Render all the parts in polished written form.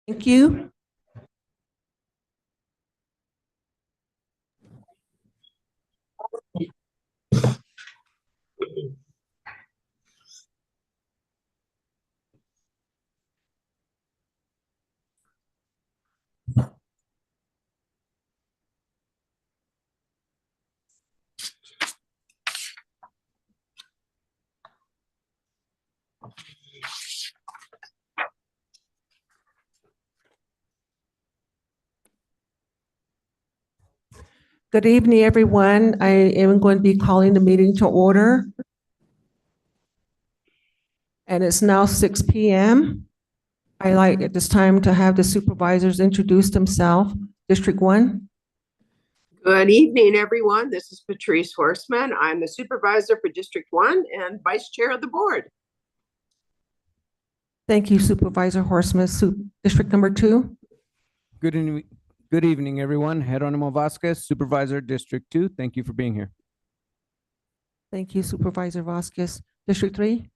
Thank you. Good evening, everyone. I am going to be calling the meeting to order. And it's now 6 p.m. I like at this time to have the supervisors introduce themselves. District 1. Good evening, everyone. This is Patrice Horseman. I'm the supervisor for District 1 and vice chair of the board. Thank you, Supervisor Horseman. District number 2. Good evening, everyone. Geronimo Vasquez, Supervisor, District 2. Thank you for being here. Thank you, Supervisor Vasquez. District 3.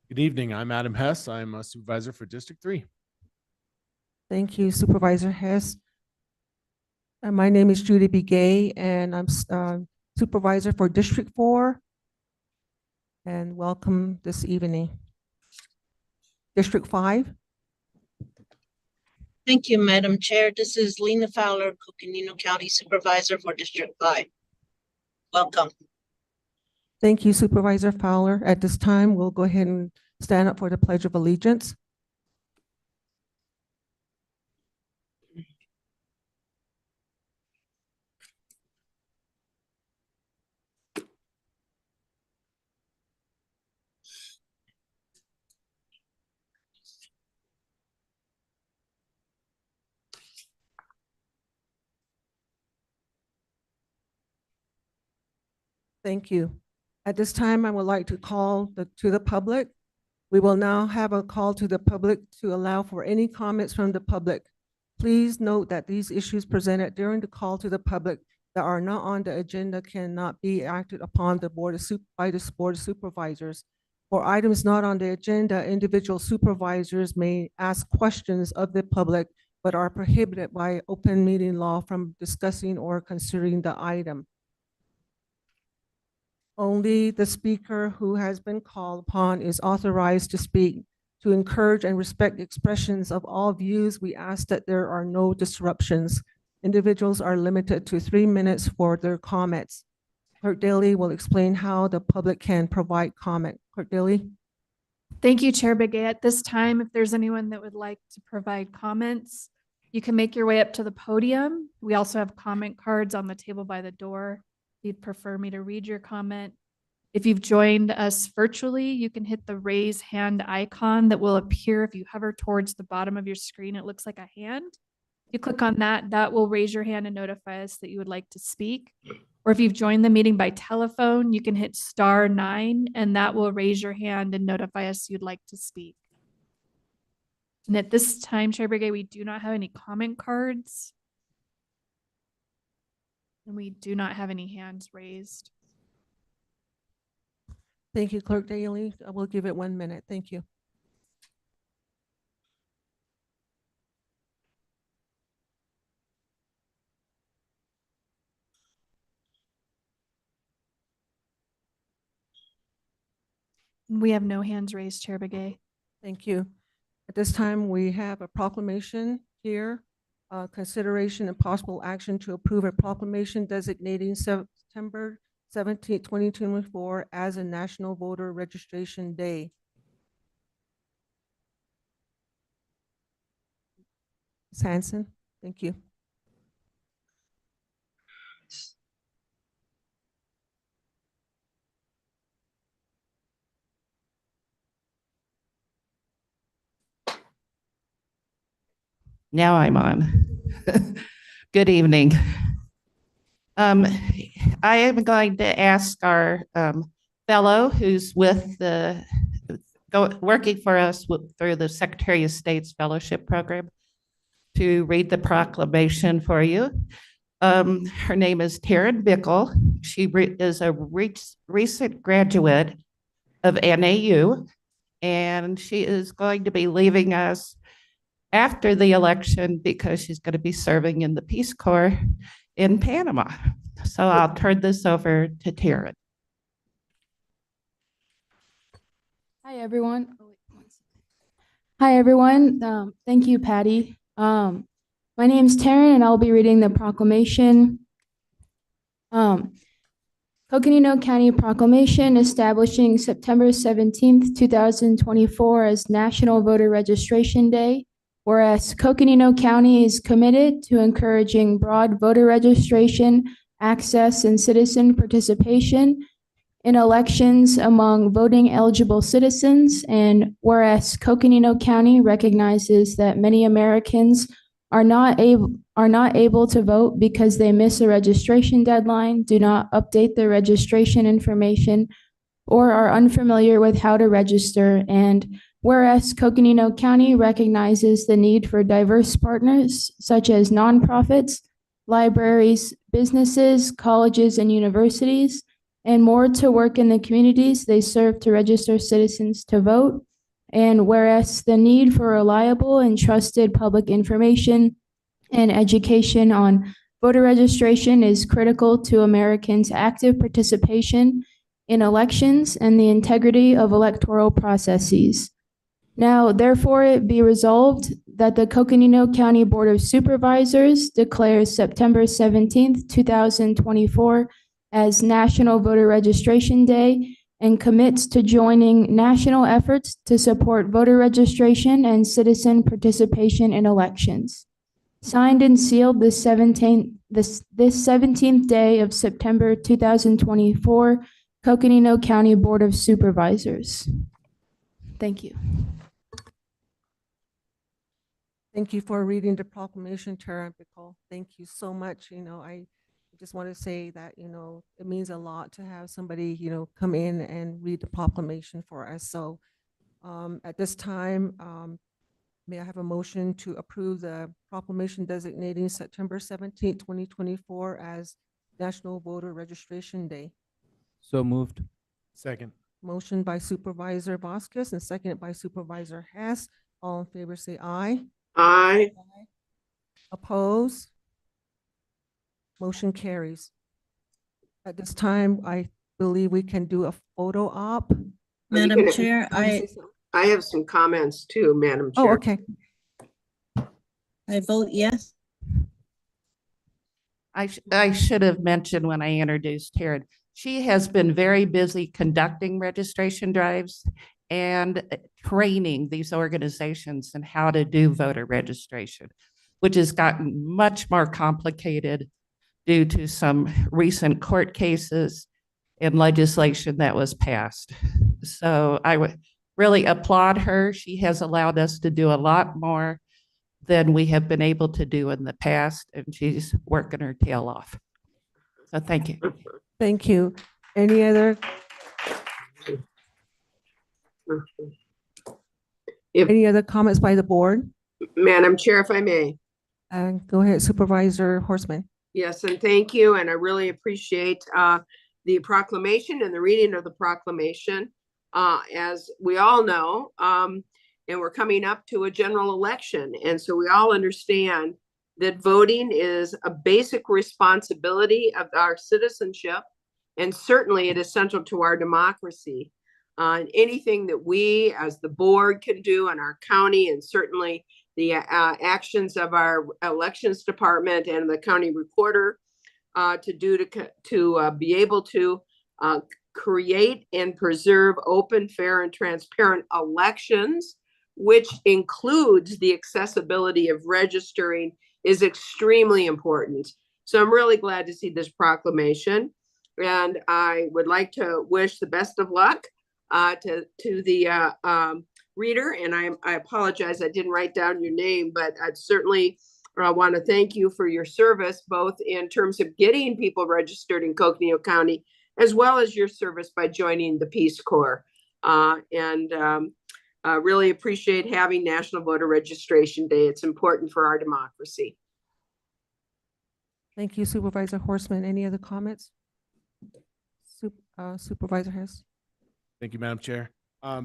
Good evening. I'm Adam Hess. I'm a supervisor for District 3. Thank you, Supervisor Hess. My name is Judy B. Gay, and I'm supervisor for District 4. And welcome this evening. District 5. Thank you, Madam Chair. This is Lena Fowler, Coconino County Supervisor for District 5. Welcome. Thank you, Supervisor Fowler. At this time, we'll go ahead and stand up for the Pledge of Allegiance. Thank you. At this time, I would like to call to the public. We will now have a call to the public to allow for any comments from the public. Please note that these issues presented during the call to the public that are not on the agenda cannot be acted upon by the Board of Supervisors. For items not on the agenda, individual supervisors may ask questions of the public, but are prohibited by open meeting law from discussing or considering the item. Only the speaker who has been called upon is authorized to speak. To encourage and respect expressions of all views, we ask that there are no disruptions. Individuals are limited to 3 minutes for their comments. Clerk Daly will explain how the public can provide comment. Clerk Daly. Thank you, Chair Begay. At this time, if there's anyone that would like to provide comments, you can make your way up to the podium. We also have comment cards on the table by the door. If you'd prefer me to read your comment. If you've joined us virtually, you can hit the raise hand icon that will appear if you hover towards the bottom of your screen. It looks like a hand. If you click on that, that will raise your hand and notify us that you would like to speak. Or if you've joined the meeting by telephone, you can hit *9 and that will raise your hand and notify us you'd like to speak. And at this time, Chair Begay, we do not have any comment cards. And we do not have any hands raised. Thank you, Clerk Daly. I will give it 1 minute. Thank you. We have no hands raised, Chair Begay. Thank you. At this time, we have a proclamation here. Consideration and possible action to approve a proclamation designating September 17, 2024 as a National Voter Registration Day. Ms. Hanson, thank you. Now I'm on. Good evening. I am going to ask our fellow who's with working for us through the Secretary of State's Fellowship Program to read the proclamation for you. Her name is Taryn Bickle. She is a recent graduate of NAU, and she is going to be leaving us after the election because she's going to be serving in the Peace Corps in Panama. So I'll turn this over to Taryn. Hi, everyone. Oh, wait, one second. Hi, everyone. Thank you, Patty. My name is Taryn, and I'll be reading the proclamation. Coconino County Proclamation establishing September 17th, 2024 as National Voter Registration Day. Whereas Coconino County is committed to encouraging broad voter registration, access, and citizen participation in elections among voting eligible citizens, and whereas Coconino County recognizes that many Americans are not able to vote because they miss a registration deadline, do not update their registration information, or are unfamiliar with how to register, and whereas Coconino County recognizes the need for diverse partners such as nonprofits, libraries, businesses, colleges, and universities, and more to work in the communities they serve to register citizens to vote. And whereas the need for reliable and trusted public information and education on voter registration is critical to Americans' active participation in elections and the integrity of electoral processes. Now, therefore, it be resolved that the Coconino County Board of Supervisors declares September 17th, 2024 as National Voter Registration Day and commits to joining national efforts to support voter registration and citizen participation in elections. Signed and sealed this 17th day of September 2024, Coconino County Board of Supervisors. Thank you. Thank you for reading the proclamation, Tara Bickle. Thank you so much. I just want to say that, it means a lot to have somebody, come in and read the proclamation for us. So at this time, may I have a motion to approve the proclamation designating September 17th, 2024 as National Voter Registration Day? So moved. Second. Motion by Supervisor Vasquez and seconded by Supervisor Hess. All in favor, say aye. Aye. Oppose? Motion carries. At this time, I believe we can do a photo op. Madam can- Chair, I have some comments too, Madam Oh, Chair. okay. I vote yes. I should have mentioned when I introduced Taryn, she has been very busy conducting registration drives and training these organizations in how to do voter registration, which has gotten much more complicated due to some recent court cases and legislation that was passed. So I would really applaud her. She has allowed us to do a lot more than we have been able to do in the past, and she's working her tail off. So thank you. Thank you. Any other comments by the board? Madam Chair, if I may. Go ahead, Supervisor Horstman. Yes, and thank you. And I really appreciate the proclamation and the reading of the proclamation. As we all know, and we're coming up to a general election. And so we all understand that voting is a basic responsibility of our citizenship. And certainly it is central to our democracy. And anything that we as the board can do in our county, and certainly the actions of our elections department and the county recorder to be able to create and preserve open, fair, and transparent elections, which includes the accessibility of registering, is extremely important. So I'm really glad to see this proclamation. And I would like to wish the best of luck to the reader. And I apologize, I didn't write down your name, but I'd certainly want to thank you for your service, both in terms of getting people registered in Coconino County, as well as your service by joining the Peace Corps. Really appreciate having National Voter Registration Day. It's important for our democracy. Thank you, Supervisor Horstman. Any other comments? Supervisor Hess. Thank you, Madam Chair.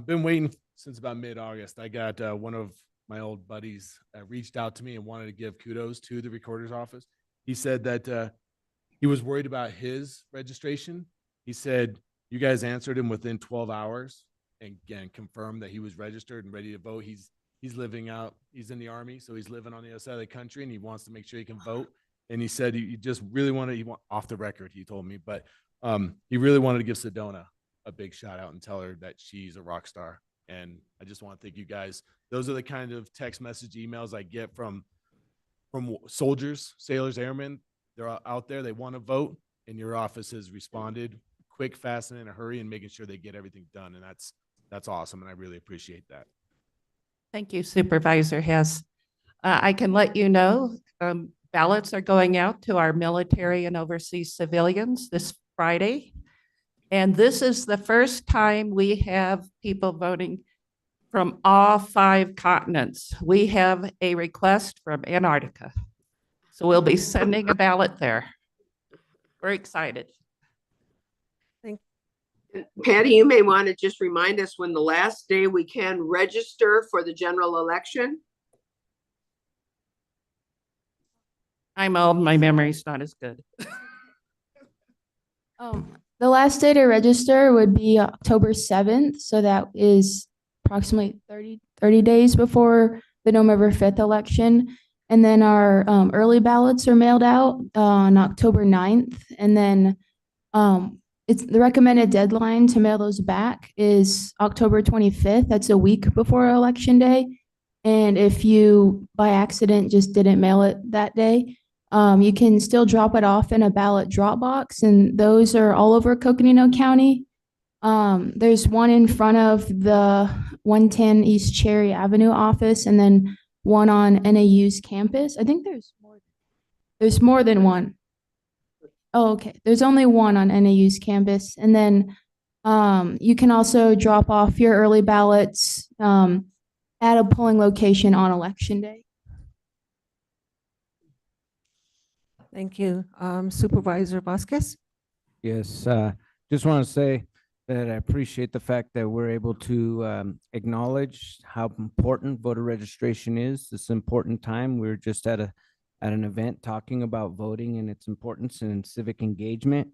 Been waiting since about mid-August. I got one of my old buddies reached out to me and wanted to give kudos to the recorder's office. He said that he was worried about his registration. He said, you guys answered him within 12 hours and confirmed that he was registered and ready to vote. He's living out, he's in the Army, so he's living on the other side of the country and he wants to make sure he can vote. And he said he just really wanted, off the record, he told me, but he really wanted to give Sedona a big shout out and tell her that she's a rock star. And I just want to thank you guys. Those are the kind of text message emails I get from soldiers, sailors, airmen. They're out there, they want to vote, and your office has responded quick, fast, and in a hurry, and making sure they get everything done. And that's awesome, and I really appreciate that. Thank you, Supervisor Hess. I can let you know, ballots are going out to our military and overseas civilians this Friday. And this is the first time we have people voting from all 5 continents. We have a request from Antarctica. So we'll be sending a ballot there. We're excited. Patty, you may want to just remind us when the last day we can register for the general election. I'm old, my memory's not as good. The last day to register would be October 7th. So that is approximately 30 days before the November 5th election. And then our early ballots are mailed out on October 9th. And then it's the recommended deadline to mail those back is October 25th. That's a week before Election Day. And if you by accident just didn't mail it that day, you can still drop it off in a ballot drop box, and those are all over Coconino County. There's one in front of the 110 East Cherry Avenue office, and then one on NAU's campus. I think there's more than one. Oh, okay. There's only one on NAU's campus. And then you can also drop off your early ballots at a polling location on Election Day. Thank you. Supervisor Vasquez? Yes, just want to say that I appreciate the fact that we're able to acknowledge how important voter registration is. This important time. We were just at an event talking about voting and its importance and civic engagement,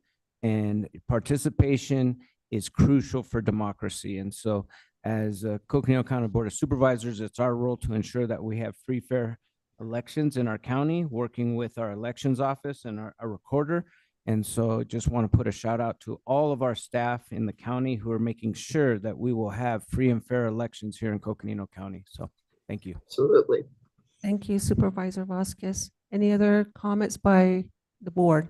and participation is crucial for democracy. And so as Coconino County Board of Supervisors, it's our role to ensure that we have free, fair elections in our county, working with our elections office and our recorder. And so just want to put a shout out to all of our staff in the county who are making sure that we will have free and fair elections here in Coconino County. So thank you. Absolutely. Thank you, Supervisor Vasquez. Any other comments by the board?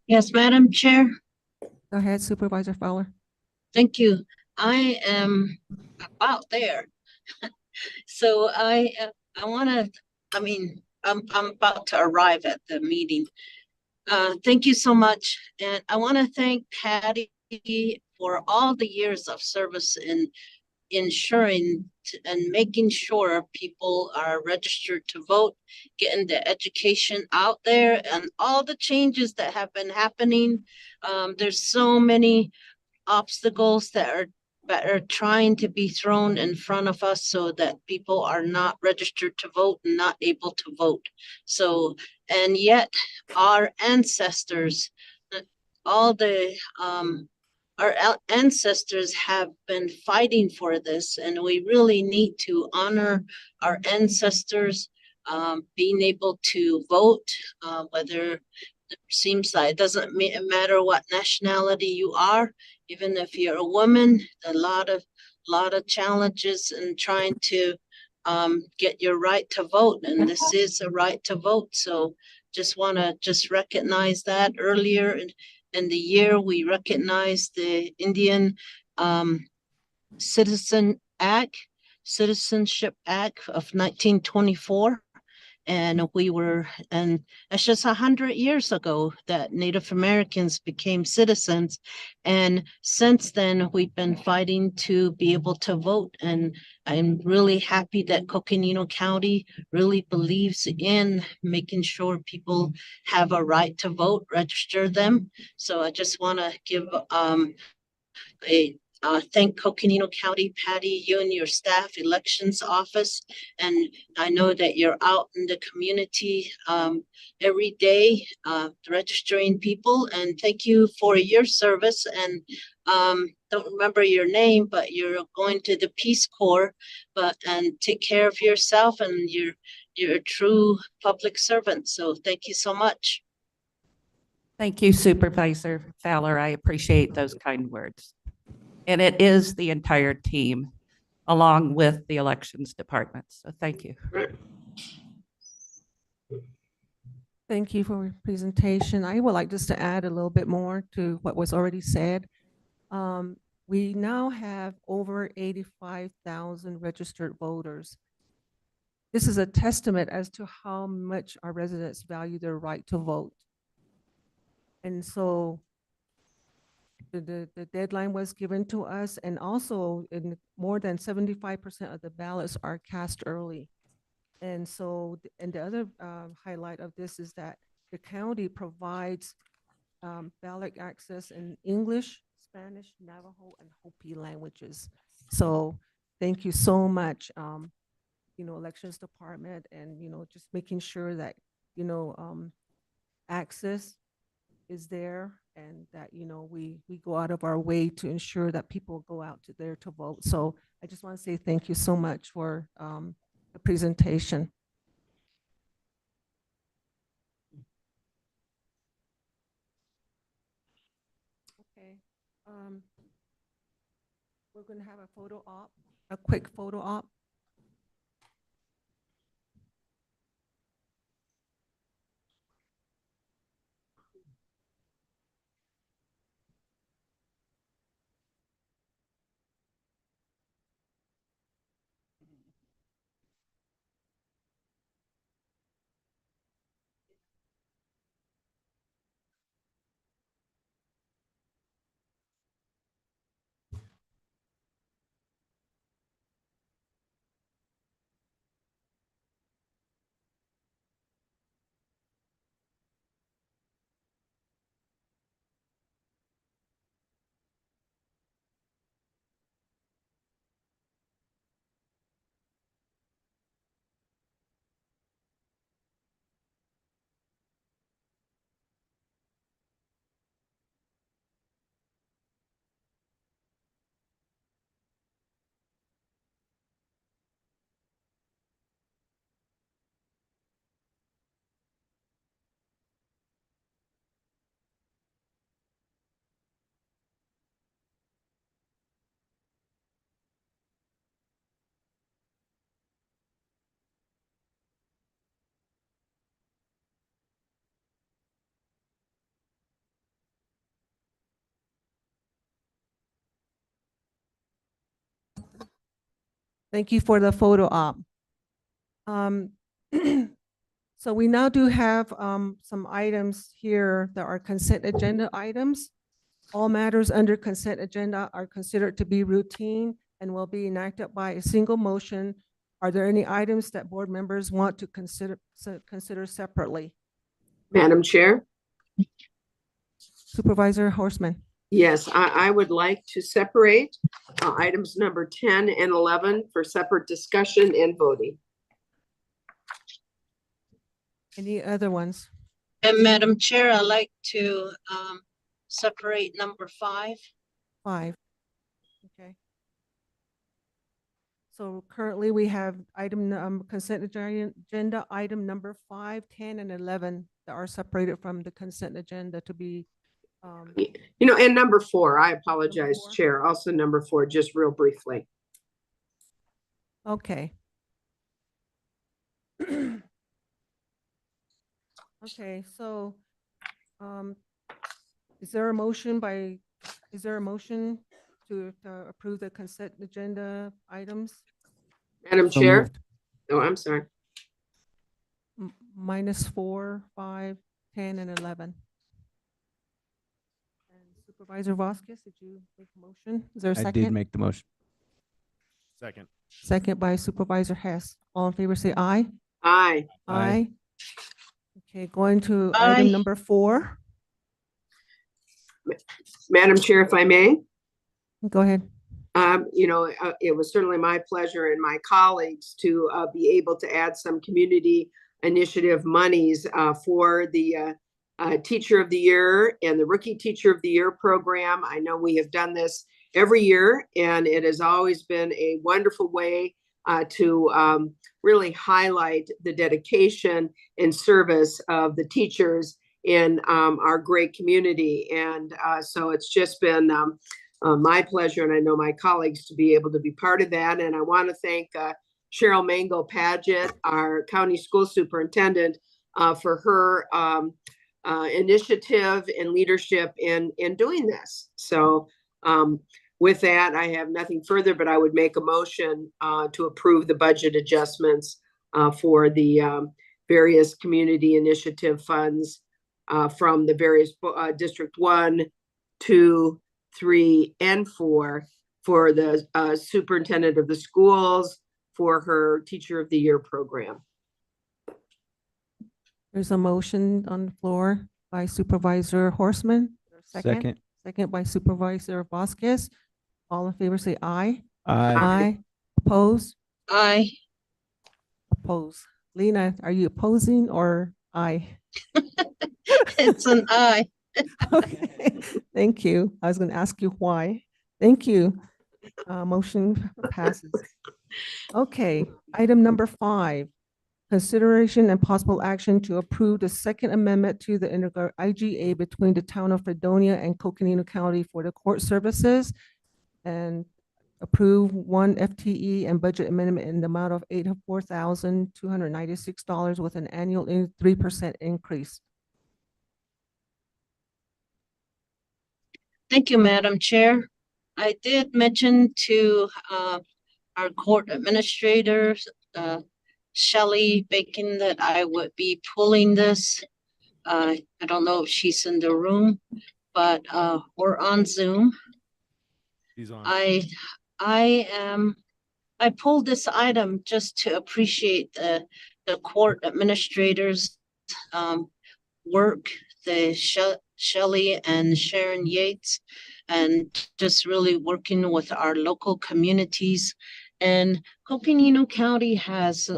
Yes, Madam Chair. Go ahead, Supervisor Fowler. Thank you. I am about there. So I want to, I'm about to arrive at the meeting. Thank you so much. And I want to thank Patty for all the years of service in ensuring and making sure people are registered to vote, getting the education out there, and all the changes that have been happening. There's so many obstacles that are trying to be thrown in front of us so that people are not registered to vote and not able to vote. So, and yet our ancestors, our ancestors have been fighting for this, and we really need to honor our ancestors being able to vote, whether it seems like it doesn't matter what nationality you are. Even if you're a woman, a lot of challenges in trying to get your right to vote, and this is a right to vote. So just want to recognize that. Earlier in the year, we recognized the Indian Citizenship Act of 1924. And it's just 100 years ago that Native Americans became citizens. And since then, we've been fighting to be able to vote. And I'm really happy that Coconino County really believes in making sure people have a right to vote, register them. So I just want to give a thank Coconino County, Patty, you and your staff, elections office. And I know that you're out in the community every day registering people. And thank you for your service. And don't remember your name, but you're going to the Peace Corps. And take care of yourself, and you're a true public servant. So thank you so much. Thank you, Supervisor Fowler. I appreciate those kind words. And it is the entire team, along with the elections department. So thank you. Thank you for your presentation. I would like just to add a little bit more to what was already said. We now have over 85,000 registered voters. This is a testament as to how much our residents value their right to vote. And so the deadline was given to us, and also in more than 75% of the ballots are cast early. And so, and the other highlight of this is that the county provides ballot access in English, Spanish, Navajo, and Hopi languages. So thank you so much, elections department, and, just making sure that, access is there, and that, we go out of our way to ensure that people go out there to vote. So I just want to say thank you so much for the presentation. Okay. We're going to have a photo op, a quick photo op. Thank you for the photo op. So we now do have some items here that are consent agenda items. All matters under consent agenda are considered to be routine and will be enacted by a single motion. Are there any items that board members want to consider separately? Madam Chair? Supervisor Horstman. Yes, I would like to separate items number 10 and 11 for separate discussion and voting. Any other ones? And Madam Chair, I'd like to separate number 5. 5. Okay. So currently we have consent agenda item number 5, 10, and 11 that are separated from the consent agenda to be. And number 4, I apologize, 4? Chair. Also number 4, just real briefly. Okay. Okay, so is there a motion to approve the consent agenda items? Madam So Chair? moved. Oh, I'm sorry. Minus 4, 5, 10, and 11. And Supervisor Vasquez, did you make a motion? Is there a I second? did make the motion. Second. Second by Supervisor Hess. All in favor, say aye. Aye. Aye. Okay, going to Aye. item number 4. Madam Chair, if I may? Go ahead. It was certainly my pleasure and my colleagues to be able to add some community initiative monies for the Teacher of the Year and the Rookie Teacher of the Year program. I know we have done this every year, and it has always been a wonderful way to really highlight the dedication and service of the teachers in our great community. And so it's just been my pleasure, and I know my colleagues, to be able to be part of that. And I want to thank Cheryl Mango Paget, our county school superintendent, for her initiative and leadership in doing this. So with that, I have nothing further, but I would make a motion to approve the budget adjustments for the various community initiative funds from the various District 1, 2, 3, and 4 for the superintendent of the schools for her Teacher of the Year program. There's a motion on the floor by Supervisor Horseman. Second. Second by Supervisor Vasquez. All in favor, say aye. Aye. Aye. Oppose? Aye. Oppose. Lena, are you opposing or aye? It's an aye. Okay, thank you. I was going to ask you why. Thank you. Motion passes. Okay, item number 5, consideration and possible action to approve the second amendment to the IGA between the town of Fredonia and Coconino County for the court services, and approve 1 FTE and budget amendment in the amount of $84,296 with an annual 3% increase. Thank you, Madam Chair. I did mention to our court administrator, Shelley Bacon, that I would be pulling this. I don't know if she's in the room, but we're on Zoom. He's on. I pulled this item just to appreciate the court administrators' work, Shelley and Sharon Yates, and just really working with our local communities. And Coconino County has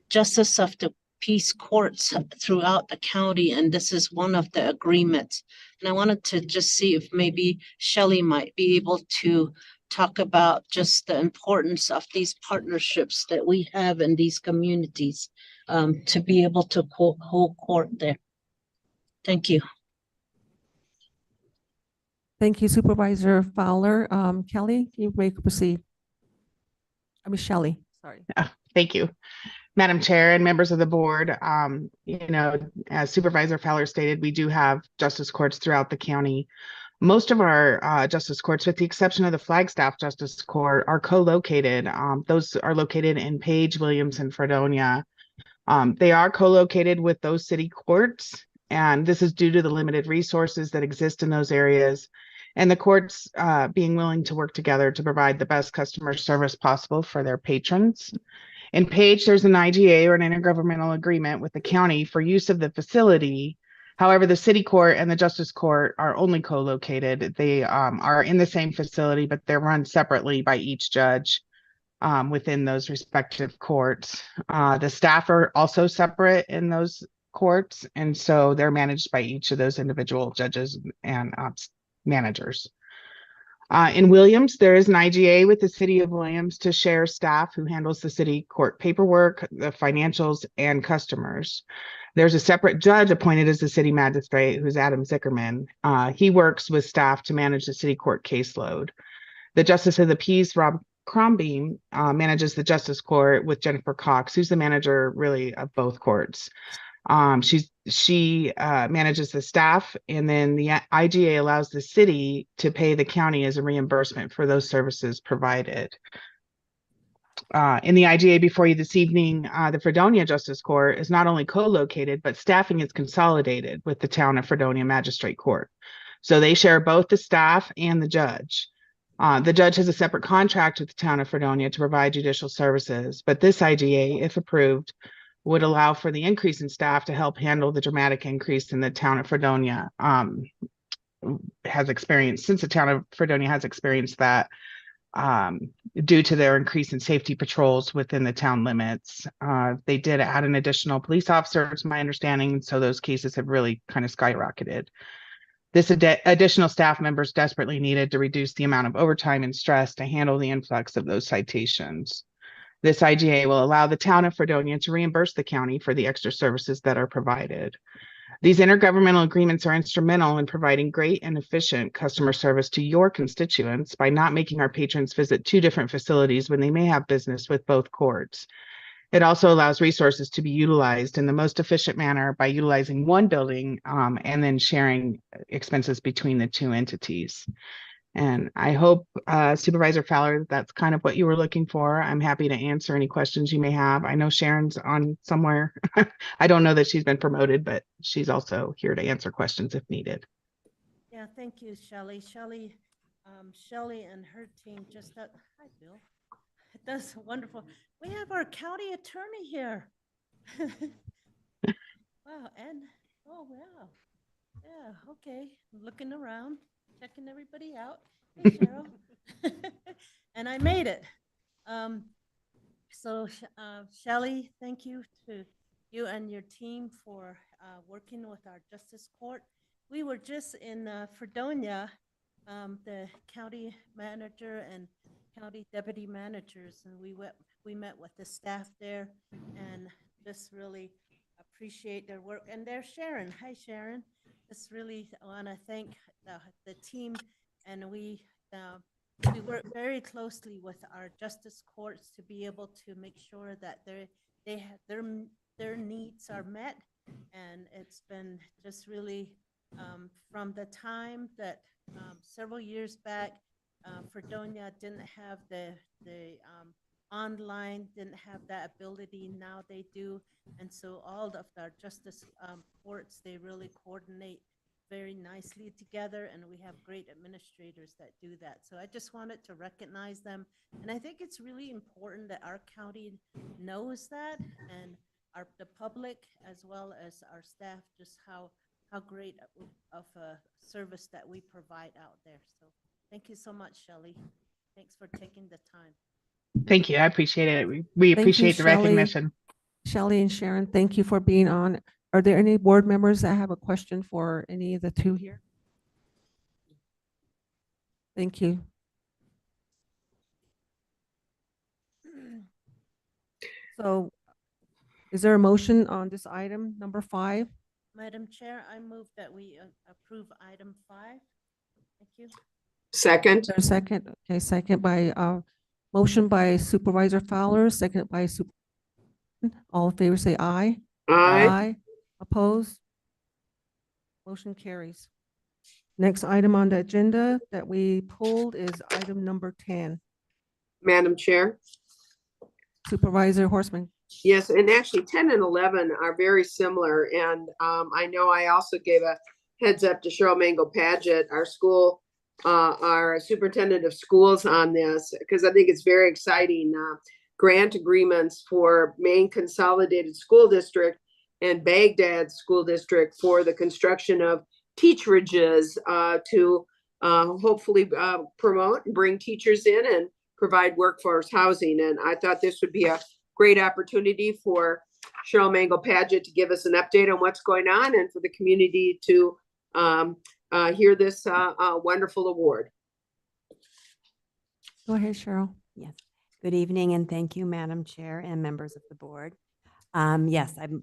justice of the peace courts throughout the county, and this is one of the agreements. And I wanted to just see if maybe Shelley might be able to talk about just the importance of these partnerships that we have in these communities to be able to hold court there. Thank you. Thank you, Supervisor Fowler. Kelly, you may proceed. I mean, Shelley, sorry. Thank you, Madam Chair and members of the board. As Supervisor Fowler stated, we do have justice courts throughout the county. Most of our justice courts, with the exception of the Flagstaff Justice Court, are co-located. Those are located in Page, Williams, and Fredonia. They are co-located with those city courts, and this is due to the limited resources that exist in those areas, and the courts being willing to work together to provide the best customer service possible for their patrons. In Page, there's an IGA, or an intergovernmental agreement, with the county for use of the facility. However, the city court and the justice court are only co-located. They are in the same facility, but they're run separately by each judge within those respective courts. The staff are also separate in those courts, and so they're managed by each of those individual judges and managers. In Williams, there is an IGA with the city of Williams to share staff who handles the city court paperwork, the financials, and customers. There's a separate judge appointed as the city magistrate, who's Adam Zickerman. He works with staff to manage the city court caseload. The Justice of the Peace, Rob Crombie, manages the Justice Court with Jennifer Cox, who's the manager really of both courts. She manages the staff, and then the IGA allows the city to pay the county as a reimbursement for those services provided. In the IGA before you this evening, the Fredonia Justice Court is not only co-located, but staffing is consolidated with the town of Fredonia Magistrate Court. So they share both the staff and the judge. The judge has a separate contract with the town of Fredonia to provide judicial services, but this IGA, if approved, would allow for the increase in staff to help handle the dramatic increase in the town of Fredonia. has experienced, since the town of Fredonia has experienced that, due to their increase in safety patrols within the town limits. They did add an additional police officer, it's my understanding, so those cases have really kind of skyrocketed. This additional staff members desperately needed to reduce the amount of overtime and stress to handle the influx of those citations. This IGA will allow the town of Fredonia to reimburse the county for the extra services that are provided. These intergovernmental agreements are instrumental in providing great and efficient customer service to your constituents by not making our patrons visit 2 different facilities when they may have business with both courts. It also allows resources to be utilized in the most efficient manner by utilizing one building and then sharing expenses between the 2 entities. And I hope, Supervisor Fowler, that's kind of what you were looking for. I'm happy to answer any questions you may have. I know Sharon's on somewhere. I don't know that she's been promoted, but she's also here to answer questions if needed. Yeah, thank you, Shelley. Shelley and her team just, hi, Bill. That's wonderful. We have our county attorney here. Wow, and, oh, wow. Yeah, okay, looking around, checking everybody out. Hey, Cheryl. And I made it. Shelley, thank you to you and your team for working with our Justice Court. We were just in Fredonia, the county manager and county deputy managers, and we met with the staff there and just really appreciate their work. And there's Sharon. Hi, Sharon. Just really want to thank the team, and we work very closely with our justice courts to be able to make sure that their needs are met. And it's been just really from the time that several years back, Fredonia didn't have the online, didn't have that ability. Now they do. And so all of our justice courts, they really coordinate very nicely together, and we have great administrators that do that. So I just wanted to recognize them. And I think it's really important that our county knows that, and the public as well as our staff, just how great of a service that we provide out there. So thank you so much, Shelley. Thanks for taking the time. Thank you. I appreciate it. We Thank you, appreciate the Shelley. recognition. Shelley and Sharon, thank you for being on. Are there any board members that have a question for any of the 2 here? Thank you. So is there a motion on this item, number 5? Madam Chair, I move that we approve item 5. Thank you. Second. Is there a second? Okay, second by, motion by Supervisor Fowler, second by all in favor say aye. Aye. Opposed? Motion carries. Next item on the agenda that we pulled is item number 10. Madam Chair. Supervisor Horstman. Yes, and actually 10 and 11 are very similar. And I know I also gave a heads up to Cheryl Mango Paget, our superintendent of schools, on this, because I think it's very exciting. Grant agreements for Maine Consolidated School District and Baghdad School District for the construction of teacherages to hopefully promote and bring teachers in and provide workforce housing. And I thought this would be a great opportunity for Cheryl Mango Paget to give us an update on what's going on and for the community to hear this wonderful award. Go ahead, Cheryl. Yes. Good evening, and thank you, Madam Chair and members of the board. Yes, I'm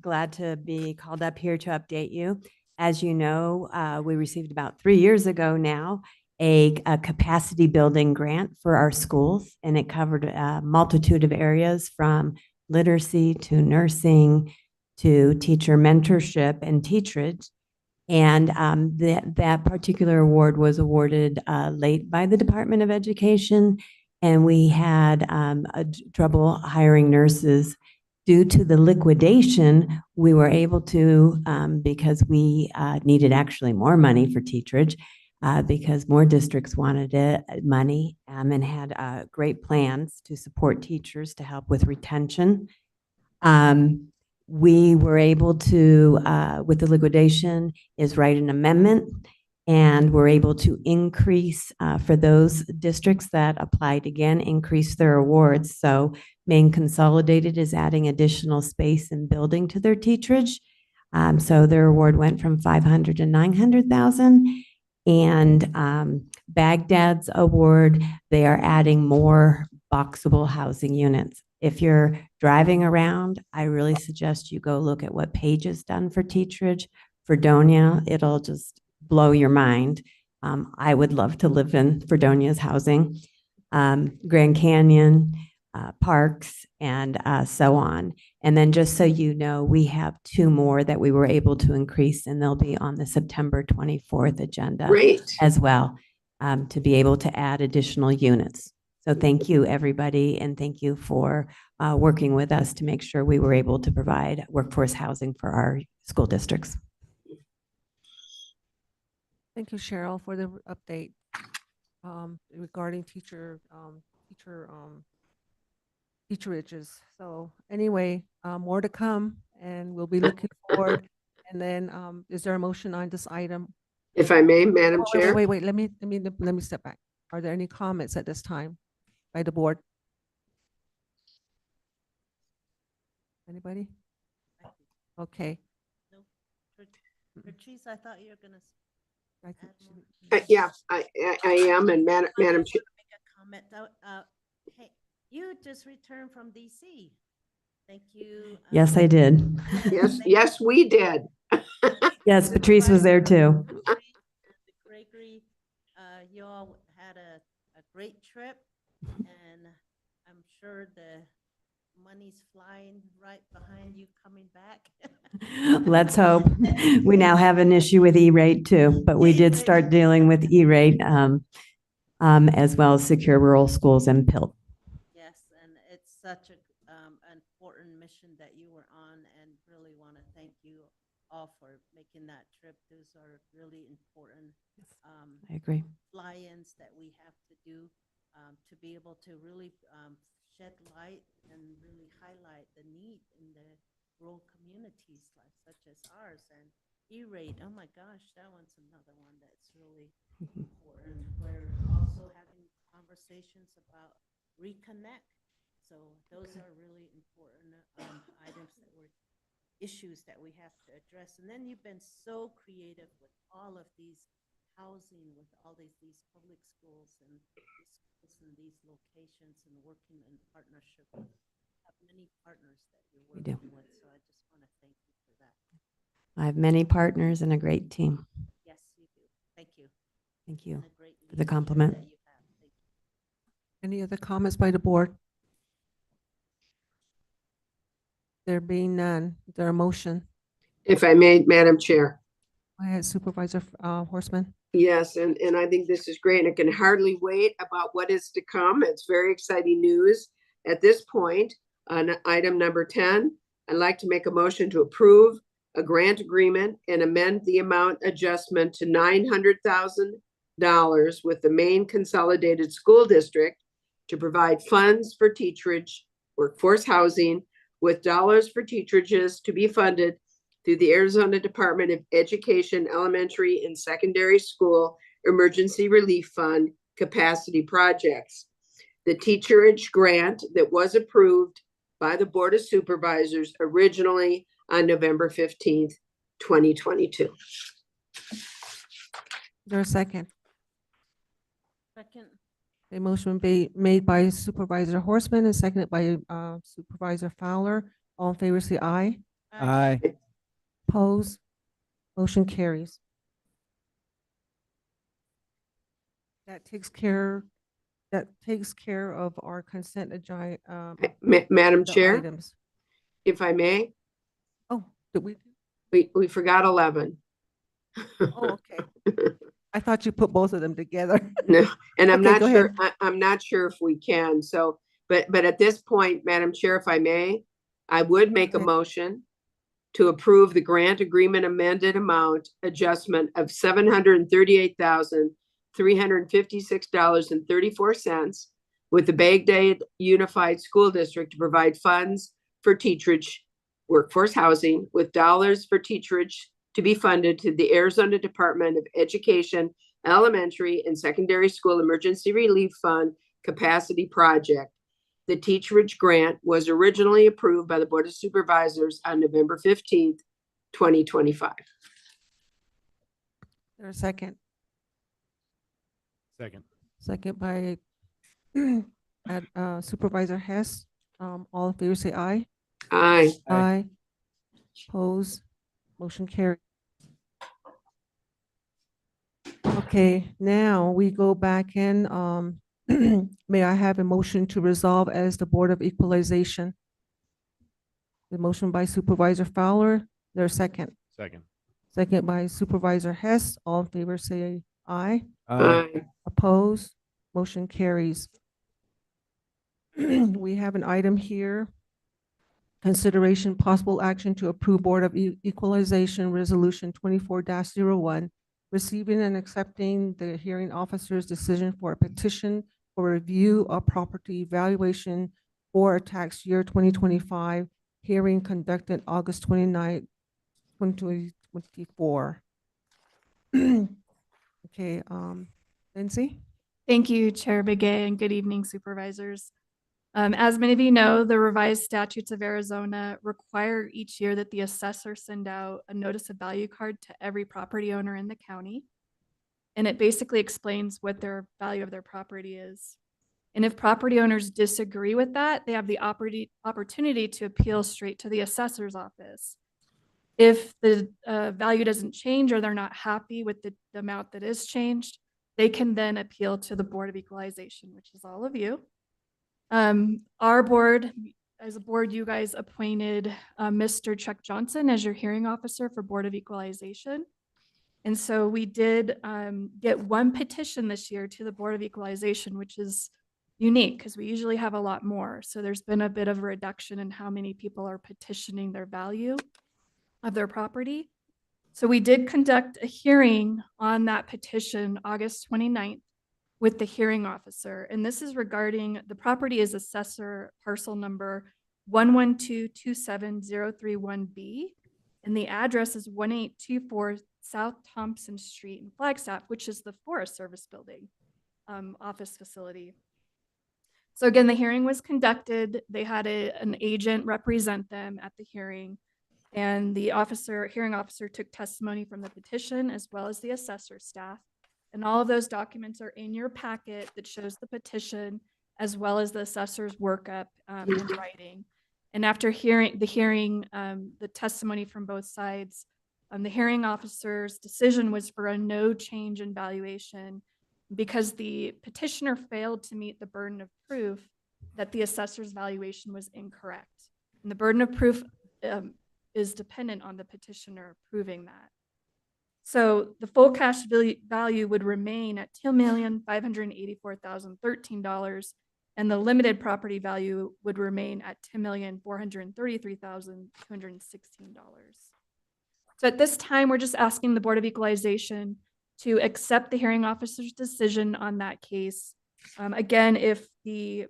glad to be called up here to update you. As you know, we received about 3 years ago now a capacity building grant for our schools, and it covered a multitude of areas from literacy to nursing to teacher mentorship and teacherage. And that particular award was awarded late by the Department of Education, and we had trouble hiring nurses. Due to the liquidation, we were able to, because we needed actually more money for teacherage, because more districts wanted money and had great plans to support teachers to help with retention. We were able to, with the liquidation, is write an amendment And we're able to increase, for those districts that applied again, increase their awards. So Maine Consolidated is adding additional space and building to their teacherage. So their award went from 500 to 900,000. And Baghdad's award, they are adding more boxable housing units. If you're driving around, I really suggest you go look at what Page has done for teacherage. Fredonia, it'll just blow your mind. I would love to live in Fredonia's housing. Grand Canyon, Parks, and so on. And then just so you know, we have 2 more that we were able to increase, and they'll be on the September 24th agenda Great. as well, to be able to add additional units. So thank you, everybody, and thank you for working with us to make sure we were able to provide workforce housing for our school districts. Thank you, Cheryl, for the update regarding teacherages. So anyway, more to come, and we'll be looking forward. And then, is there a motion on this item? If I may, Madam Oh, Chair. wait, let me step back. Are there any comments at this time by the board? Anybody? Okay. Patrice, I thought you were gonna. Yeah, I am, and Madam Chair. Make a comment. Hey, you just returned from DC. Thank you. Yes, I did. Yes, we did. Yes, Patrice was there too. Gregory, you all had a great trip, and I'm sure the money's flying right behind you coming back. Let's hope. We now have an issue with E-rate too, but we did start dealing with E-rate as well as secure rural schools and PILT. Yes, and it's such a important mission that you were on, and really want to thank you all for making that trip. Those are really important I agree. fly-ins that we have to do to be able to really shed light and really highlight the need in the rural communities such as ours. And E-rate, oh my gosh, that one's another one that's really important. We're also having conversations about reconnect. So those are really important items that were issues that we have to address. And then you've been so creative with all of these housing, with all these public schools and these locations, and working in partnership with many partners that you're working with. So I just want to thank you for that. I have many partners and a great team. Yes, you do. Thank you. Thank you And a great for the leadership compliment. that you have. Thank you. Any other comments by the board? There being none, is there a motion? If I may, Madam Chair. Go ahead, Supervisor Horstman. Yes, and I think this is great, and I can hardly wait about what is to come. It's very exciting news. At this point, on item number 10, I'd like to make a motion to approve a grant agreement and amend the amount adjustment to $900,000 with the Maine Consolidated School District to provide funds for teacherage, workforce housing, with dollars for teacherages to be funded through the Arizona Department of Education Elementary and Secondary School Emergency Relief Fund capacity projects. The teacherage grant that was approved by the Board of Supervisors originally on November 15th, 2022. Is there a second? Second. A motion made by Supervisor Horstman and seconded by Supervisor Fowler. All in favor, say aye. Aye. Opposed? Motion carries. That takes care of our consent agenda. Madam Chair, Items. if I may, Oh, did we? we forgot 11. Oh, okay. I thought you put both of them together. No, and I'm Okay, not go sure, ahead. I'm not sure if we can, so, but at this point, Madam Chair, if I may, I would make a Okay. motion to approve the grant agreement amended amount adjustment of $738,356.34 with the Baghdad Unified School District to provide funds for teacherage, workforce housing, with dollars for teacherage to be funded to the Arizona Department of Education Elementary and Secondary School Emergency Relief Fund Capacity Project. The Teach Rich grant was originally approved by the Board of Supervisors on November 15th, 2025. There's a second. Second. Second by Supervisor Hess. All in favor say aye. Aye. Aye. Oppose. Motion carried. Okay, now we go back in. May I have a motion to resolve as the Board of Equalization? The motion by Supervisor Fowler, there's a second. Second. Second by Supervisor Hess. All in favor say aye. Aye. Oppose. Motion carries. We have an item here. Consideration possible action to approve Board of Equalization Resolution 24-01, receiving and accepting the hearing officer's decision for a petition for review of property evaluation for a tax year 2025, hearing conducted August 29th, 2024. Okay, Lindsay? Thank you, Chair Begay, and good evening, supervisors. As many of you know, the revised statutes of Arizona require each year that the assessor send out a notice of value card to every property owner in the county. And it basically explains what their value of their property is. And if property owners disagree with that, they have the opportunity to appeal straight to the assessor's office. If the value doesn't change or they're not happy with the amount that is changed, they can then appeal to the Board of Equalization, which is all of you. Our board, as a board, you guys appointed Mr. Chuck Johnson as your hearing officer for Board of Equalization. And so we did get one petition this year to the Board of Equalization, which is unique because we usually have a lot more. So there's been a bit of a reduction in how many people are petitioning their value of their property. So we did conduct a hearing on that petition August 29th with the hearing officer. And this is regarding the property is assessor parcel number 112270331B. And the address is 1824 South Thompson Street in Flagstaff, which is the Forest Service building office facility. So again, the hearing was conducted. They had an agent represent them at the hearing. And the hearing officer took testimony from the petition as well as the assessor staff. And all of those documents are in your packet that shows the petition as well as the assessor's workup in writing. And after the testimony from both sides, the hearing officer's decision was for a no change in valuation because the petitioner failed to meet the burden of proof that the assessor's valuation was incorrect. And the burden of proof is dependent on the petitioner proving that. So the full cash value would remain at $2,584,013, and the limited property value would remain at $10,433,216. So at this time, we're just asking the Board of Equalization to accept the hearing officer's decision on that case. Again, if the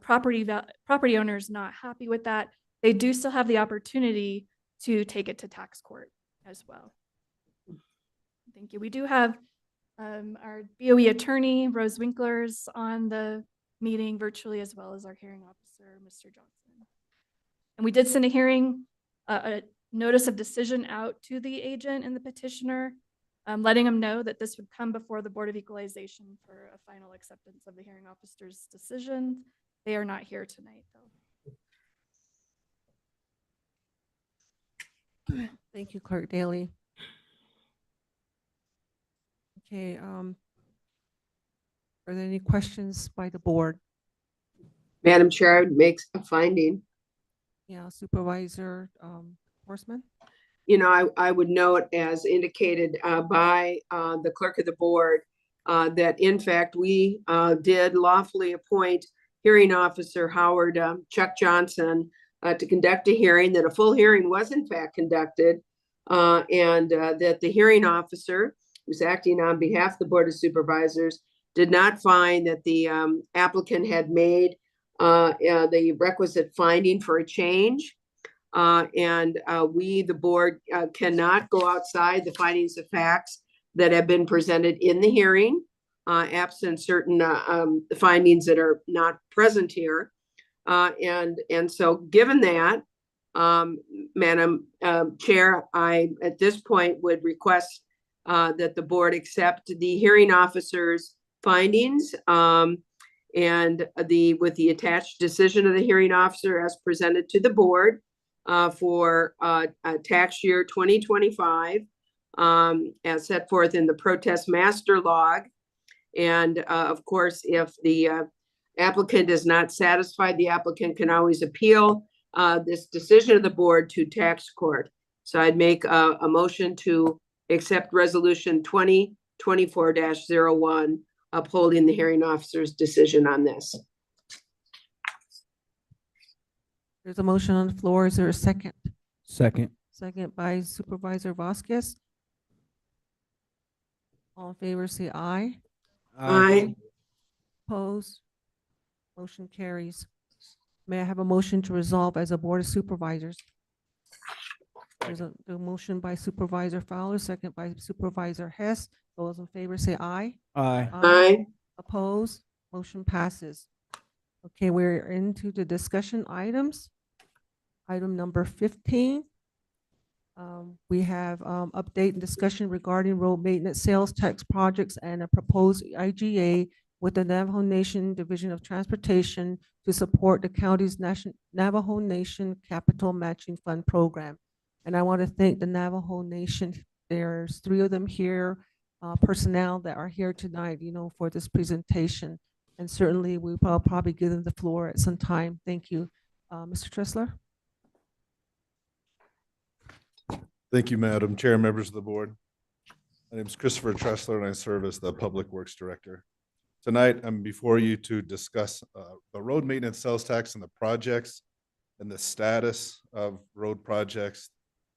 property owner is not happy with that, they do still have the opportunity to take it to tax court as well. Thank you. We do have our BOE attorney, Rose Winkler's on the meeting virtually, as well as our hearing officer, Mr. Johnson. And we did send a notice of decision out to the agent and the petitioner, letting them know that this would come before the Board of Equalization for a final acceptance of the hearing officer's decision. They are not here tonight, though. Thank you, Clerk Daly. Okay, are there any questions by the board? Madam Chair, I would make a finding. Yeah, Supervisor Horstman? You know, I would note, as indicated by the clerk of the board, that in fact, we did lawfully appoint hearing officer Howard Chuck Johnson to conduct a hearing, that a full hearing was in fact conducted, and that the hearing officer, who's acting on behalf of the Board of Supervisors, did not find that the applicant had made the requisite finding for a change. We, the board, cannot go outside the findings of facts that have been presented in the hearing, absent certain findings that are not present here. And so given that, Madam Chair, I, at this point, would request that the board accept the hearing officer's findings and with the attached decision of the hearing officer as presented to the board for tax year 2025 as set forth in the protest master log. And of course, if the applicant is not satisfied, the applicant can always appeal this decision of the board to tax court. So I'd make a motion to accept resolution 2024-01 upholding the hearing officer's decision on this. There's a motion on the floor. Is there a second? Second. Second by Supervisor Vasquez. All in favor, say aye. Aye. Opposed? Motion carries. May I have a motion to resolve as a Board of Supervisors? There's a motion by Supervisor Fowler, second by Supervisor Hess. Those in favor say aye. Aye. Aye. Opposed? Motion passes. Okay, we're into the discussion items. Item number 15. We have update and discussion regarding road maintenance sales tax projects and a proposed IGA with the Navajo Nation Division of Transportation to support the county's Navajo Nation Capital Matching Fund program. And I want to thank the Navajo Nation. There's 3 of them here, personnel that are here tonight, for this presentation. And certainly we will probably give them the floor at some time. Thank you. Mr. Tressler. Thank you, Madam Chair, members of the board. My name is Christopher Tressler and I serve as the Public Works Director. Tonight, I'm before you to discuss the road maintenance sales tax and the projects and the status of road projects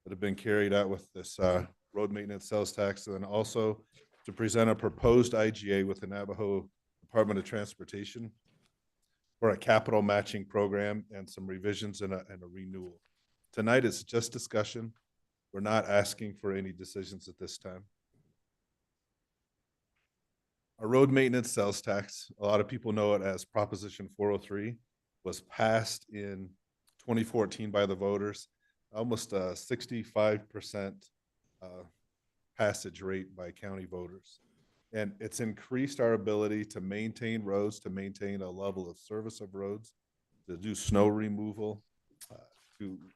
that have been carried out with this road maintenance sales tax, and then also to present a proposed IGA with the Navajo Department of Transportation for a capital matching program and some revisions and a renewal. Tonight is just discussion. We're not asking for any decisions at this time. Our road maintenance sales tax, a lot of people know it as Proposition 403, was passed in 2014 by the voters, almost a 65% passage rate by county voters. And it's increased our ability to maintain roads, to maintain a level of service of roads, to do snow removal.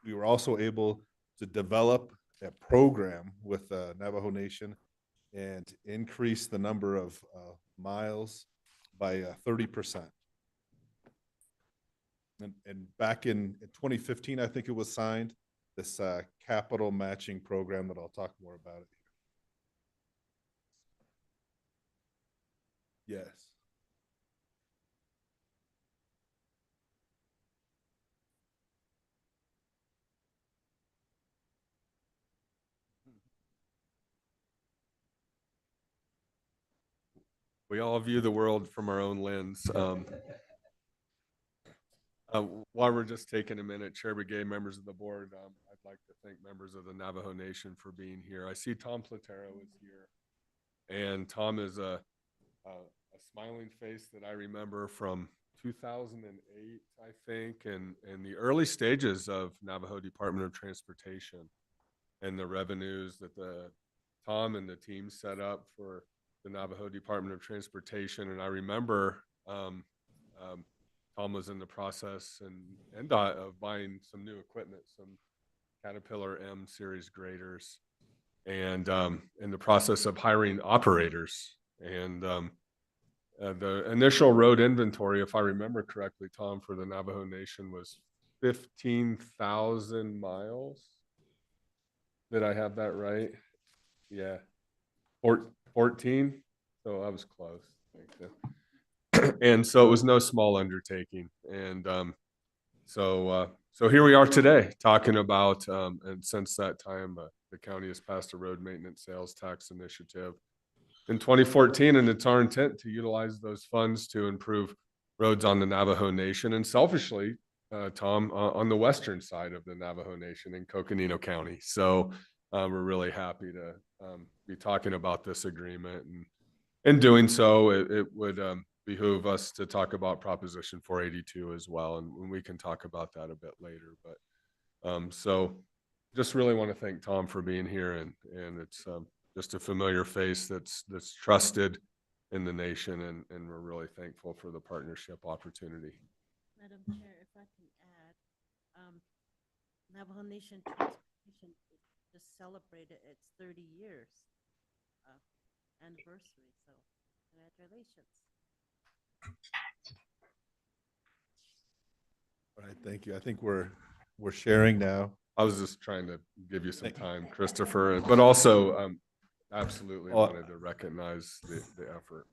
We were also able to develop a program with Navajo Nation and increase the number of miles by 30%. And back in 2015, I think it was signed, this capital matching program that I'll talk more about it here. Yes. We all view the world from our own lens. While we're just taking a minute, Chair Begay, members of the board, I'd like to thank members of the Navajo Nation for being here. I see Tom Platero is here, and Tom is a smiling face that I remember from 2008, I think, and the early stages of Navajo Department of Transportation and the revenues that Tom and the team set up for the Navajo Department of Transportation. And I remember Tom was in the process and of buying some new equipment, some Caterpillar M series graders, and in the process of hiring operators. And the initial road inventory, if I remember correctly, Tom, for the Navajo Nation was 15,000 miles. Did I have that right? Yeah. 14, so I was close. And so it was no small undertaking. And so here we are today talking about, and since that time, the county has passed a road maintenance sales tax initiative in 2014, and it's our intent to utilize those funds to improve roads on the Navajo Nation. And selfishly, Tom, on the western side of the Navajo Nation in Coconino County. So we're really happy to be talking about this agreement, and in doing so, it would behoove us to talk about Proposition 482 as well, and we can talk about that a bit later. But so just really want to thank Tom for being here, and it's just a familiar face that's trusted in the nation, and we're really thankful for the partnership opportunity. Madam Chair, if I can add, Navajo Nation Transportation just celebrated its 30 years anniversary, so congratulations. All right, thank you. I think we're sharing now. I was just trying to give you some time, Christopher, but also absolutely wanted to recognize the effort.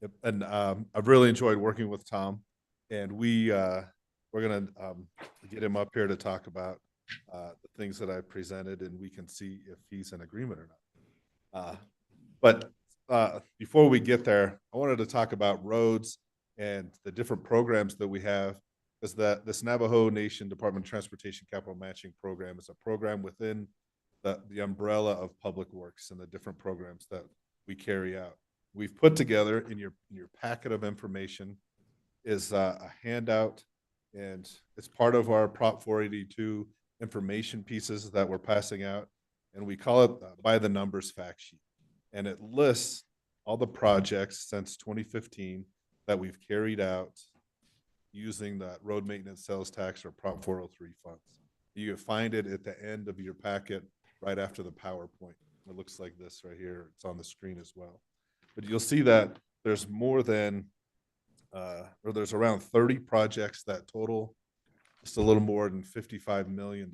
Yep. And I've really enjoyed working with Tom, and we're gonna get him up here to talk about the things that I presented, and we can see if he's in agreement or not. But before we get there, I wanted to talk about roads and the different programs that we have, because this Navajo Nation Department of Transportation Capital Matching Program is a program within the umbrella of Public Works and the different programs that we carry out. We've put together in your packet of information is a handout, and it's part of our Prop 482 information pieces that we're passing out, and we call it by the numbers fact sheet. And it lists all the projects since 2015 that we've carried out using the road maintenance sales tax or Prop 403 funds. You can find it at the end of your packet right after the PowerPoint. It looks like this right here. It's on the screen as well. But you'll see that there's more than, or there's around 30 projects that total just a little more than $55 million.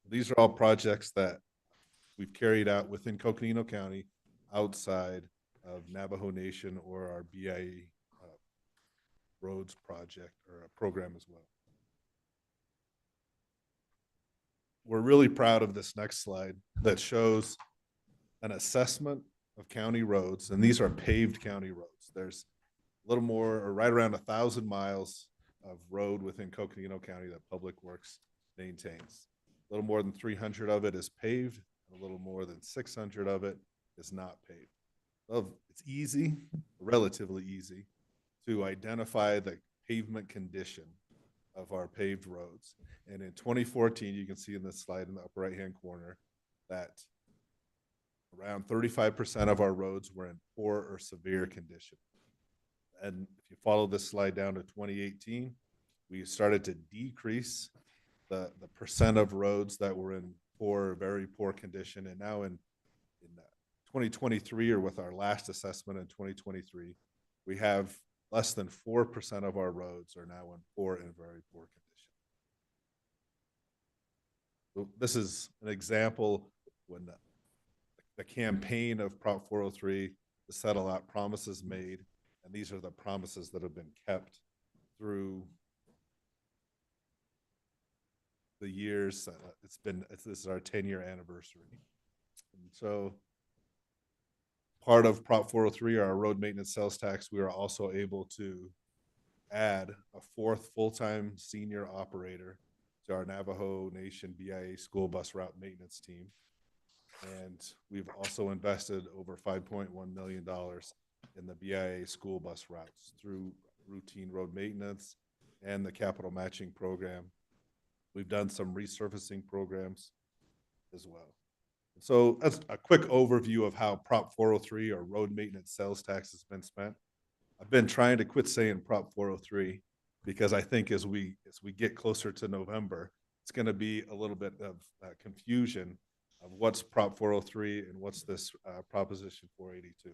These are all projects that we've carried out within Coconino County, outside of Navajo Nation or our BIA roads project or a program as well. We're really proud of this next slide that shows an assessment of county roads, and these are paved county roads. There's a little more, or right around 1,000 miles of road within Coconino County that Public Works maintains. A little more than 300 of it is paved, and a little more than 600 of it is not paved. Well, it's easy, relatively easy, to identify the pavement condition of our paved roads. And in 2014, you can see in this slide in the upper right-hand corner that around 35% of our roads were in poor or severe condition. And if you follow this slide down to 2018, we started to decrease the percent of roads that were in poor or very poor condition. And now in 2023, or with our last assessment in 2023, we have less than 4% of our roads are now in poor and very poor condition. So this is an example when the campaign of Prop 403 to settle out promises made, and these are the promises that have been kept through the years. This is our 10-year anniversary. And so part of Prop 403, our road maintenance sales tax, we are also able to add a fourth full-time senior operator to our Navajo Nation BIA school bus route maintenance team. And we've also invested over $5.1 million in the BIA school bus routes through routine road maintenance and the capital matching program. We've done some resurfacing programs as well. So that's a quick overview of how Prop 403 or road maintenance sales tax has been spent. I've been trying to quit saying Prop 403 because I think as we get closer to November, it's going to be a little bit of confusion of what's Prop 403 and what's this Proposition 482.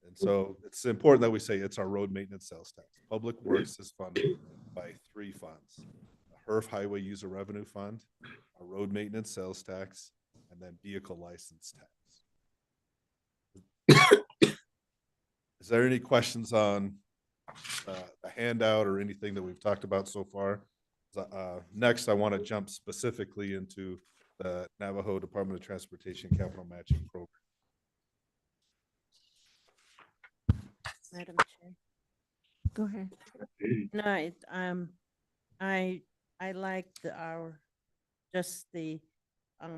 And so it's important that we say it's our road maintenance sales tax. Public Works is funded by 3 funds: a HERF Highway User Revenue Fund, a road maintenance sales tax, and then vehicle license tax. Is there any questions on the handout or anything that we've talked about so far? Next, I want to jump specifically into the Navajo Department of Transportation Capital Matching Program. Madam Chair. Go ahead. No, I like our, just the,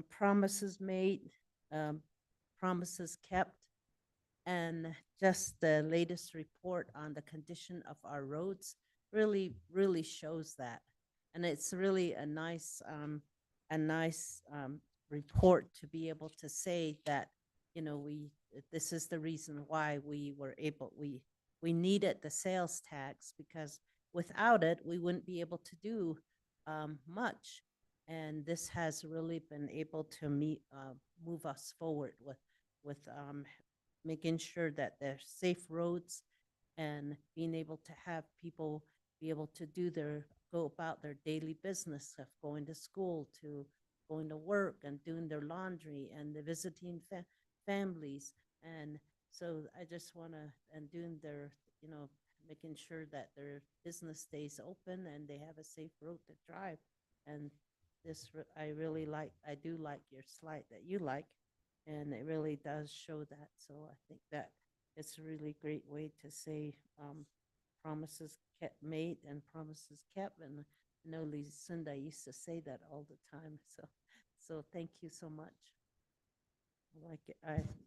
promises made, promises kept, and just the latest report on the condition of our roads really, really shows that. And it's really a nice, report to be able to say that, you know, this is the reason why we needed the sales tax, because without it, we wouldn't be able to do, much. And this has really been able to move us forward with, making sure that there's safe roads and being able to have people be able to go about their daily business of going to school, to going to work and doing their laundry and the visiting families. And so I just want to, and doing their, you know, making sure that their business stays open and they have a safe road to drive. And I really like, I do like your slide that you like, and it really does show that. So I think that it's a really great way to say, promises kept made and promises kept. And I know Lucinda used to say that all the time. So thank you so much. I like it.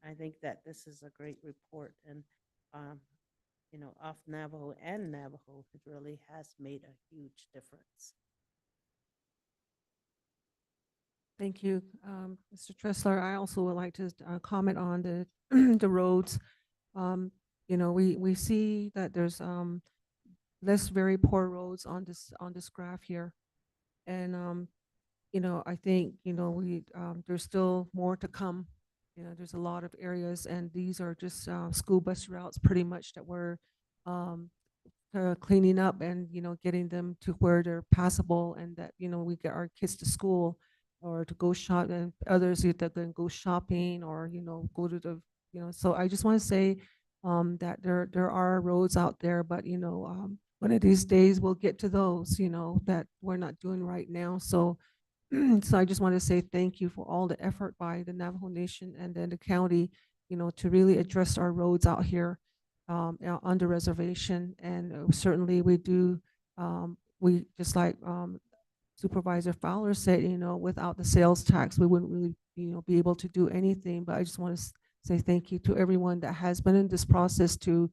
I think that this is a great report, and, you know, off Navajo and Navajo, it really has made a huge difference. Thank you, Mr. Tressler. I also would like to comment on the the roads. You know, we see that there's less very poor roads on this graph here, and you know, I think, you know, there's still more to come. You know, there's a lot of areas, and these are just school bus routes pretty much that we're um, cleaning up, and, you know, getting them to where they're passable, and that, you know, we get our kids to school or to go shop, and others either can go shopping or, you know, go to the, you know. So I just want to say that there are roads out there, but, you know, one of these days we'll get to those, you know, that we're not doing right now. So so I just want to say thank you for all the effort by the Navajo Nation and then the county, you know, to really address our roads out here on the reservation. And certainly we do, we just like Supervisor Fowler said, you know, without the sales tax, we wouldn't really, you know, be able to do anything. But I just want to say thank you to everyone that has been in this process to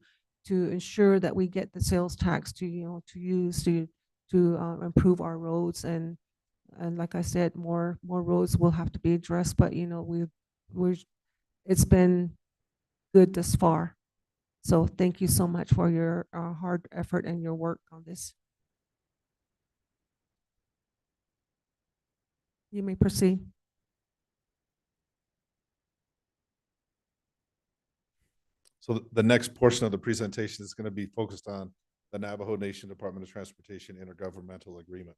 ensure that we get the sales tax to, you know, to use to improve our roads. And like I said, more roads will have to be addressed, but, you know, it's been good thus far. So thank you so much for your hard effort and your work on this. You may proceed. So the next portion of the presentation is going to be focused on the Navajo Nation Department of Transportation Intergovernmental Agreement.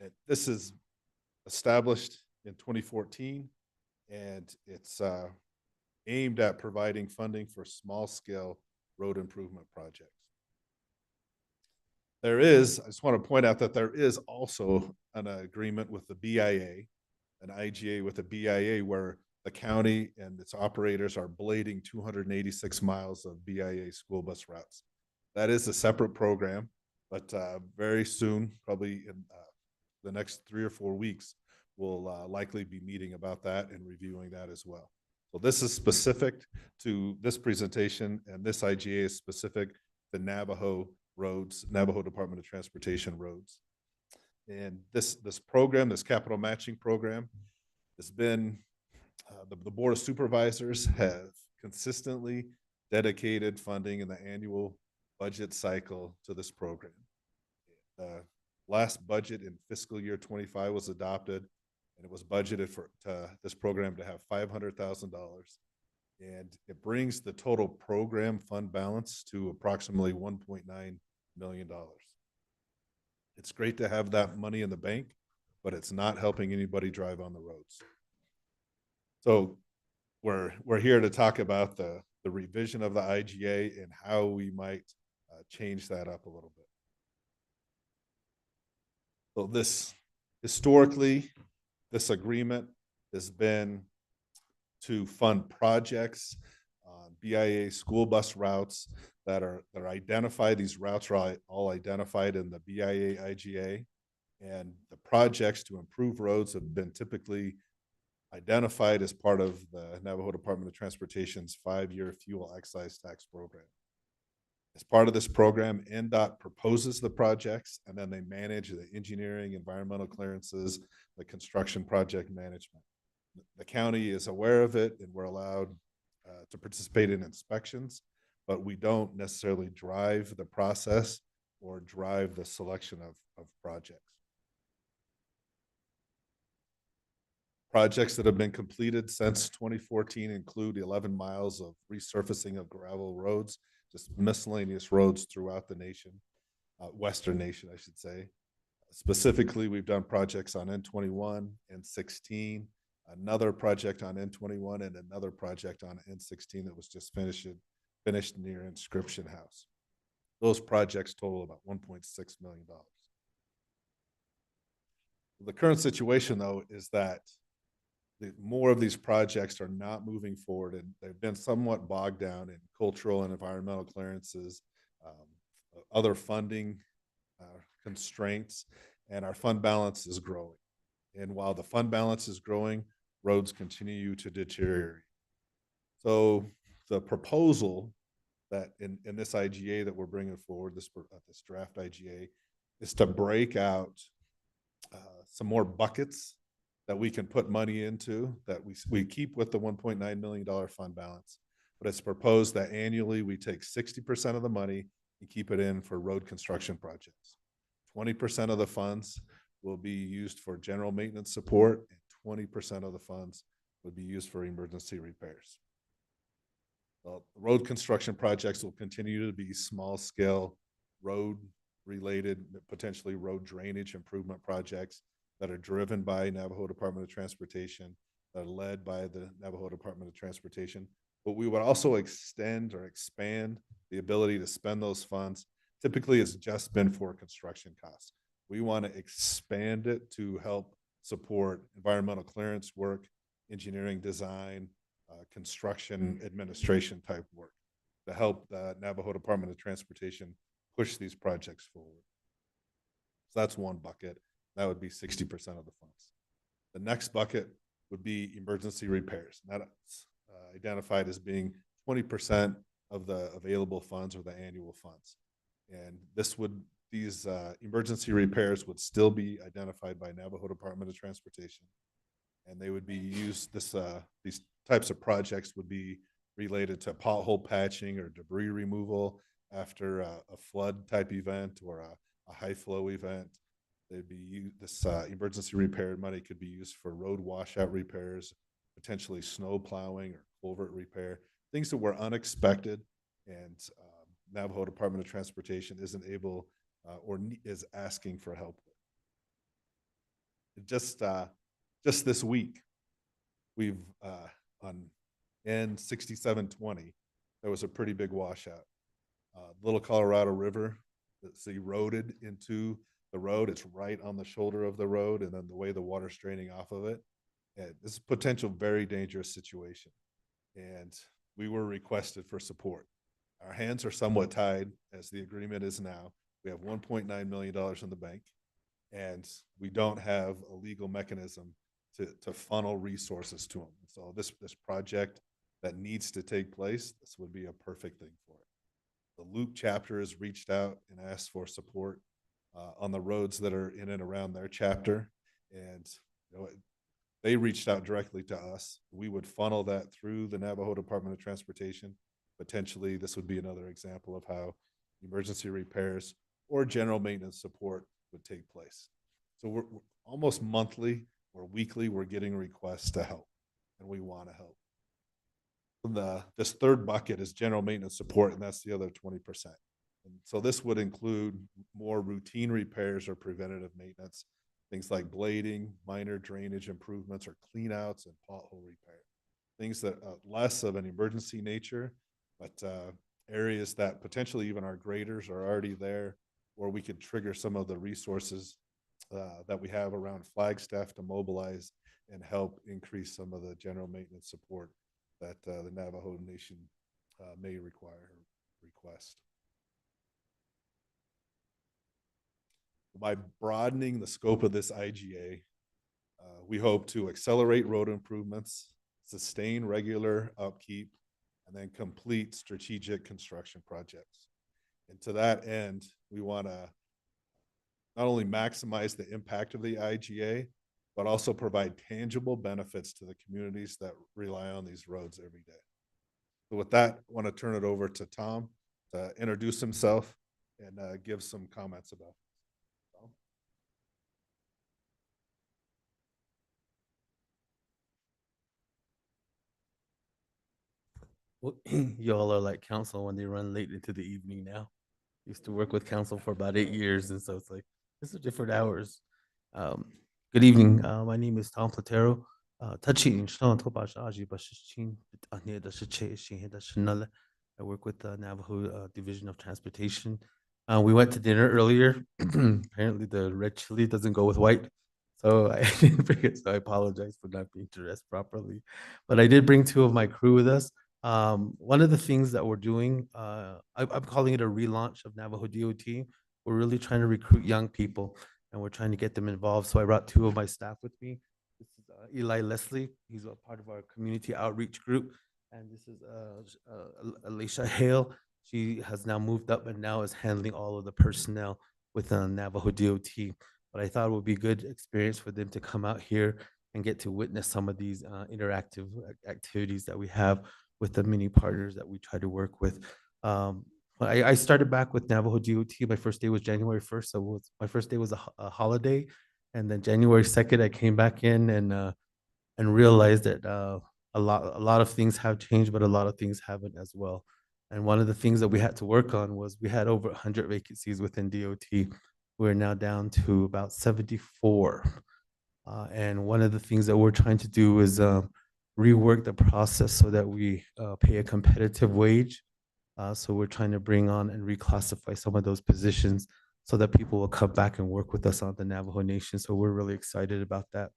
And this is established in 2014, and it's aimed at providing funding for small-scale road improvement projects. I just want to point out that there is also an agreement with the BIA, an IGA with the BIA, where the county and its operators are blading 286 miles of BIA school bus routes. That is a separate program, but very soon, probably in the next 3 or 4 weeks, we'll likely be meeting about that and reviewing that as well. So this is specific to this presentation, and this IGA is specific to Navajo roads, Navajo Department of Transportation roads. And this program, this capital matching program, has been, the Board of Supervisors have consistently dedicated funding in the annual budget cycle to this program. Last budget in fiscal year 25 was adopted, and it was budgeted for this program to have $500,000, and it brings the total program fund balance to approximately $1.9 million. It's great to have that money in the bank, but it's not helping anybody drive on the roads. So we're here to talk about the revision of the IGA and how we might change that up a little bit. So historically, this agreement has been to fund projects BIA school bus routes that are identified. These routes are all identified in the BIA IGA. And the projects to improve roads have been typically identified as part of the Navajo Department of Transportation's 5-year fuel excise tax program. As part of this program, NDOT proposes the projects, and then they manage the engineering, environmental clearances, the construction project management. The county is aware of it, and we're allowed to participate in inspections, but we don't necessarily drive the process or drive the selection of projects. Projects that have been completed since 2014 include 11 miles of resurfacing of gravel roads, just miscellaneous roads throughout the nation, Western nation, I should say. Specifically, we've done projects on N21, N16, another project on N21, and another project on N16 that was just finished near Inscription House. Those projects total about $1.6 million. The current situation, though, is that more of these projects are not moving forward, and they've been somewhat bogged down in cultural and environmental clearances, other funding constraints, and our fund balance is growing. And while the fund balance is growing, roads continue to deteriorate. So the proposal that in this IGA that we're bringing forward, this draft IGA, is to break out some more buckets that we can put money into, that we keep with the $1.9 million fund balance. But it's proposed that annually we take 60% of the money and keep it in for road construction projects. 20% of the funds will be used for general maintenance support, and 20% of the funds would be used for emergency repairs. Well, road construction projects will continue to be small scale road related, potentially road drainage improvement projects that are driven by Navajo Department of Transportation, that are led by the Navajo Department of Transportation. But we would also extend or expand the ability to spend those funds. Typically, it's just been for construction costs. We want to expand it to help support environmental clearance work, engineering design, construction administration type work to help the Navajo Department of Transportation push these projects forward. So that's one bucket. That would be 60% of the funds. The next bucket would be emergency repairs. And that's identified as being 20% of the available funds or the annual funds. And these emergency repairs would still be identified by Navajo Department of Transportation. And they would be used, these types of projects would be related to pothole patching or debris removal after a flood type event or a high flow event. They'd be used, this emergency repair money could be used for road washout repairs, potentially snow plowing or culvert repair, things that were unexpected and Navajo Department of Transportation isn't able or is asking for help with. Just this week, we've on N6720, there was a pretty big washout. Little Colorado River that's eroded into the road. It's right on the shoulder of the road, and then the way the water's draining off of it. And this is a potential very dangerous situation. And we were requested for support. Our hands are somewhat tied as the agreement is now. We have $1.9 million in the bank, and we don't have a legal mechanism to funnel resources to them. So this project that needs to take place, this would be a perfect thing for it. The Loop chapter has reached out and asked for support on the roads that are in and around their chapter. And they reached out directly to us. We would funnel that through the Navajo Department of Transportation. Potentially, this would be another example of how emergency repairs or general maintenance support would take place. So we're almost monthly or weekly, we're getting requests to help, and we want to help. This third bucket is general maintenance support, and that's the other 20%. And so this would include more routine repairs or preventative maintenance, things like blading, minor drainage improvements or cleanouts, and pothole repair. Things that are less of an emergency nature, but areas that potentially even our graders are already there, or we could trigger some of the resources that we have around Flagstaff to mobilize and help increase some of the general maintenance support that the Navajo Nation may require request. By broadening the scope of this IGA, we hope to accelerate road improvements, sustain regular upkeep, and then complete strategic construction projects. And to that end, we want to not only maximize the impact of the IGA, but also provide tangible benefits to the communities that rely on these roads every day. So with that, I want to turn it over to Tom to introduce himself and give some comments about it. Well, y'all are like council when they run late into the evening now. Used to work with council for about 8 years, and so it's like this is different hours. Um, Good evening. My name is Tom Platero. I work with the Navajo Division of Transportation. We went to dinner earlier. Apparently, the red chili doesn't go with white, so I didn't bring it. So I apologize for not being dressed properly, but I did bring two of my crew with us. One of the things that we're doing, I'm calling it a relaunch of Navajo DOT. We're really trying to recruit young people and we're trying to get them involved. So I brought two of my staff with me. This is Eli Leslie. He's a part of our community outreach group. And this is Alicia Hale. She has now moved up and now is handling all of the personnel with Navajo DOT. But I thought it would be a good experience for them to come out here and get to witness some of these interactive activities that we have with the many partners that we try to work with. I started back with Navajo DOT. My first day was January 1st. So my first day was a holiday. And then January 2nd, I came back in and realized that a lot of things have changed, but a lot of things haven't as well. And one of the things that we had to work on was we had over 100 vacancies within DOT. We're now down to about 74. And one of the things that we're trying to do is rework the process so that we pay a competitive wage. So we're trying to bring on and reclassify some of those positions so that people will come back and work with us on the Navajo Nation. So we're really excited about that.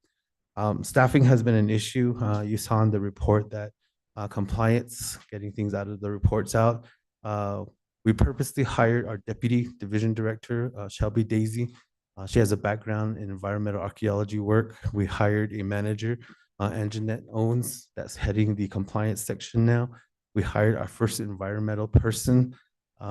Staffing has been an issue. You saw in the report that compliance, getting things out of the reports out. We purposely hired our deputy division director, Shelby Daisy. She has a background in environmental archaeology work. We hired a manager, Anjanette Owens, that's heading the compliance section now. We hired our first environmental person.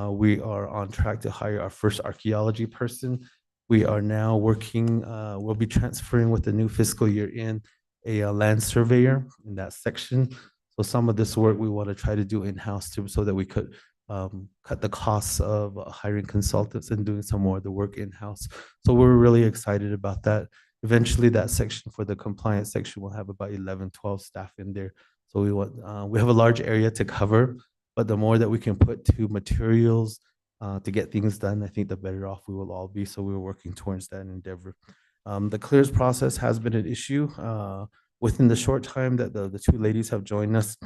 We are on track to hire our first archaeology person. We are now working, we'll be transferring with the new fiscal year in a land surveyor in that section. So some of this work we want to try to do in-house too, so that we could cut the costs of hiring consultants and doing some more of the work in-house. So we're really excited about that. Eventually that section for the compliance section will have about 11, 12 staff in there. So we have a large area to cover, but the more that we can put to materials to get things done, I think the better off we will all be. So we're working towards that endeavor. The clears process has been an issue. Within the short time that the two ladies have joined us,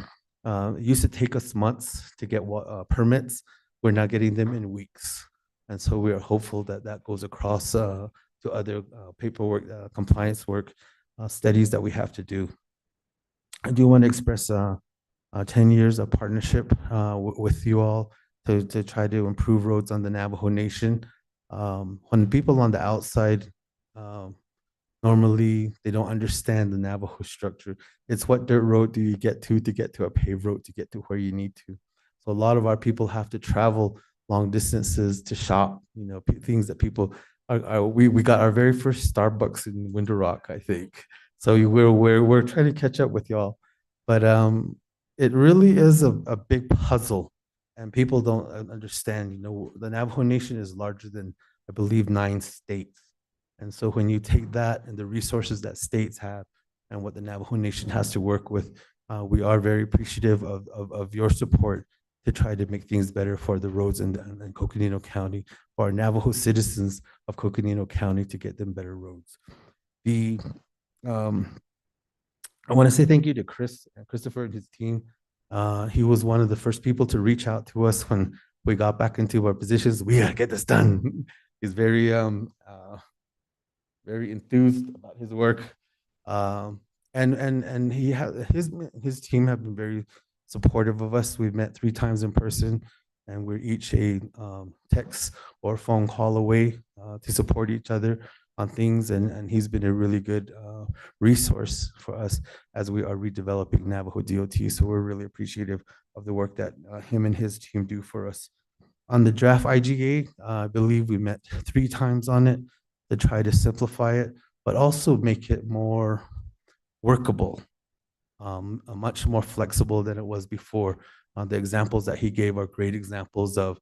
it used to take us months to get permits. We're now getting them in weeks. And so we are hopeful that that goes across to other paperwork, compliance work, studies that we have to do. I do want to express 10 years of partnership with you all to try to improve roads on the Navajo Nation. When people on the outside, normally they don't understand the Navajo structure. It's what dirt road do you get to a paved road to get to where you need to. So a lot of our people have to travel long distances to shop, things that people we got our very first Starbucks in Winter Rock, I think. So we're trying to catch up with y'all, but it really is a big puzzle, and people don't understand. The Navajo Nation is larger than, I believe, 9 states, and so when you take that and the resources that states have, and what the Navajo Nation has to work with, we are very appreciative of your support to try to make things better for the roads in Coconino County, for our Navajo citizens of Coconino County, to get them better roads. I want to say thank you to Christopher and his team. He was one of the first people to reach out to us when we got back into our positions. We gotta get this done. He's very enthused about his work, and he his team have been very supportive of us. We've met 3 times in person, and we're each a text or phone call away to support each other on things. And he's been a really good resource for us as we are redeveloping Navajo DOT. So we're really appreciative of the work that him and his team do for us. On the draft IGA, I believe we met 3 times on it to try to simplify it, but also make it more workable, much more flexible than it was before. The examples that he gave are great examples of,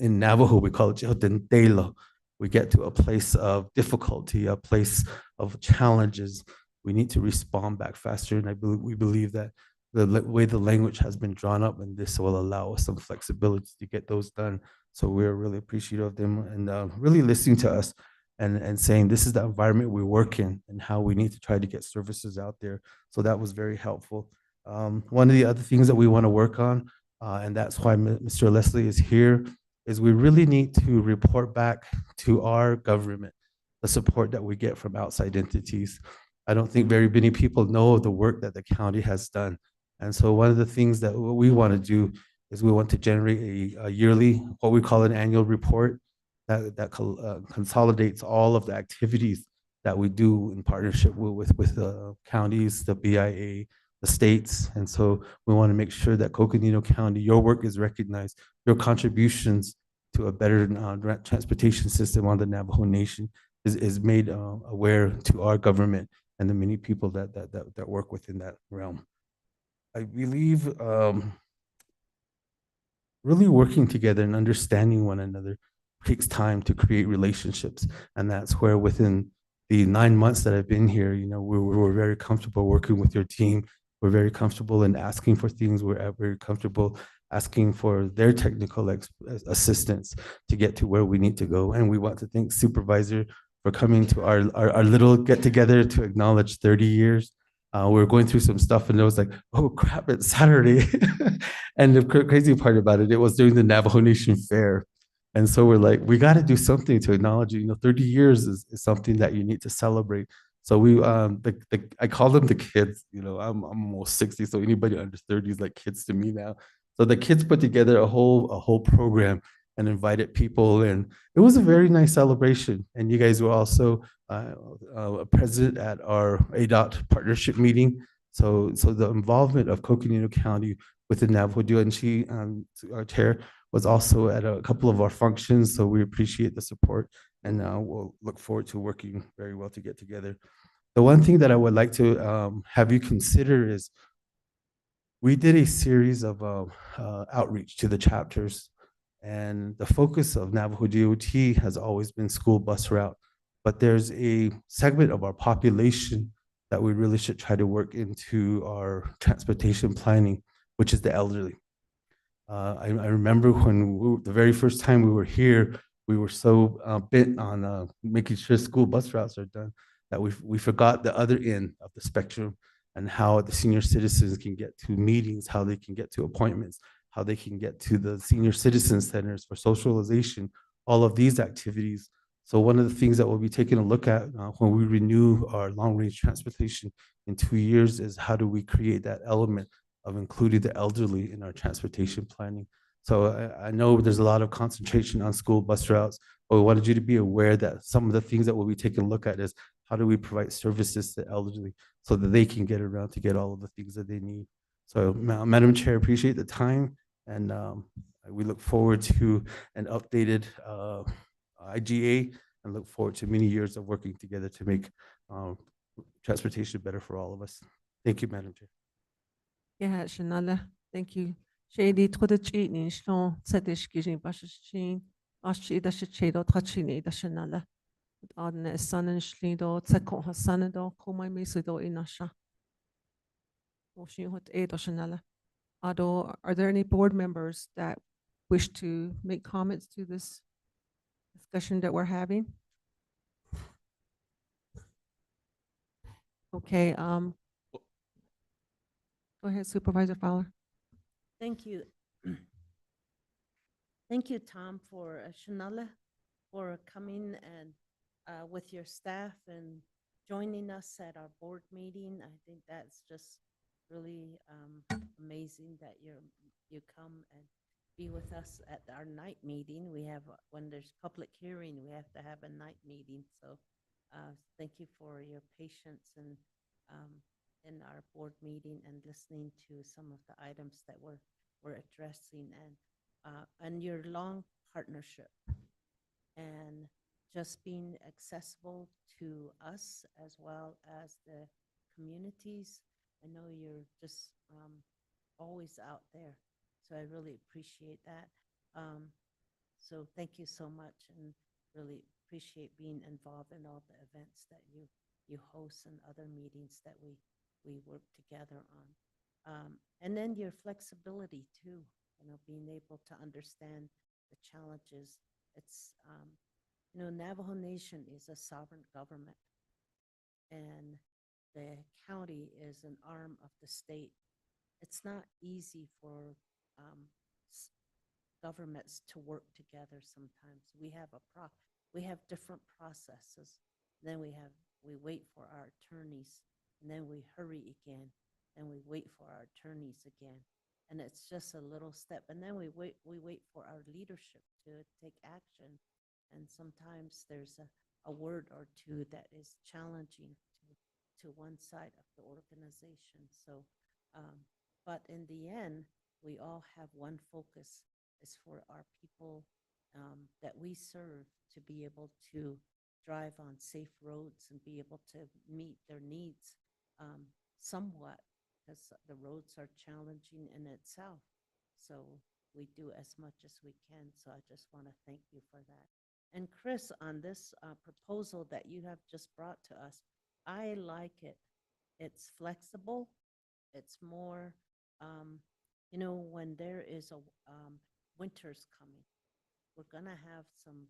in Navajo, we call it Telo. We get to a place of difficulty, a place of challenges. We need to respond back faster. And we believe that the way the language has been drawn up, and this will allow us some flexibility to get those done. So we're really appreciative of them and really listening to us and saying this is the environment we work in and how we need to try to get services out there. So that was very helpful. One of the other things that we want to work on, and that's why Mr. Leslie is here, is we really need to report back to our government the support that we get from outside entities. I don't think very many people know the work that the county has done. And so one of the things that we want to do is we want to generate a yearly, what we call an annual report that consolidates all of the activities that we do in partnership with the counties, the BIA, the states. And so we want to make sure that Coconino County, your work is recognized, your contributions to a better transportation system on the Navajo Nation is made aware to our government and the many people that work within that realm. I believe really working together and understanding one another takes time to create relationships. And that's where within the 9 months that I've been here, we're very comfortable working with your team. We're very comfortable in asking for things. We're very comfortable asking for their technical assistance to get to where we need to go. And we want to thank Supervisor for coming to our little get together to acknowledge 30 years. We were going through some stuff and it was like, oh crap, it's Saturday. And the crazy part about it, it was during the Navajo Nation Fair. And so we're like, we got to do something to acknowledge it. 30 years is something that you need to celebrate. So we, I call them the kids, I'm almost 60. So anybody under 30 is like kids to me now. So the kids put together a whole program and invited people. And it was a very nice celebration. And you guys were also present at our ADOT partnership meeting. So the involvement of Coconino County with the Navajo DOT, and she, our chair, was also at a couple of our functions. So we appreciate the support and we'll look forward to working very well to get together. The one thing that I would like to have you consider is we did a series of outreach to the chapters, and the focus of Navajo DOT has always been school bus route. But there's a segment of our population that we really should try to work into our transportation planning, which is the elderly. I remember when the very first time we were here, we were so bent on making sure school bus routes are done that we forgot the other end of the spectrum and how the senior citizens can get to meetings, how they can get to appointments, how they can get to the senior citizen centers for socialization, all of these activities. So one of the things that we'll be taking a look at when we renew our long-range transportation in 2 years is how do we create that element of including the elderly in our transportation planning. So I know there's a lot of concentration on school bus routes, but we wanted you to be aware that some of the things that we'll be taking a look at is how do we provide services to elderly so that they can get around to get all of the things that they need. So Madam Chair, appreciate the time, and we look forward to an updated IGA and look forward to many years of working together to make transportation better for all of us. Thank you, Madam Chair. Yeah, Shanala, thank you. Shady to the cheat in Shlon, Setish Gijin Bashin, Ashi the Shichedo Tachini, the Shanala. On the sun and Shlido, Tseko Hasanado, Koma Mesido Inasha. Motion with 8 Shanala. Are there any board members that wish to make comments to this discussion that we're having? Okay, go ahead, Supervisor Fowler. Thank you. Thank you, Tom, for Shanala, for coming and with your staff and joining us at our board meeting. I think that's just really amazing that you come and be with us at our night meeting. We have, when there's public hearing, we have to have a night meeting. So thank you for your patience and in our board meeting and listening to some of the items that we're addressing and your long partnership and just being accessible to us as well as the communities. I know you're just always out there, so I really appreciate that. So thank you so much, and really appreciate being involved in all the events that you host and other meetings that we work together on. And then your flexibility too, being able to understand the challenges. It's, Navajo Nation is a sovereign government, and the county is an arm of the state. It's not easy for governments to work together sometimes. We have different processes. Then we wait for our attorneys, and then we hurry again, and we wait for our attorneys again. And it's just a little step. And then we wait for our leadership to take action. And sometimes there's a word or two that is challenging to one side of the organization. So, but in the end, we all have one focus, is for our people that we serve to be able to drive on safe roads and be able to meet their needs somewhat, because the roads are challenging in itself. So we do as much as we can. So I just want to thank you for that. And Chris, on this proposal that you have just brought to us, I like it. It's flexible. It's more, when there is a winter's coming, we're gonna have some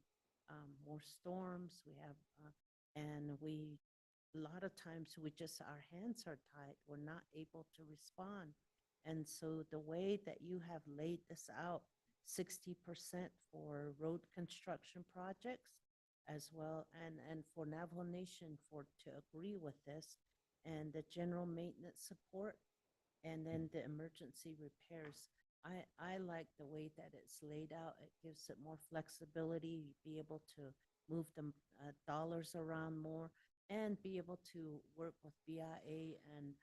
more storms. We have, and a lot of times our hands are tied. We're not able to respond. And so the way that you have laid this out, 60% for road construction projects as well, and for Navajo Nation to agree with this, and the general maintenance support, and then the emergency repairs. I like the way that it's laid out. It gives it more flexibility, be able to move the dollars around more, and be able to work with BIA and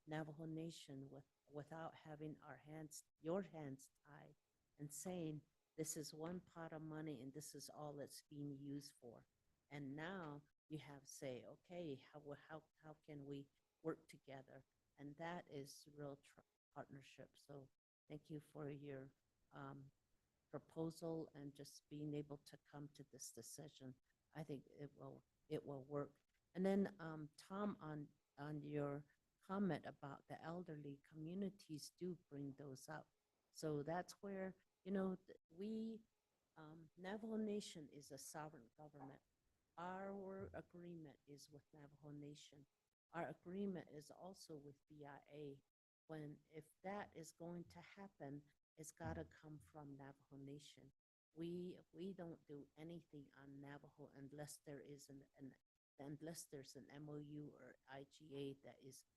Navajo Nation without having your hands tied, and saying, this is one pot of money and this is all it's being used for. And now you have say, okay, how can we work together? And that is real partnership. So thank you for your proposal and just being able to come to this decision. I think it will work. And then Tom, on your comment about the elderly, communities do bring those up. So that's where, Navajo Nation is a sovereign government. Our agreement is with Navajo Nation. Our agreement is also with BIA. If that is going to happen, it's got to come from Navajo Nation. We don't do anything on Navajo unless there's an MOU or IGA that is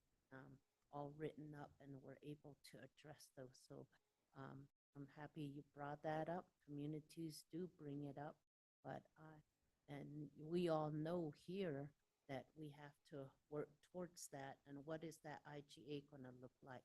all written up and we're able to address those. So I'm happy you brought that up. Communities do bring it up, but and we all know here that we have to work towards that. And what is that IGA going to look like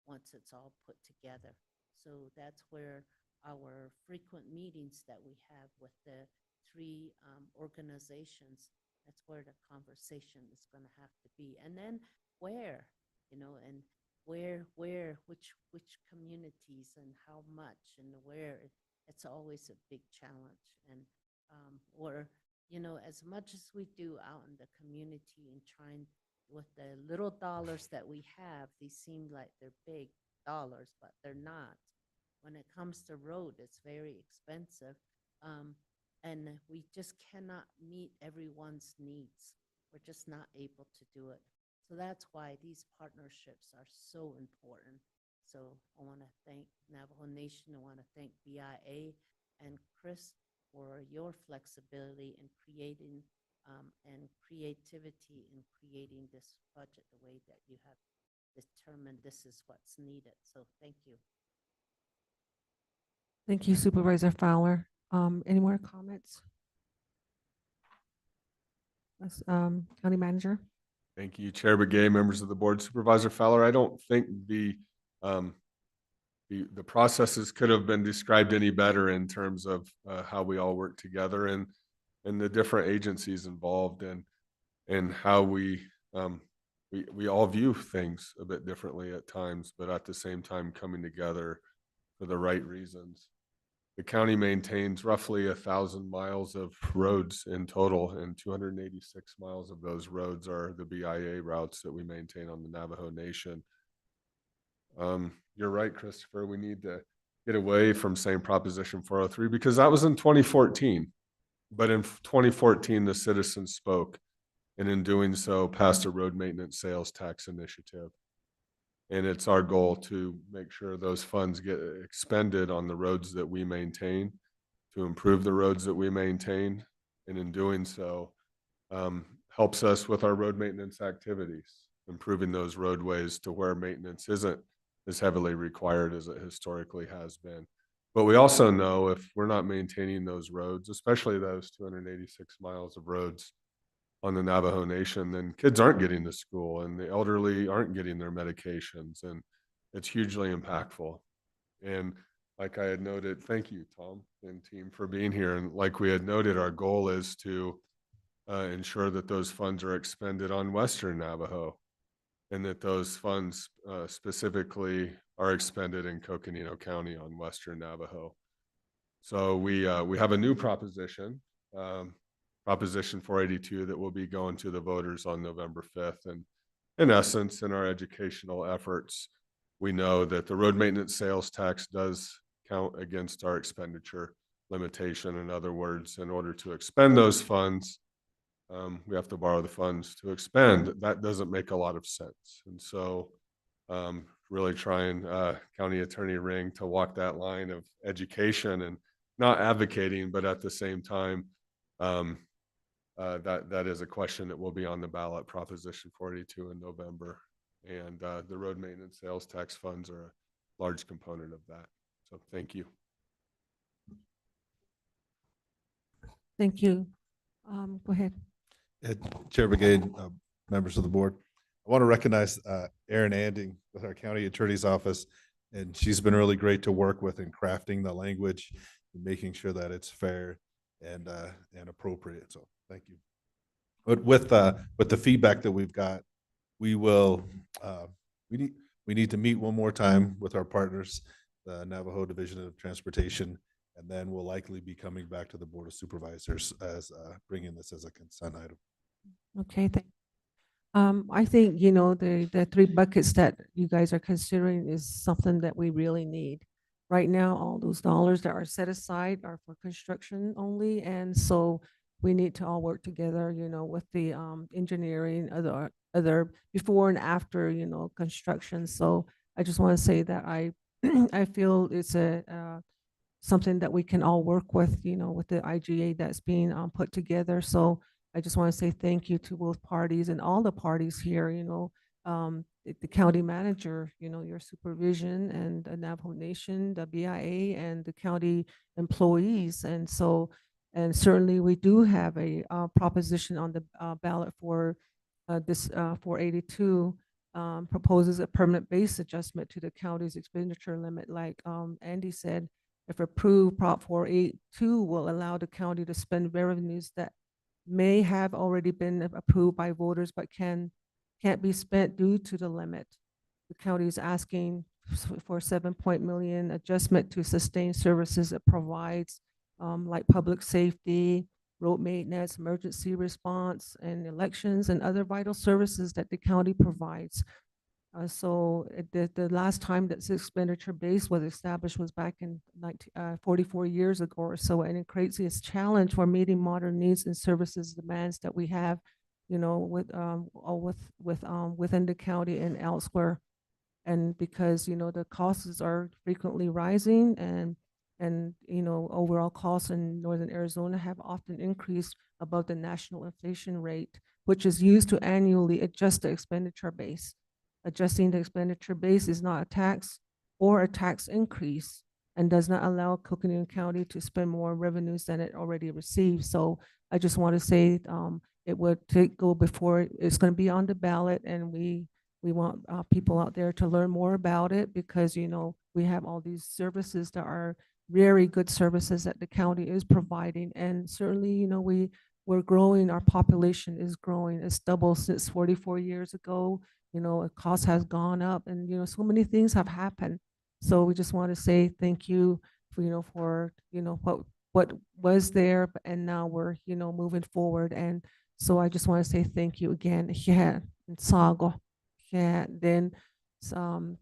once it's all put together? So that's where our frequent meetings that we have with the three organizations, that's where the conversation is going to have to be. And then where, and which communities and how much and where, it's always a big challenge. And as much as we do out in the community and trying with the little dollars that we have, these seem like they're big dollars, but they're not. When it comes to road, it's very expensive. And we just cannot meet everyone's needs. We're just not able to do it. So that's why these partnerships are so important. So I want to thank Navajo Nation. I want to thank BIA and Chris for your flexibility in creating and creativity in creating this budget the way that you have determined this is what's needed. So thank you. Thank you Supervisor Fowler. Any more comments? County Manager. Thank you, Chair Begay, members of the board. Supervisor Fowler, I don't think the processes could have been described any better in terms of how we all work together and the different agencies involved and how we all view things a bit differently at times, but at the same time coming together for the right reasons. The county maintains roughly 1,000 miles of roads in total, and 286 miles of those roads are the BIA routes that we maintain on the Navajo Nation. You're right, Christopher. We need to get away from saying Proposition 403 because that was in 2014. But in 2014, the citizens spoke, and in doing so, passed a road maintenance sales tax initiative. And it's our goal to make sure those funds get expended on the roads that we maintain, to improve the roads that we maintain, and in doing so, helps us with our road maintenance activities, improving those roadways to where maintenance isn't as heavily required as it historically has been. But we also know if we're not maintaining those roads, especially those 286 miles of roads on the Navajo Nation, then kids aren't getting to school and the elderly aren't getting their medications, and it's hugely impactful. And like I had noted, thank you, Tom and team, for being here. And like we had noted, our goal is to ensure that those funds are expended on Western Navajo, and that those funds specifically are expended in Coconino County on Western Navajo. So we have a new proposition, Proposition 482, that will be going to the voters on November 5th. And in essence, in our educational efforts, we know that the road maintenance sales tax does count against our expenditure limitation. In other words, in order to expend those funds, we have to borrow the funds to expend. That doesn't make a lot of sense. And so really trying, County Attorney Ring, to walk that line of education and not advocating, but at the same time, that is a question that will be on the ballot, Proposition 42 in November. And the road maintenance sales tax funds are a large component of that. So thank you. Thank you. Go ahead. Chair Brigade, members of the board, I want to recognize Erin Anding with our county attorney's office, and she's been really great to work with in crafting the language and making sure that it's fair and appropriate. So thank you. But with the feedback that we've got, we will we need to meet one more time with our partners, the Navajo Division of Transportation, and then we'll likely be coming back to the Board of Supervisors as bringing this as a consent item. Okay, I think, you know, the three buckets that you guys are considering is something that we really need. Right now, all those dollars that are set aside are for construction only, and so we need to all work together, you know, with the engineering, other before and after, you know, construction. So I just want to say that I I feel it's a something that we can all work with, you know, with the IGA that's being put together. So I just want to say thank you to both parties and all the parties here, you know, the county manager, you know, your supervision, and the Navajo Nation, the BIA, and the county employees. And so, and certainly we do have a proposition on the ballot for this 482, proposes a permanent base adjustment to the county's expenditure limit. Like Andy said, if approved, Prop 482 will allow the county to spend revenues that may have already been approved by voters but can't be spent due to the limit. The county is asking for 7 million adjustment to sustain services it provides, like public safety, road maintenance, emergency response, and elections, and other vital services that the county provides. So the last time that this expenditure base was established was back in 44 years ago or so, and it creates this challenge for meeting modern needs and services demands that we have, you know, within the county and elsewhere. And because, you know, the costs are frequently rising, and you know, overall costs in Northern Arizona have often increased above the national inflation rate, which is used to annually adjust the expenditure base. Adjusting the expenditure base is not a tax or a tax increase and does not allow Coconino County to spend more revenues than it already receives. So I just want to say it would go before, it's going to be on the ballot, and we want people out there to learn more about it, because, you know, we have all these services that are very good services that the county is providing. And certainly, you know, we're growing, our population is growing. It's doubled since 44 years ago. You know, the cost has gone up, and, you know, so many things have happened. So we just want to say thank you for, you know, what was there, and now we're, you know, moving forward. And so I just want to say thank you again. Yeah, and Sago. Yeah, then um,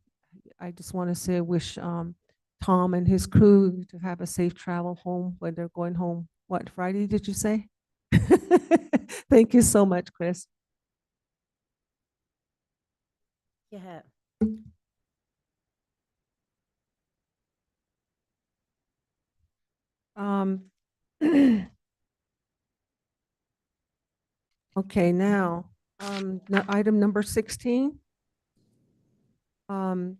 I just want to say wish Tom and his crew to have a safe travel home when they're going home. What, Friday did you say? Thank you so much, Chris. Yeah. Um, okay, now, item number 16.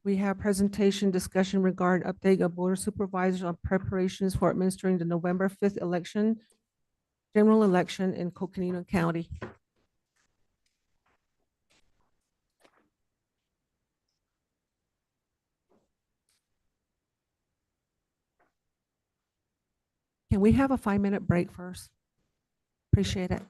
We have presentation discussion regarding update of board of supervisors on preparations for administering the November 5th election, general election in Coconino County. Can we have a 5-minute break first? Appreciate it.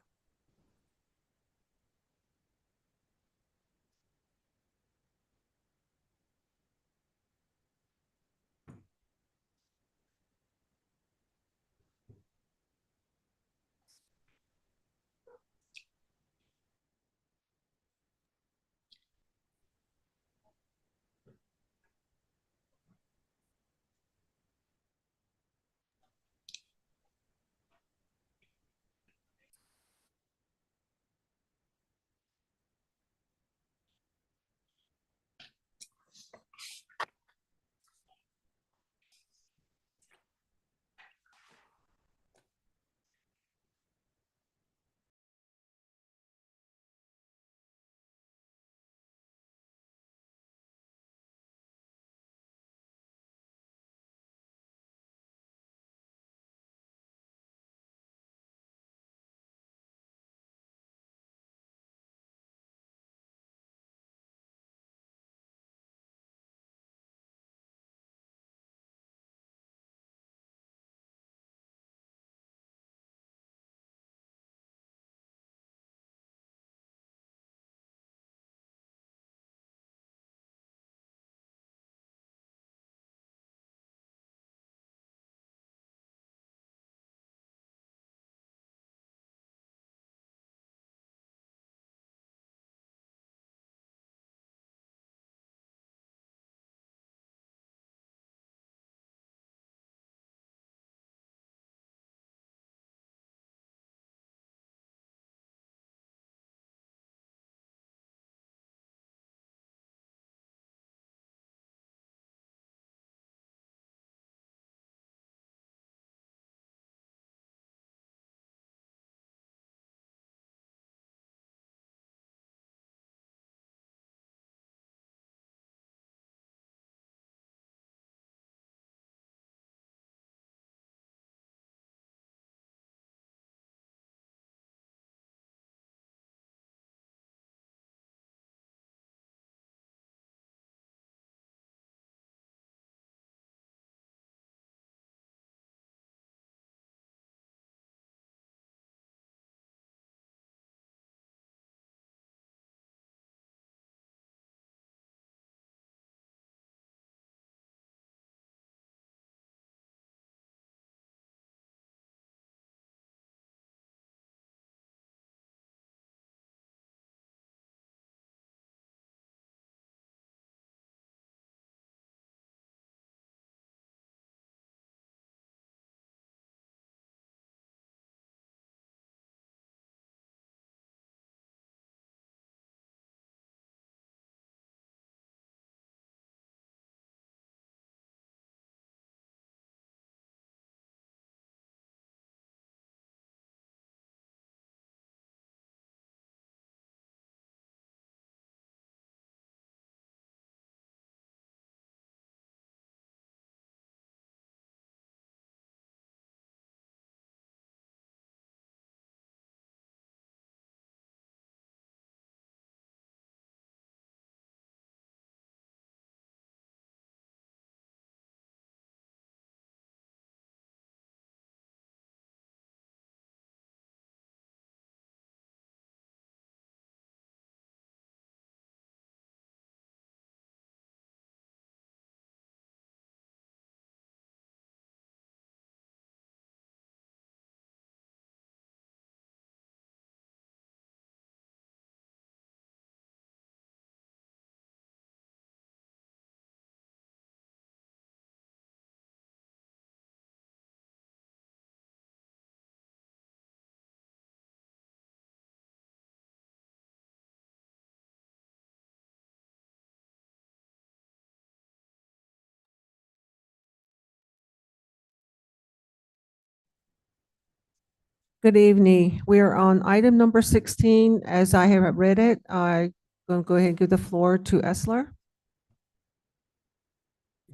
Good evening. We are on item number 16. As I have read it, I'm going to go ahead and give the floor to Esler.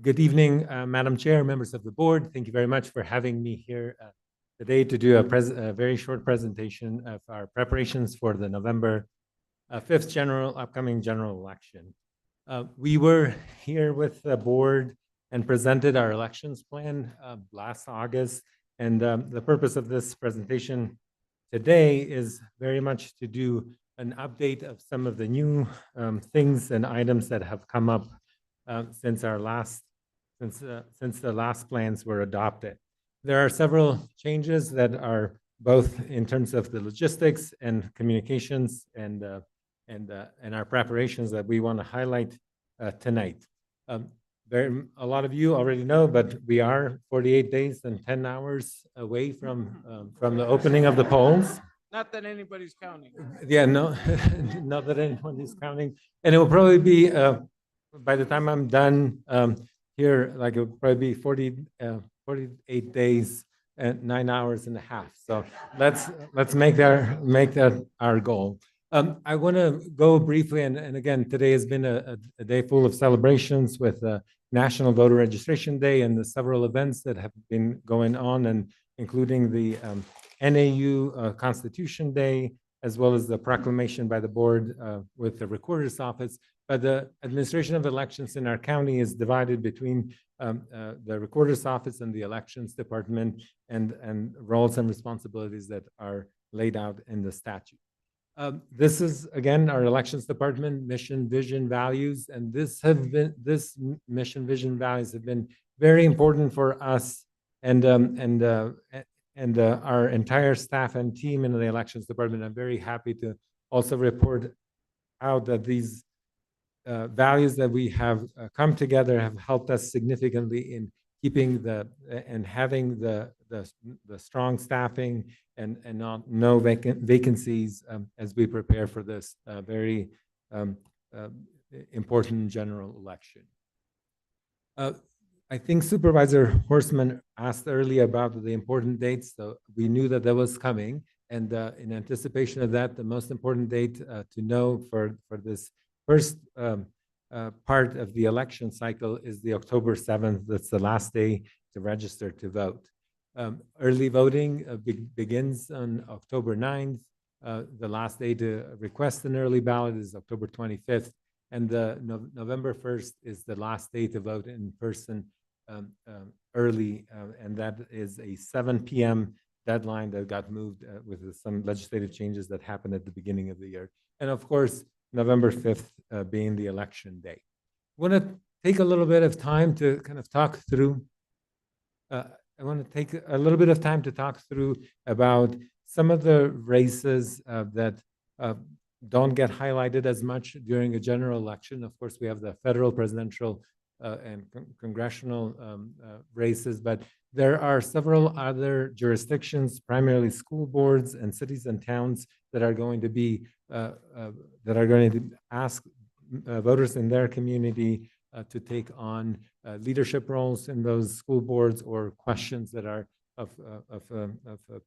Good evening, Madam Chair, members of the board. Thank you very much for having me here today to do a very short presentation of our preparations for the November 5th upcoming general election. We were here with the board and presented our elections plan last August. And the purpose of this presentation today is very much to do an update of some of the new things and items that have come up since the last plans were adopted. There are several changes that are both in terms of the logistics and communications and our preparations that we want to highlight tonight. A lot of you already know, but we are 48 days and 10 hours away from the opening of the polls. Not that anybody's counting. Yeah, no, not that anybody's counting. And it will probably be, by the time I'm done here, like it will probably be 48 days and 9 hours and a half. So let's make that our goal. I want to go briefly, and again, today has been a day full of celebrations with National Voter Registration Day and the several events that have been going on, and including the NAU Constitution Day, as well as the proclamation by the board with the Recorder's Office. But the administration of elections in our county is divided between the Recorder's Office and the Elections Department, and roles and responsibilities that are laid out in the statute. This is, again, our elections department mission, vision, values, and this mission, vision, values have been very important for us and our entire staff and team in the elections department. I'm very happy to also report out that these values that we have come together have helped us significantly in keeping and having the strong staffing and no vacancies as we prepare for this very important general election. I think Supervisor Horstman asked earlier about the important dates, so we knew that was coming. And in anticipation of that, the most important date to know for this first part of the election cycle is the October 7th. That's the last day to register to vote. Early voting begins on October 9th. The last day to request an early ballot is October 25th. And November 1st is the last day to vote in person early. And that is a 7 p.m. deadline that got moved with some legislative changes that happened at the beginning of the year. And of course, November 5th being the election day. I want to take a little bit of time to kind of talk through about some of the races that don't get highlighted as much during a general election. Of course, we have the federal, presidential, and congressional races, but there are several other jurisdictions, primarily school boards and cities and towns, that are going to ask voters in their community to take on leadership roles in those school boards or questions that are of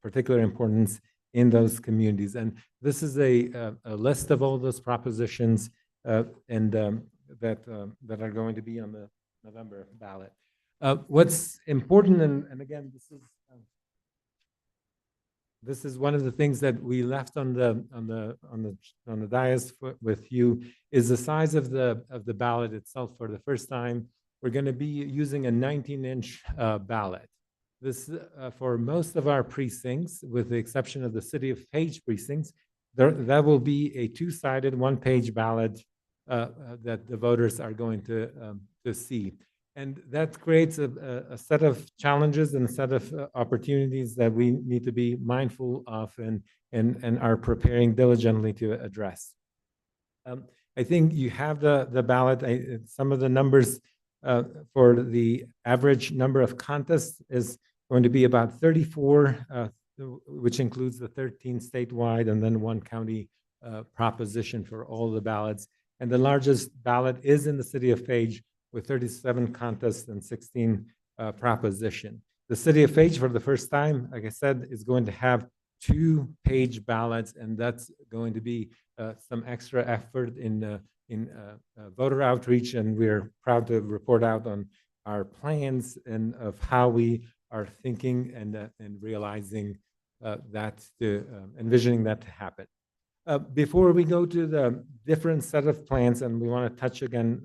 particular importance in those communities. And this is a list of all those propositions that are going to be on the November ballot. What's important, and again, this is one of the things that we left on the dais with you, is the size of the ballot itself. For the first time, we're going to be using a 19-inch ballot. This for most of our precincts, with the exception of the City of Page precincts, that will be a two-sided, one-page ballot that the voters are going to see. And that creates a set of challenges and a set of opportunities that we need to be mindful of and are preparing diligently to address. I think you have the ballot. Some of the numbers for the average number of contests is going to be about 34, which includes the 13 statewide and then one county proposition for all the ballots. And the largest ballot is in the City of Page, with 37 contests and 16 proposition. The City of Page, for the first time, like I said, is going to have 2-page ballots, and that's going to be some extra effort in voter outreach, and we're proud to report out on our plans and of how we are thinking and realizing envisioning that to happen. Before we go to the different set of plans, and we want to touch again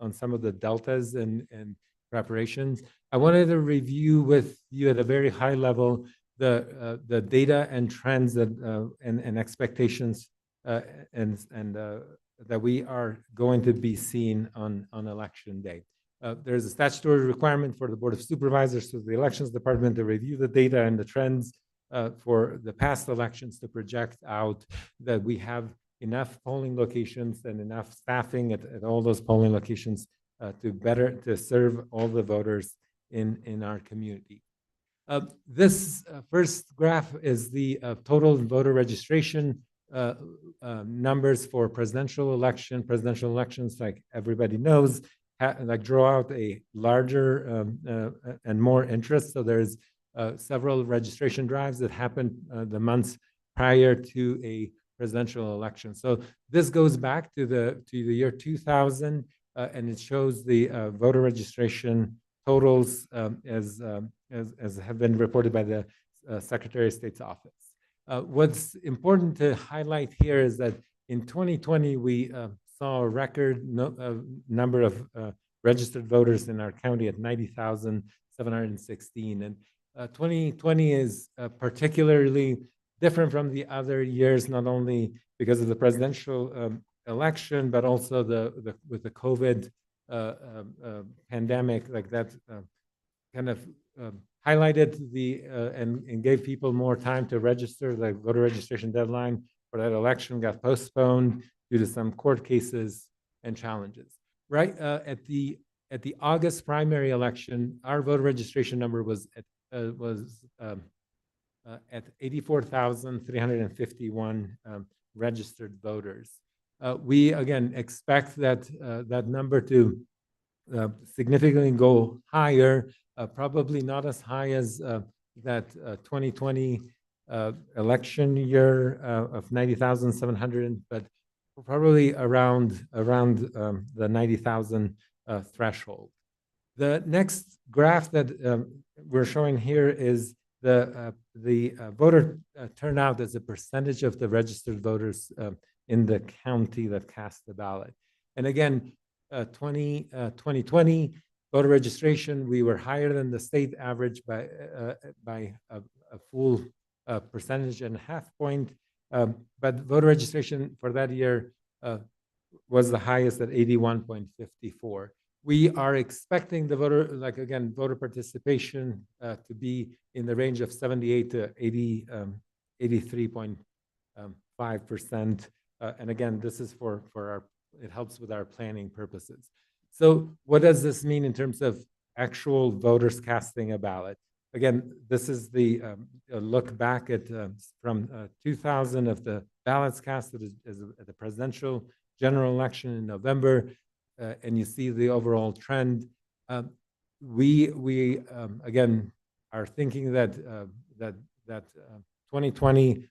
on some of the deltas and preparations, I wanted to review with you at a very high level the data and trends and expectations that we are going to be seeing on election day. There's a statutory requirement for the Board of Supervisors to the Elections Department to review the data and the trends for the past elections to project out that we have enough polling locations and enough staffing at all those polling locations to serve all the voters in our community. This first graph is the total voter registration numbers for presidential elections, like everybody knows, draw out a larger and more interest. So there's several registration drives that happened the months prior to a presidential election. So this goes back to the year 2000, and it shows the voter registration totals as have been reported by the Secretary of State's office. What's important to highlight here is that in 2020, we saw a record number of registered voters in our county at 90,716. And 2020 is particularly different from the other years, not only because of the presidential election, but also with the COVID pandemic, like that kind of highlighted and gave people more time to register. The voter registration deadline for that election got postponed due to some court cases and challenges. Right at the August primary election, our voter registration number was at 84,351 registered voters. We again expect that number to significantly go higher, probably not as high as that 2020 election year of 90,700, but probably around the 90,000 threshold. The next graph that we're showing here is the voter turnout as a percentage of the registered voters in the county that cast the ballot. And again, 2020 voter registration, we were higher than the state average by a full percentage and a half point. But voter registration for that year was the highest at 81.54. We are expecting the voter participation to be in the range of 78 to 83.5%. And again, this is it helps with our planning purposes. So what does this mean in terms of actual voters casting a ballot? Again, this is the look back at from 2000 of the ballots cast at the presidential general election in November, and you see the overall trend. We again are thinking that 2020,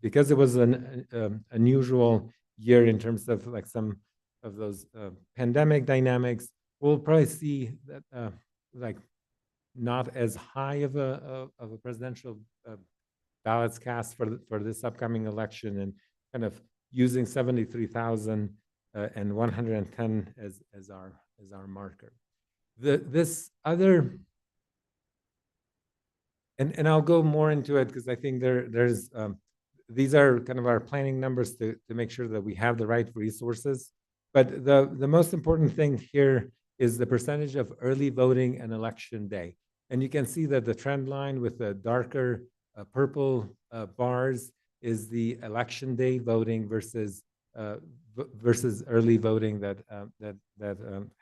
because it was an unusual year in terms of like some of those pandemic dynamics, we'll probably see that like not as high of a presidential ballots cast for this upcoming election, and kind of using 73,110 as our marker. This other, and I'll go more into it because I think there's these are kind of our planning numbers to make sure that we have the right resources. But the most important thing here is the percentage of early voting and election day. And you can see that the trend line with the darker purple bars is the election day voting versus early voting that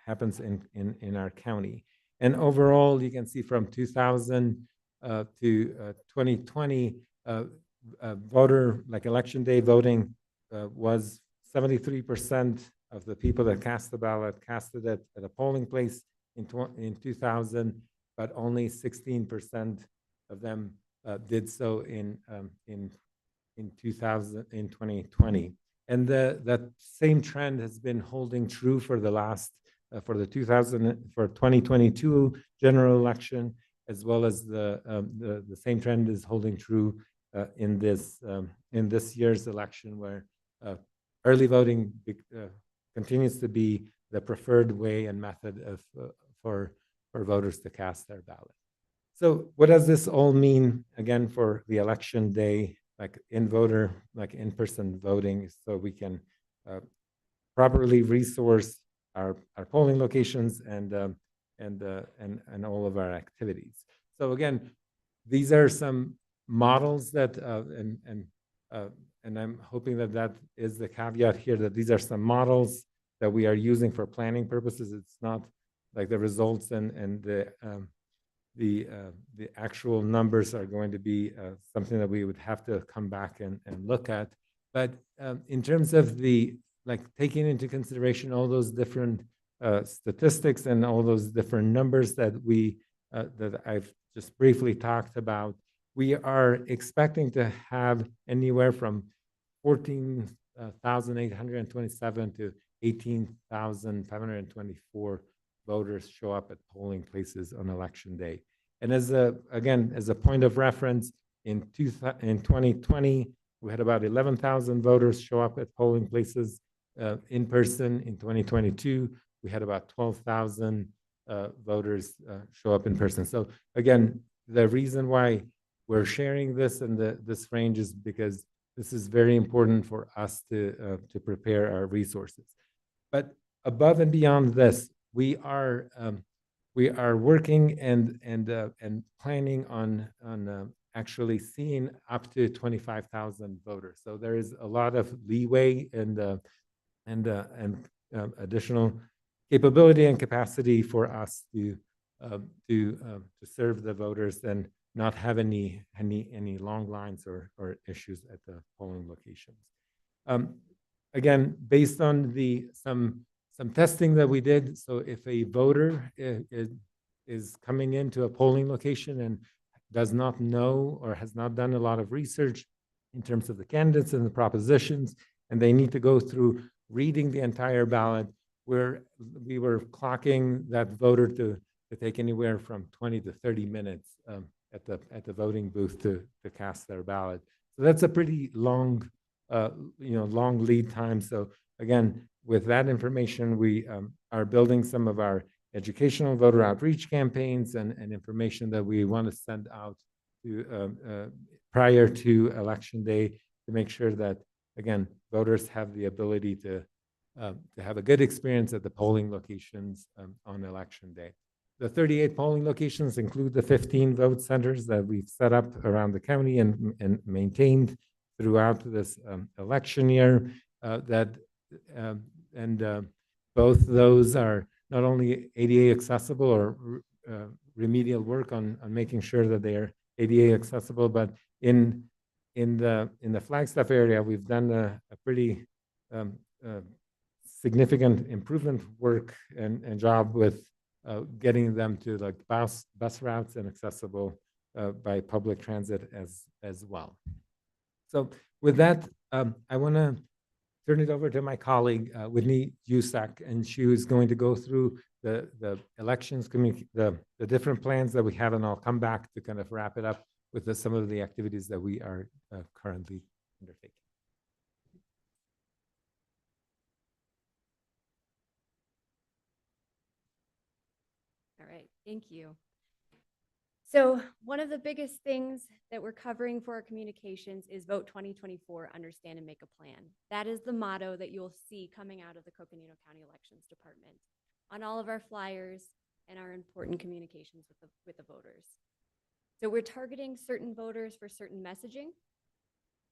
happens in our county. And overall, you can see from 2000 to 2020, voter like election day voting was 73% of the people that cast the ballot casted it at a polling place in 2000, but only 16% of them did so in 2020. And that same trend has been holding true for the last, for the 2022 general election, as well as the same trend is holding true in this year's election, where early voting continues to be the preferred way and method of for voters to cast their ballot. So what does this all mean, again, for the election day, like in-person voting, so we can properly resource our polling locations and all of our activities. So again, these are some models that and I'm hoping that that is the caveat here, that these are some models that we are using for planning purposes. It's not like the results and the actual numbers are going to be something that we would have to come back and look at. But in terms of taking into consideration all those different statistics and all those different numbers that that I've just briefly talked about, we are expecting to have anywhere from 14,827 to 18,524 voters show up at polling places on election day. And as a point of reference, in 2020, we had about 11,000 voters show up at polling places in person. In 2022, we had about 12,000 voters show up in person. So again, the reason why we're sharing this and this range is because this is very important for us to prepare our resources. But above and beyond this, we are working and planning on actually seeing up to 25,000 voters. So there is a lot of leeway and additional capability and capacity for us to serve the voters and not have any long lines or issues at the polling locations. Again, based on some testing that we did, so if a voter is coming into a polling location and does not know or has not done a lot of research in terms of the candidates and the propositions, and they need to go through reading the entire ballot, we were clocking that voter to take anywhere from 20 to 30 minutes at the voting booth to cast their ballot. So that's a pretty long lead time. So again, with that information, we are building some of our educational voter outreach campaigns and information that we want to send out to prior to election day to make sure that, again, voters have the ability to have a good experience at the polling locations on election day. The 38 polling locations include the 15 vote centers that we've set up around the county and maintained throughout this election year. Both those are not only ADA accessible or remedial work on making sure that they are ADA accessible, but in the Flagstaff area, we've done a pretty significant improvement work and job with getting them to like bus routes and accessible by public transit as well. So with that, I want to turn it over to my colleague, Whitney Usack, and she is going to go through the elections, the different plans that we have, and I'll come back to kind of wrap it up with some of the activities that we are currently undertaking. All right, thank you. So one of the biggest things that we're covering for our communications is Vote 2024, Understand and Make a Plan. That is the motto that you'll see coming out of the Coconino County Elections Department on all of our flyers and our important communications with the voters. So we're targeting certain voters for certain messaging.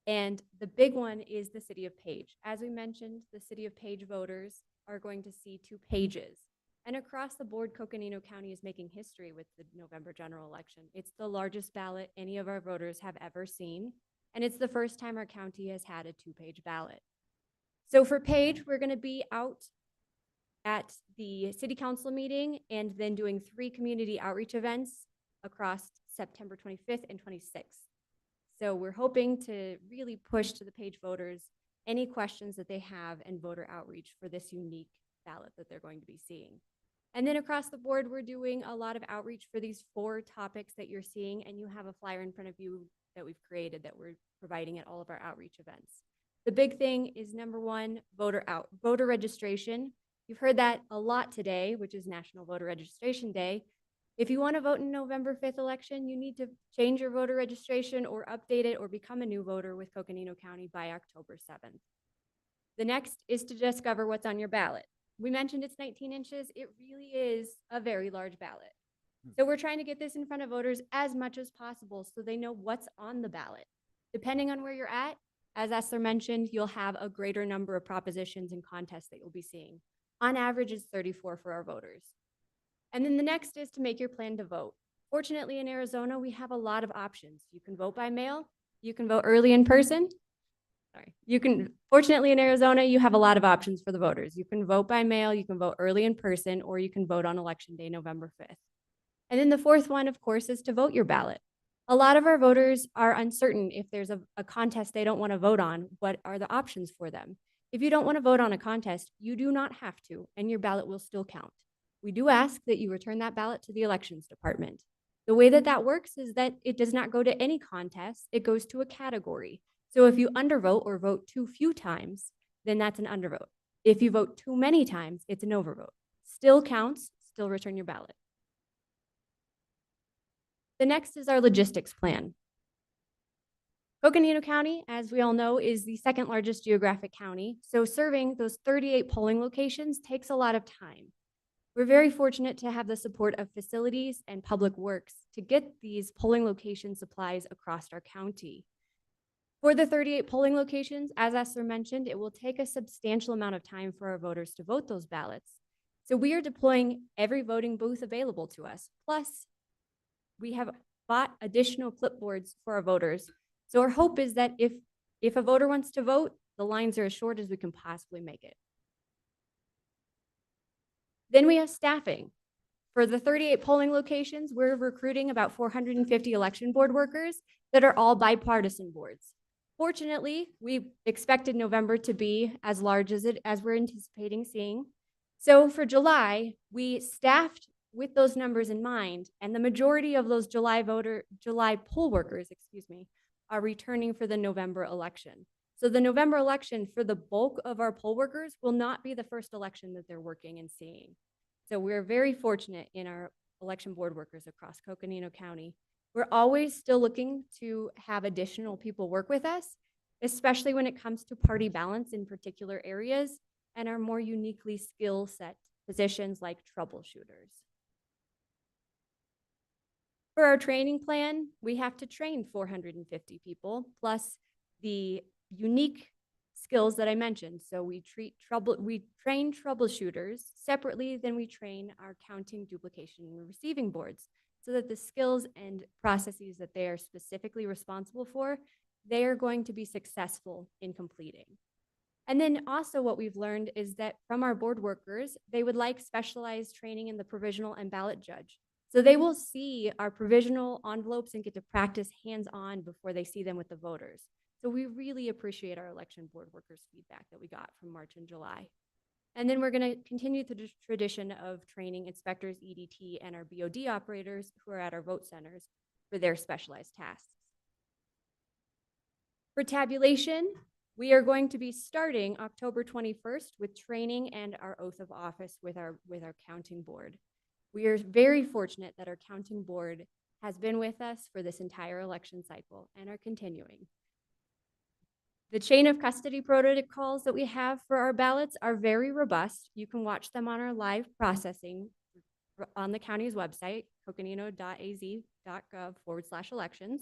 And the big one is the City of Page. As we mentioned, the City of Page voters are going to see 2 pages. And across the board, Coconino County is making history with the November general election. It's the largest ballot any of our voters have ever seen. And it's the first time our county has had a 2-page ballot. So for Page, we're going to be out at the city council meeting and then doing 3 community outreach events across September 25th and 26th. So we're hoping to really push to the page voters any questions that they have and voter outreach for this unique ballot that they're going to be seeing. And then across the board, we're doing a lot of outreach for these 4 topics that you're seeing, and you have a flyer in front of you that we've created that we're providing at all of our outreach events. The big thing is number 1, voter registration. You've heard that a lot today, which is National Voter Registration Day. If you want to vote in November 5th election, you need to change your voter registration or update it or become a new voter with Coconino County by October 7th. The next is to discover what's on your ballot. We mentioned it's 19 inches. It really is a very large ballot. So we're trying to get this in front of voters as much as possible so they know what's on the ballot. Depending on where you're at, as Esther mentioned, you'll have a greater number of propositions and contests that you'll be seeing. On average, it's 34 for our voters. And then the next is to make your plan to vote. Fortunately, in Arizona, we have a lot of options. You can vote by mail, you can vote early in person. Fortunately, in Arizona, you have a lot of options for the voters. You can vote by mail, you can vote early in person, or you can vote on election day, November 5th. And then the fourth one, of course, is to vote your ballot. A lot of our voters are uncertain if there's a contest they don't want to vote on. What are the options for them? If you don't want to vote on a contest, you do not have to, and your ballot will still count. We do ask that you return that ballot to the elections department. The way that that works is that it does not go to any contest, it goes to a category. So if you undervote or vote too few times, then that's an undervote. If you vote too many times, it's an overvote. Still counts, still return your ballot. The next is our logistics plan. Coconino County, as we all know, is the second largest geographic county. So serving those 38 polling locations takes a lot of time. We're very fortunate to have the support of facilities and public works to get these polling location supplies across our county. For the 38 polling locations, as Esther mentioned, it will take a substantial amount of time for our voters to vote those ballots. So we are deploying every voting booth available to us. Plus, we have bought additional clipboards for our voters. So our hope is that if a voter wants to vote, the lines are as short as we can possibly make it. Then we have staffing. For the 38 polling locations, we're recruiting about 450 election board workers that are all bipartisan boards. Fortunately, we expected November to be as large as we're anticipating seeing. So for July, we staffed with those numbers in mind, and the majority of those July poll workers, are returning for the November election. So the November election for the bulk of our poll workers will not be the first election that they're working and seeing. So we're very fortunate in our election board workers across Coconino County. We're always still looking to have additional people work with us, especially when it comes to party balance in particular areas and our more uniquely skill set positions like troubleshooters. For our training plan, we have to train 450 people plus the unique skills that I mentioned. So we train troubleshooters separately than we train our counting, duplication, and receiving boards, so that the skills and processes that they are specifically responsible for, they are going to be successful in completing. And then also what we've learned is that from our board workers, they would like specialized training in the provisional and ballot judge. So they will see our provisional envelopes and get to practice hands-on before they see them with the voters. So we really appreciate our election board workers' feedback that we got from March and July. And then we're going to continue the tradition of training inspectors, EDT, and our BOD operators who are at our vote centers for their specialized tasks. For tabulation, we are going to be starting October 21st with training and our oath of office with our counting board. We are very fortunate that our counting board has been with us for this entire election cycle and are continuing. The chain of custody protocols that we have for our ballots are very robust. You can watch them on our live processing on the county's website, coconino.az.gov/elections.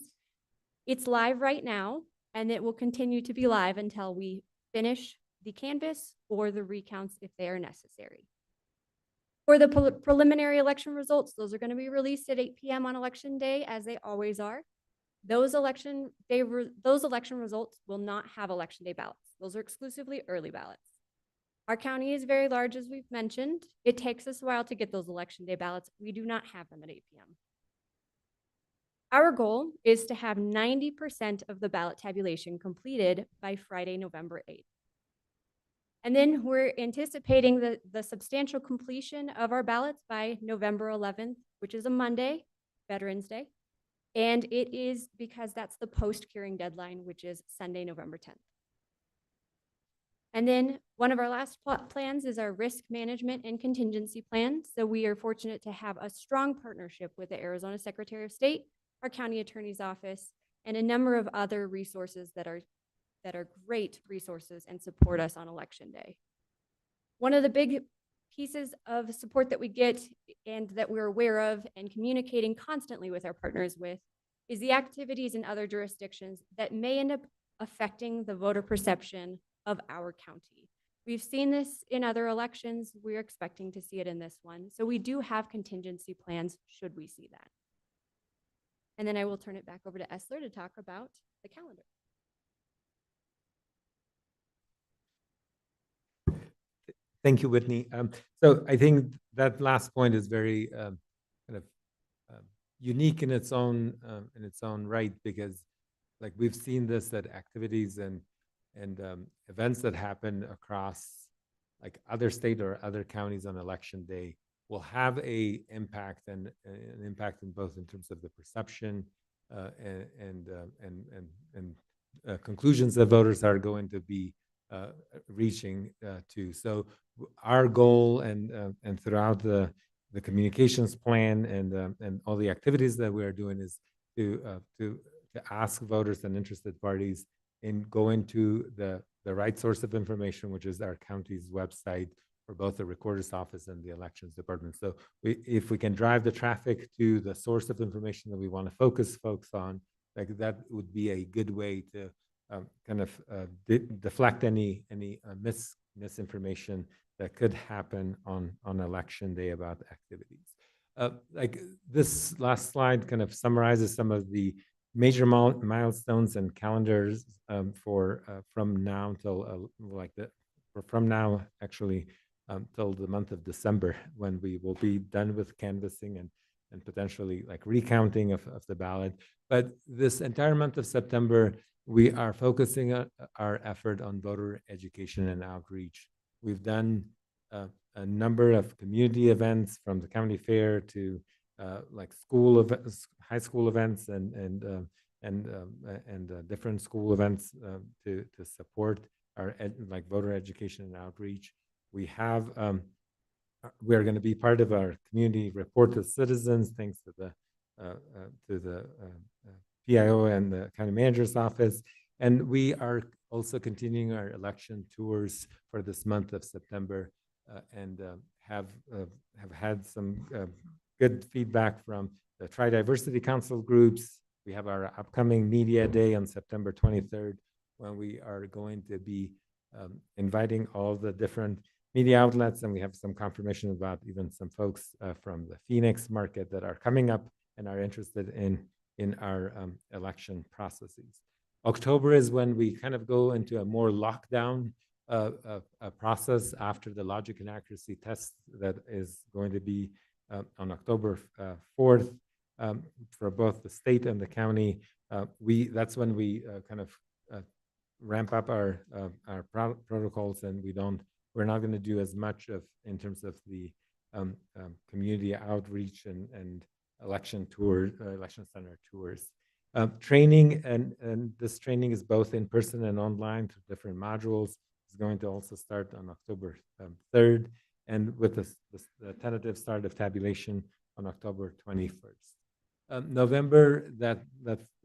It's live right now, and it will continue to be live until we finish the canvass or the recounts if they are necessary. For the preliminary election results, those are going to be released at 8 p.m. on election day, as they always are. Those election results will not have election day ballots. Those are exclusively early ballots. Our county is very large, as we've mentioned. It takes us a while to get those election day ballots. We do not have them at 8 p.m. Our goal is to have 90% of the ballot tabulation completed by Friday, November 8th. And then we're anticipating the substantial completion of our ballots by November 11th, which is a Monday, Veterans Day. And it is because that's the post-curing deadline, which is Sunday, November 10th. And then one of our last plans is our risk management and contingency plan. So we are fortunate to have a strong partnership with the Arizona Secretary of State, our county attorney's office, and a number of other resources that are great resources and support us on election day. One of the big pieces of support that we get and that we're aware of and communicating constantly with our partners with is the activities in other jurisdictions that may end up affecting the voter perception of our county. We've seen this in other elections. We're expecting to see it in this one. So we do have contingency plans should we see that. And then I will turn it back over to Esler to talk about the calendar. Thank you, Whitney. So I think that last point is very kind of unique in its own right, because like we've seen this at activities and events that happen across like other state or other counties on election day will have an impact and an impact in both in terms of the perception and conclusions that voters are going to be reaching to. So our goal and throughout the communications plan and all the activities that we are doing is to ask voters and interested parties in going to the right source of information, which is our county's website for both the recorder's office and the elections department. So if we can drive the traffic to the source of information that we want to focus folks on, like that would be a good way to kind of deflect any misinformation that could happen on election day about activities. Like this last slide kind of summarizes some of the major milestones and calendars from now till till the month of December, when we will be done with canvassing and potentially like recounting of the ballot. But this entire month of September, we are focusing our effort on voter education and outreach. We've done a number of community events, from the county fair to like school events, high school events, and different school events to support our like voter education and outreach. We are going to be part of our community report to citizens, thanks to the PIO and the county manager's office. And we are also continuing our election tours for this month of September and have had some good feedback from the Tri-Diversity Council groups. We have our upcoming media day on September 23rd, when we are going to be inviting all the different media outlets, and we have some confirmation about even some folks from the Phoenix market that are coming up and are interested in our election processes. October is when we kind of go into a more lockdown process after the logic and accuracy test that is going to be on October 4th for both the state and the county. That's when we kind of ramp up our protocols, and we're not going to do as much in terms of the community outreach and election tours, election center tours. Training, and this training is both in person and online through different modules. It's going to also start on October 3rd, and with the tentative start of tabulation on October 21st. November,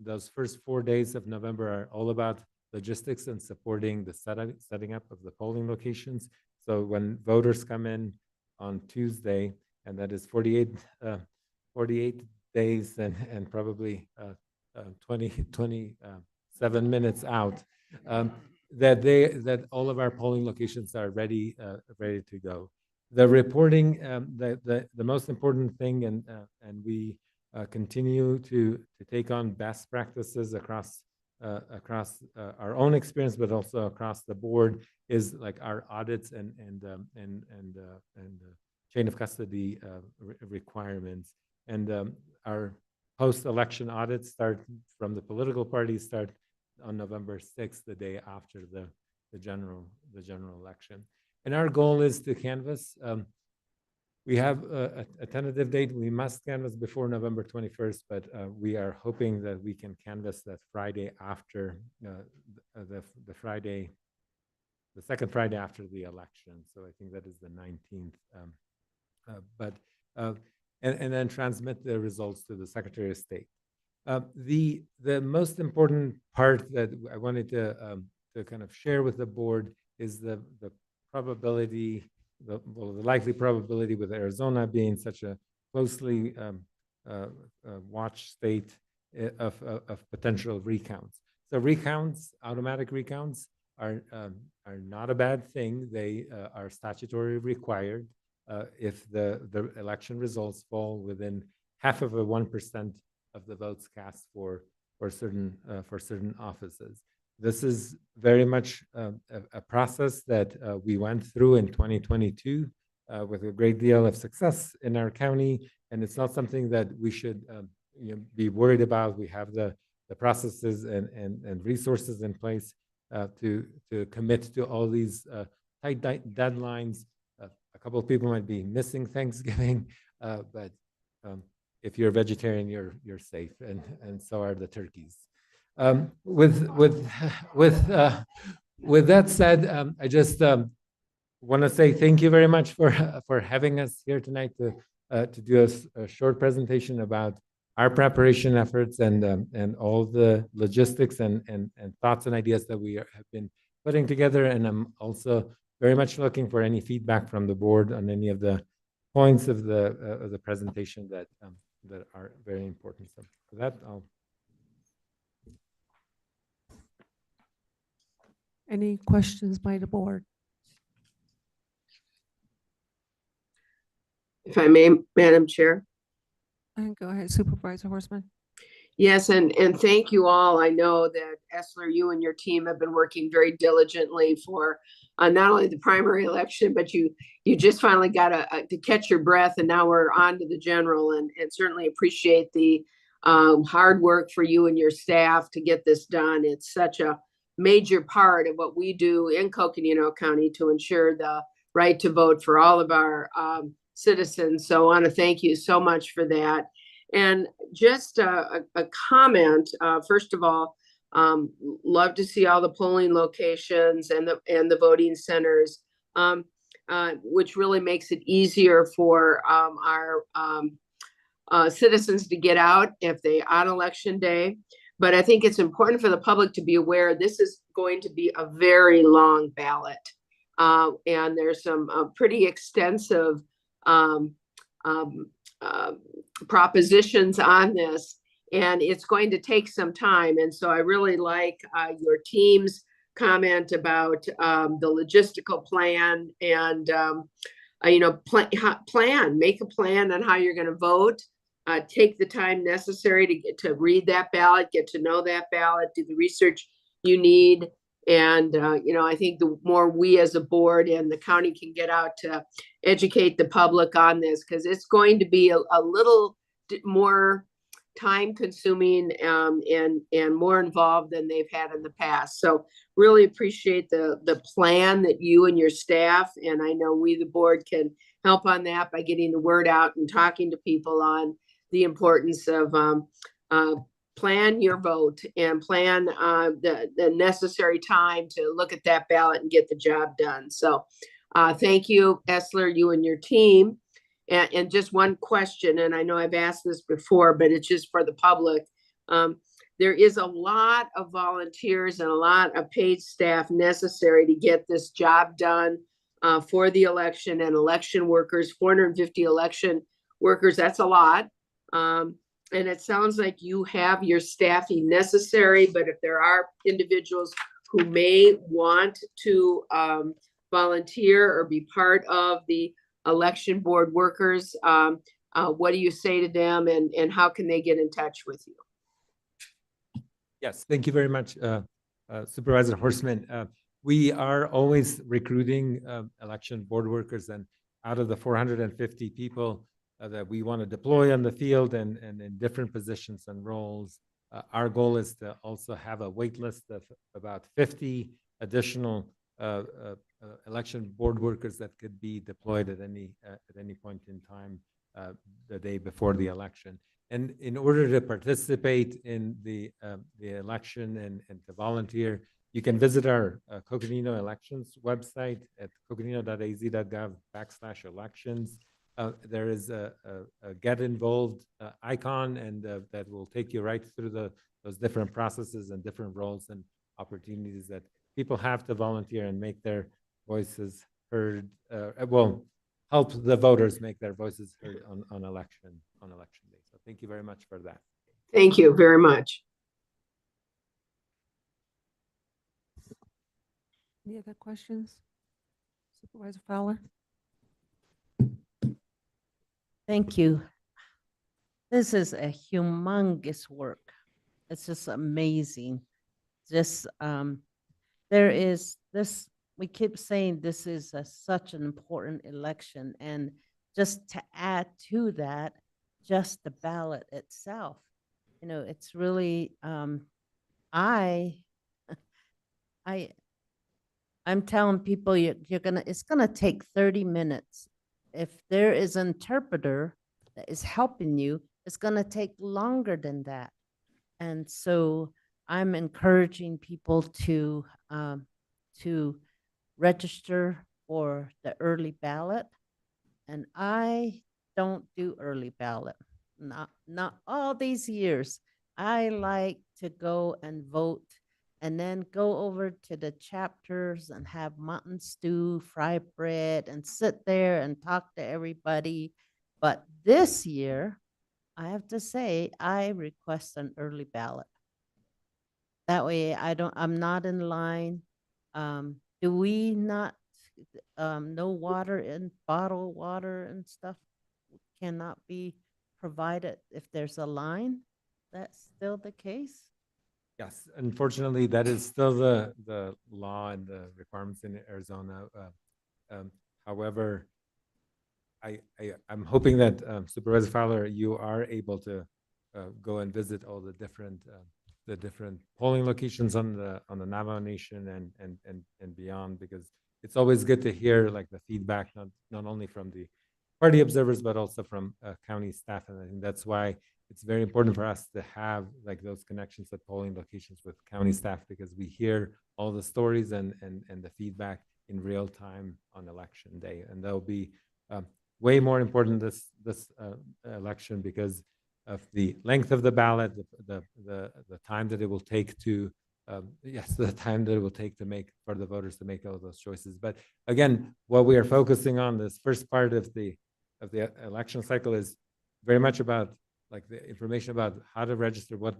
those first 4 days of November are all about logistics and supporting the setting up of the polling locations. So when voters come in on Tuesday, and that is 48 days and probably 27 minutes out, that all of our polling locations are ready to go. The reporting, the most important thing, and we continue to take on best practices across our own experience, but also across the board, is like our audits and chain of custody requirements. And our post-election audits start from the political parties start on November 6th, the day after the general election. And our goal is to canvass. We have a tentative date. We must canvass before November 21st, but we are hoping that we can canvass that Friday after the Friday, the second Friday after the election. So I think that is the 19th. And then transmit the results to the Secretary of State. The most important part that I wanted to kind of share with the board is the probability, the likely probability with Arizona being such a closely watched state of potential recounts. So recounts, automatic recounts, are not a bad thing. They are statutorily required if the election results fall within 0.5% of the votes cast for certain offices. This is very much a process that we went through in 2022 with a great deal of success in our county, and it's not something that we should be worried about. We have the processes and resources in place to commit to all these tight deadlines. A couple of people might be missing Thanksgiving, but if you're a vegetarian, you're safe, and so are the turkeys. With that said, I just want to say thank you very much for having us here tonight to do a short presentation about our preparation efforts and all the logistics and thoughts and ideas that we have been putting together. And I'm also very much looking for any feedback from the board on any of the points of the presentation that are very important. So for that, I'll. Any questions by the board? If I may, Madam Chair. And go ahead, Supervisor Horstman. Yes, and thank you all. I know that Essler, you and your team have been working very diligently for not only the primary election, but you just finally got to catch your breath, and now we're on to the general, and certainly appreciate the hard work for you and your staff to get this done. It's such a major part of what we do in Coconino County to ensure the right to vote for all of our citizens. So I want to thank you so much for that. And just a comment, first of all, love to see all the polling locations and the voting centers, which really makes it easier for our citizens to get out if they on election day. But I think it's important for the public to be aware this is going to be a very long ballot. And there's some pretty extensive propositions on this, and it's going to take some time. And so I really like your team's comment about the logistical plan and make a plan on how you're going to vote. Take the time necessary to get to read that ballot, get to know that ballot, do the research you need. And, I think the more we as a board and the county can get out to educate the public on this, because it's going to be a little more time consuming and more involved than they've had in the past. So really appreciate the plan that you and your staff, and I know we, the board, can help on that by getting the word out and talking to people on the importance of plan your vote and plan the necessary time to look at that ballot and get the job done. So thank you, Essler, you and your team. And just one question, and I know I've asked this before, but it's just for the public. There is a lot of volunteers and a lot of paid staff necessary to get this job done for the election, and election workers, 450 election workers, that's a lot. And it sounds like you have your staffing necessary, but if there are individuals who may want to volunteer or be part of the election board workers, what do you say to them, and how can they get in touch with you? Yes, thank you very much, Supervisor Horstman. We are always recruiting election board workers, and out of the 450 people, that we want to deploy on the field and in different positions and roles. Our goal is to also have a wait list of about 50 additional election board workers that could be deployed at any point in time the day before the election. And in order to participate in the election and to volunteer, you can visit our Coconino elections website at coconino.az.gov/elections. There is a get involved icon, and that will take you right through those different processes and different roles and opportunities that people have to volunteer and make their voices heard. Well, help the voters make their voices heard on election day. So thank you very much for that. Thank you very much. Any other questions? Supervisor Fowler? Thank you. This is a humongous work. It's just amazing. Just, there is this, we keep saying this is such an important election, and just to add to that, just the ballot itself, you know, it's really, I'm telling people it's gonna take 30 minutes. If there is an interpreter that is helping you, it's gonna take longer than that. And so I'm encouraging people to register for the early ballot. And I don't do early ballot, not all these years. I like to go and vote and then go over to the chapters and have mutton stew, fried bread, and sit there and talk to everybody. But this year, I have to say, I request an early ballot. That way I'm not in line. Do we not, no water in bottled water and stuff cannot be provided if there's a line? That's still the case? Yes, unfortunately, that is still the law and the requirements in Arizona. However, I'm hoping that Supervisor Fowler, you are able to go and visit all the different polling locations on the Navajo Nation and beyond, because it's always good to hear like the feedback, not only from the party observers, but also from county staff. And I think that's why it's very important for us to have like those connections at polling locations with county staff, because we hear all the stories and the feedback in real time on election day. And that'll be way more important this election because of the length of the ballot, the time that it will take to the time that it will take to make for the voters to make all those choices. But again, what we are focusing on this first part of the election cycle is very much about like the information about how to register, what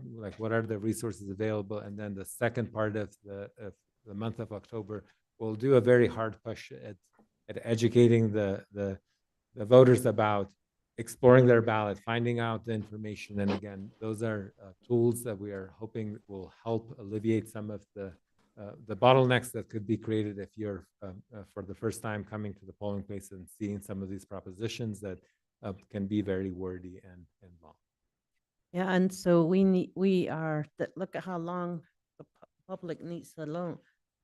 are the resources available, and then the second part of the month of October, we'll do a very hard push at educating the voters about exploring their ballot, finding out the information. And again, those are tools that we are hoping will help alleviate some of the bottlenecks that could be created if you're for the first time coming to the polling place and seeing some of these propositions that can be very wordy and long. Yeah, and so look at how long the public needs to loan.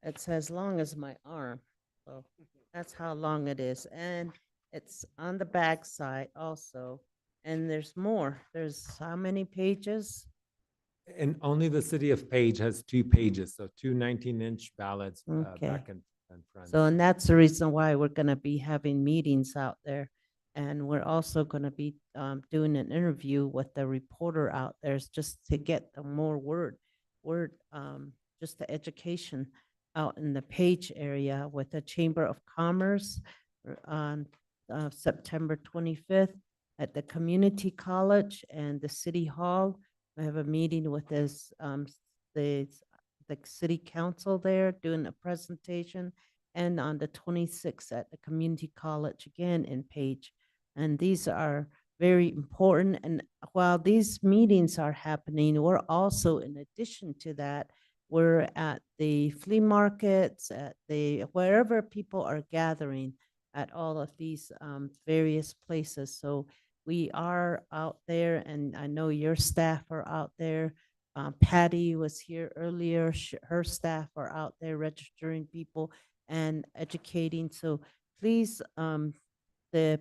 It's as long as my arm. So that's how long it is. And it's on the back side also. And there's more. There's how many pages? And only the city of Page has 2 pages, so 2 19-inch ballots Okay. back and front. So, and that's the reason why we're going to be having meetings out there. And we're also going to be doing an interview with the reporter out there just to get the more word, just the education out in the Page area with the Chamber of Commerce on September 25th at the community college and the city hall. We have a meeting with the city council there doing a presentation, and on the 26th at the community college again in Page. And these are very important. And while these meetings are happening, we're also, in addition to that, we're at the flea markets, at wherever people are gathering at all of these various places. So we are out there, and I know your staff are out there. Patty was here earlier. Her staff are out there registering people and educating. So please, the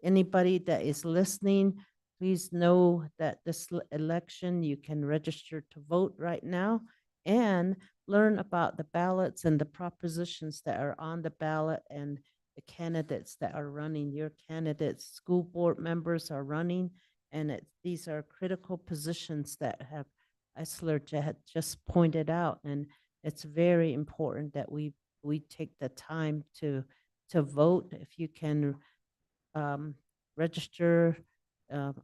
anybody that is listening, please know that this election, you can register to vote right now and learn about the ballots and the propositions that are on the ballot and the candidates that are running. Your candidates, school board members are running, and these are critical positions that have Esler had just pointed out, and it's very important that we take the time to vote. If you can register,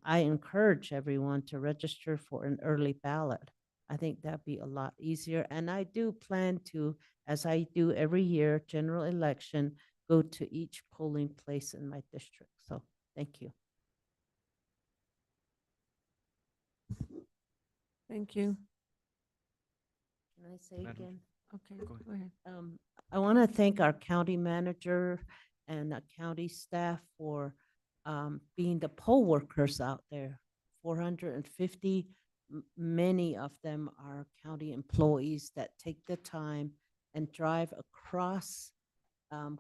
I encourage everyone to register for an early ballot. I think that'd be a lot easier. And I do plan to, as I do every year, general election, go to each polling place in my district. So thank you. Thank you. Can I say again? Okay, go ahead. I want to thank our county manager and county staff for being the poll workers out there. 450, many of them are county employees that take the time and drive across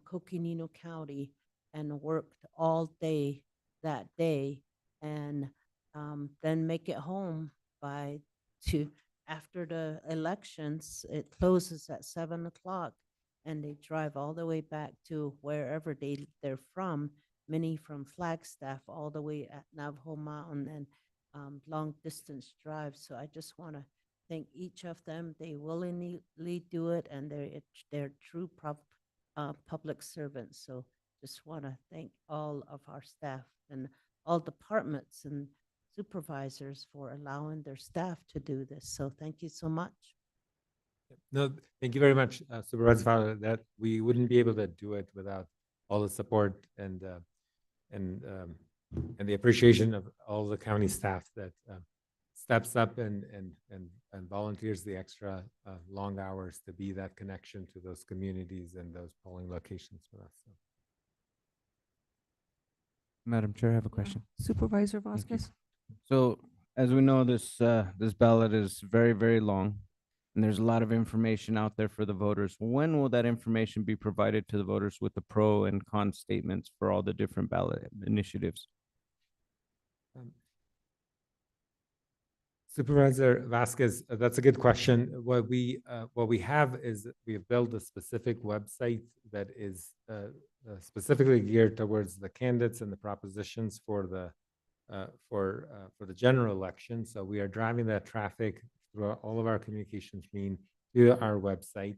Coconino County and worked all day that day, and then make it home after the elections. It closes at 7 o'clock, and they drive all the way back to wherever they're from, many from Flagstaff all the way at Navajo Mountain, and long distance drives. So I just want to thank each of them. They willingly do it, and they're true public servants. So just want to thank all of our staff and all departments and supervisors for allowing their staff to do this. So thank you so much. No, thank you very much, Supervisor Fowler. That we wouldn't be able to do it without all the support and the appreciation of all the county staff that steps up and volunteers the extra long hours to be that connection to those communities and those polling locations for us. So. Madam Chair, I have a question. Supervisor Thank you. Vasquez. So as we know, this ballot is very, very long, and there's a lot of information out there for the voters. When will that information be provided to the voters with the pro and con statements for all the different ballot initiatives? Supervisor Vasquez, that's a good question. What we have is we have built a specific website that is specifically geared towards the candidates and the propositions for the general election. So we are driving that traffic through all of our communications mean to our website.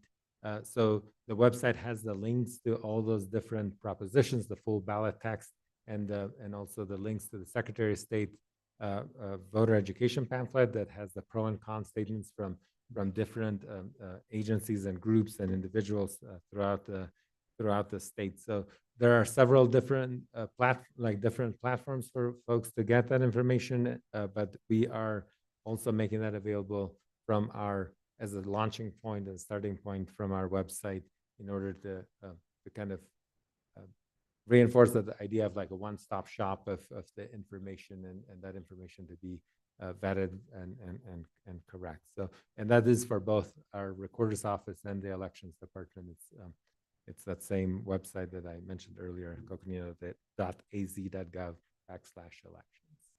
So the website has the links to all those different propositions, the full ballot text, and also the links to the Secretary of State voter education pamphlet that has the pro and con statements from different agencies and groups and individuals throughout the state. So there are several different different platforms for folks to get that information, but we are also making that available from as a launching point and starting point from our website in order to kind of reinforce that the idea of like a one-stop shop of the information and that information to be vetted and correct. So, and that is for both our recorder's office and the elections department. It's that same website that I mentioned earlier, coconino.az.gov/elections.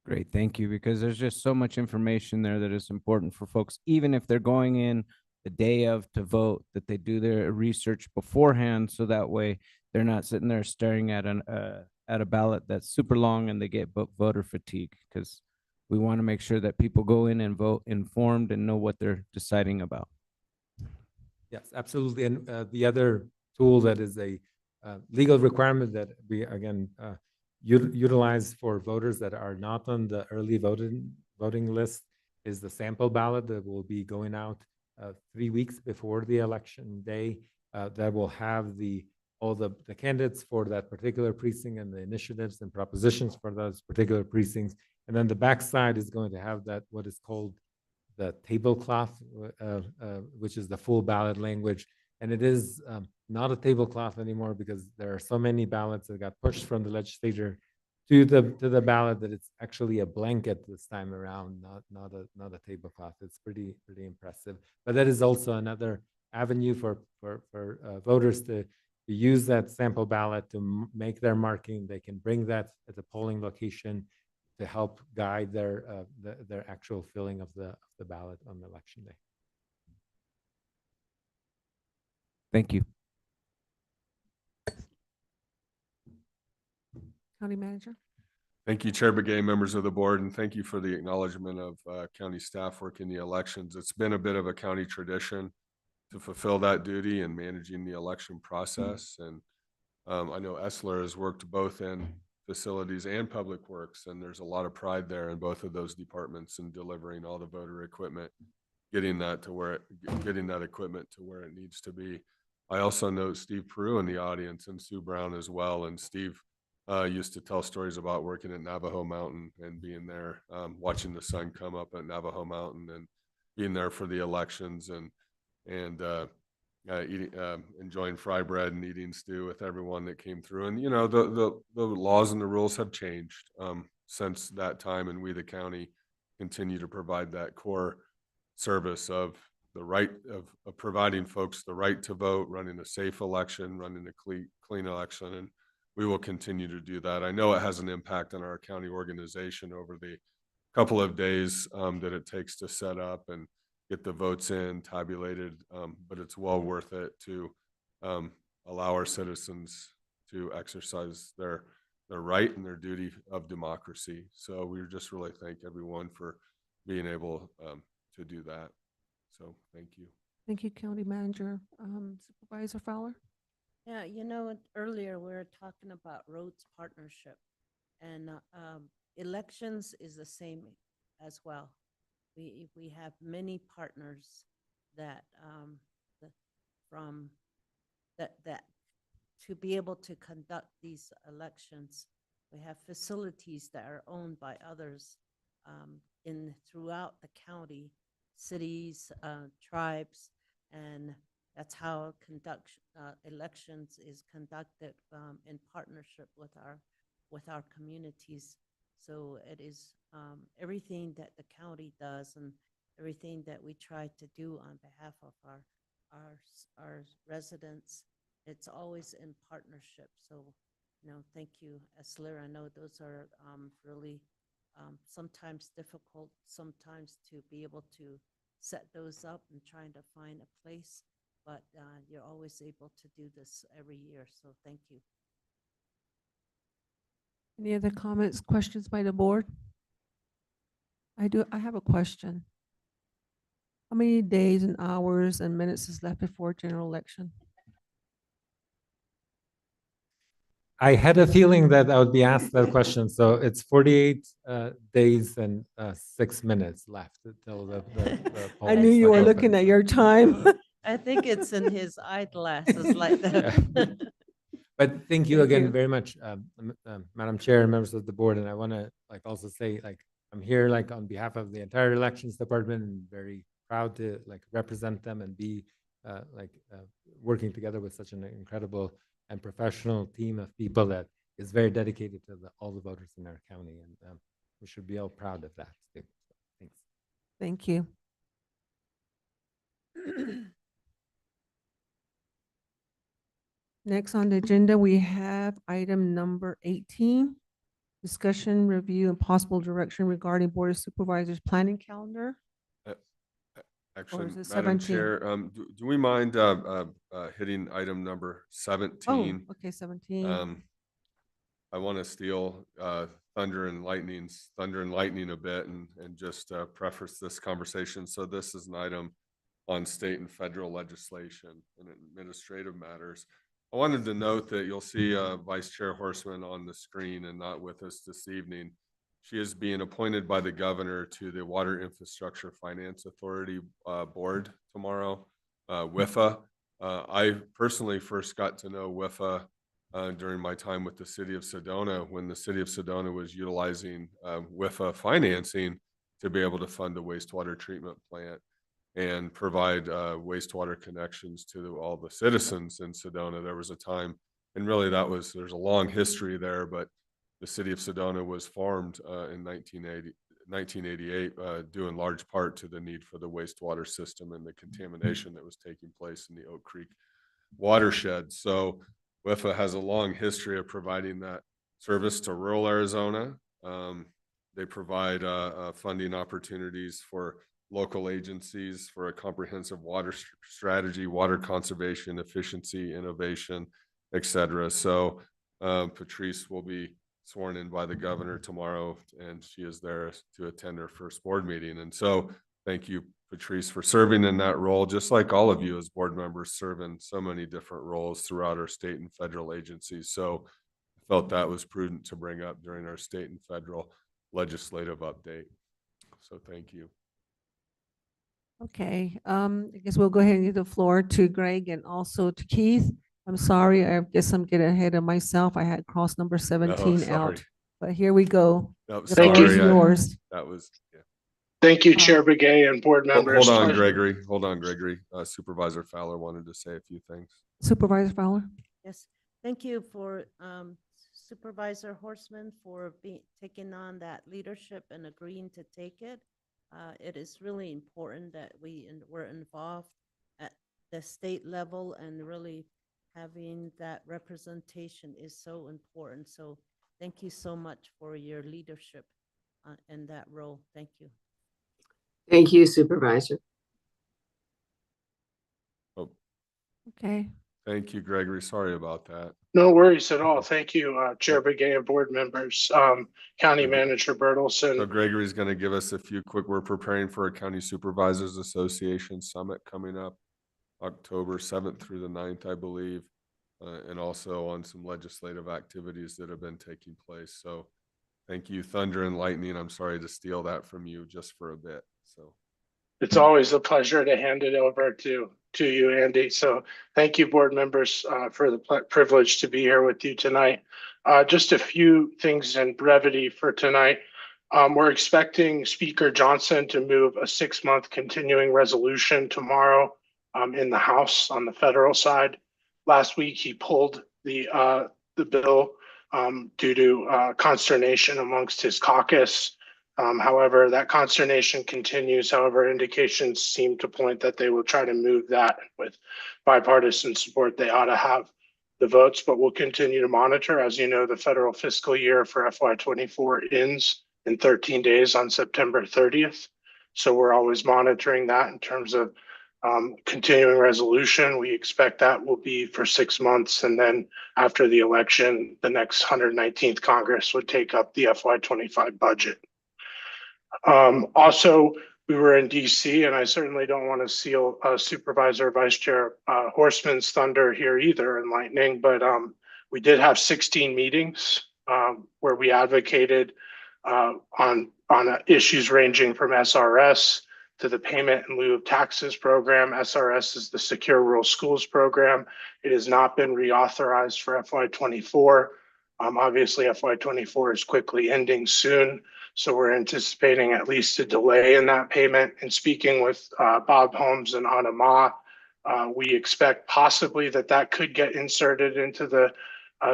Great, thank you, because there's just so much information there that is important for folks, even if they're going in the day of to vote, that they do their research beforehand, so that way they're not sitting there staring at a ballot that's super long and they get voter fatigue, because we want to make sure that people go in and vote informed and know what they're deciding about. Yes, absolutely. And the other tool that is a legal requirement that we, again, utilize for voters that are not on the early voting list is the sample ballot that will be going out 3 weeks before the election day. That will have all the candidates for that particular precinct and the initiatives and propositions for those particular precincts. And then the backside is going to have that, what is called the tablecloth, which is the full ballot language. And it is not a tablecloth anymore because there are so many ballots that got pushed from the legislature to the ballot that it's actually a blanket this time around, not a tablecloth. It's pretty impressive. But that is also another avenue for voters to use that sample ballot to make their marking. They can bring that at the polling location to help guide their actual filling of the ballot on election day. Thank you. County Manager. Thank you, Chair Begay, members of the board, and thank you for the acknowledgement of county staff working the elections. It's been a bit of a county tradition to fulfill that duty and managing the election process. And I know Essler has worked both in facilities and public works, and there's a lot of pride there in both of those departments in delivering all the voter equipment, getting that equipment to where it needs to be. I also know Steve Peru in the audience and Sue Brown as well. And Steve used to tell stories about working at Navajo Mountain and being there, watching the sun come up at Navajo Mountain and being there for the elections and eating, enjoying fry bread and eating stew with everyone that came through. And, you know, the laws and the rules have changed since that time. And we, the county, continue to provide that core service of the right of providing folks the right to vote, running a safe election, running a clean election. And we will continue to do that. I know it has an impact on our county organization over the couple of days that it takes to set up and get the votes in, tabulated, but it's well worth it to allow our citizens to exercise their right and their duty of democracy. So we just really thank everyone for being able to do that. So thank you. Thank you, County Manager. Supervisor Fowler? Yeah, you know, earlier we were talking about roads partnership, and elections is the same as well. We have many partners that that to be able to conduct these elections. We have facilities that are owned by others throughout the county, cities, tribes, and that's how elections is conducted in partnership with our communities. So it is everything that the county does and everything that we try to do on behalf of our residents. It's always in partnership. So, you know, thank you, Essler. I know those are really sometimes difficult, sometimes to be able to set those up and trying to find a place. But you're always able to do this every year, so thank you. Any other comments, questions by the board? I have a question. How many days and hours and minutes is left before general election? I had a feeling that I would be asked that question. So it's 48 days and 6 minutes left until the I knew you were looking at your time. I think it's in his eyeglasses like that. But thank you Thank again you. very much, Madam Chair and members of the board. And I want to also say I'm here on behalf of the entire elections department and very proud to represent them and be working together with such an incredible and professional team of people that is very dedicated to all the voters in our county. And we should be all proud of that too. So, thanks. Thank you. Next on the agenda, we have item number 18, discussion, review, and possible direction regarding Board of Supervisors planning calendar. Actually, is it Madam 17? Chair, do we mind hitting item number 17? Oh, okay, 17. I want to steal thunder and lightning a bit and just preface this conversation. So this is an item on state and federal legislation and administrative matters. I wanted to note that you'll see Vice Chair Horseman on the screen and not with us this evening. She is being appointed by the governor to the Water Infrastructure Finance Authority board tomorrow, WIFA. I personally first got to know WIFA during my time with the city of Sedona, when the city of Sedona was utilizing WIFA financing to be able to fund a wastewater treatment plant and provide wastewater connections to all the citizens in Sedona. There was a time, and really there's a long history there, but the city of Sedona was formed in 1988, due in large part to the need for the wastewater system and the contamination that was taking place in the Oak Creek watershed. So WIFA has a long history of providing that service to rural Arizona. They provide funding opportunities for local agencies for a comprehensive water strategy, water conservation, efficiency, innovation, et cetera. So Patrice will be sworn in by the governor tomorrow, and she is there to attend her first board meeting. And so thank you, Patrice, for serving in that role, just like all of you as board members serve in so many different roles throughout our state and federal agencies. So I felt that was prudent to bring up during our state and federal legislative update. So thank you. Okay, I guess we'll go ahead and give the floor to Greg and also to Keith. I'm sorry, I guess I'm getting ahead of myself. I had cross number 17 out, sorry. but here we go. No, The floor is sorry, yours. that was, yeah. Thank you, Chair Begay and board members. Hold on, Gregory. Hold on, Gregory. Supervisor Fowler wanted to say a few things. Supervisor Fowler? Yes, thank you for Supervisor Horstman for taking on that leadership and agreeing to take it. It is really important that we're involved at the state level, and really having that representation is so important. So thank you so much for your leadership in that role. Thank you. Thank you, Supervisor. Oh, okay. Thank you, Gregory. Sorry about that. No worries at all. Thank you, Chair Begay and board members. County Manager Bertelson. So Gregory's going to give us a few quick, we're preparing for a County Supervisors Association Summit coming up October 7th through the 9th, I believe, and also on some legislative activities that have been taking place. So thank you, Thunder and Lightning. I'm sorry to steal that from you just for a bit. So It's always a pleasure to hand it over to you, Andy. So thank you, board members, for the privilege to be here with you tonight. Just a few things in brevity for tonight. We're expecting Speaker Johnson to move a 6-month continuing resolution tomorrow in the House on the federal side. Last week, he pulled the bill due to consternation amongst his caucus. However, that consternation continues. However, indications seem to point that they will try to move that with bipartisan support. They ought to have the votes, but we'll continue to monitor. As you know, the federal fiscal year for FY24 ends in 13 days on September 30th. So we're always monitoring that in terms of continuing resolution. We expect that will be for 6 months. And then after the election, the next 119th Congress would take up the FY25 budget. Also, we were in DC, and I certainly don't want to steal Supervisor Vice Chair Horstman's thunder here either in Lightning, but we did have 16 meetings where we advocated on issues ranging from SRS to the Payment in Lieu of Taxes program. SRS is the Secure Rural Schools program. It has not been reauthorized for FY24. Obviously, FY24 is quickly ending soon. So we're anticipating at least a delay in that payment. And speaking with Bob Holmes and Anna Ma, we expect possibly that could get inserted into the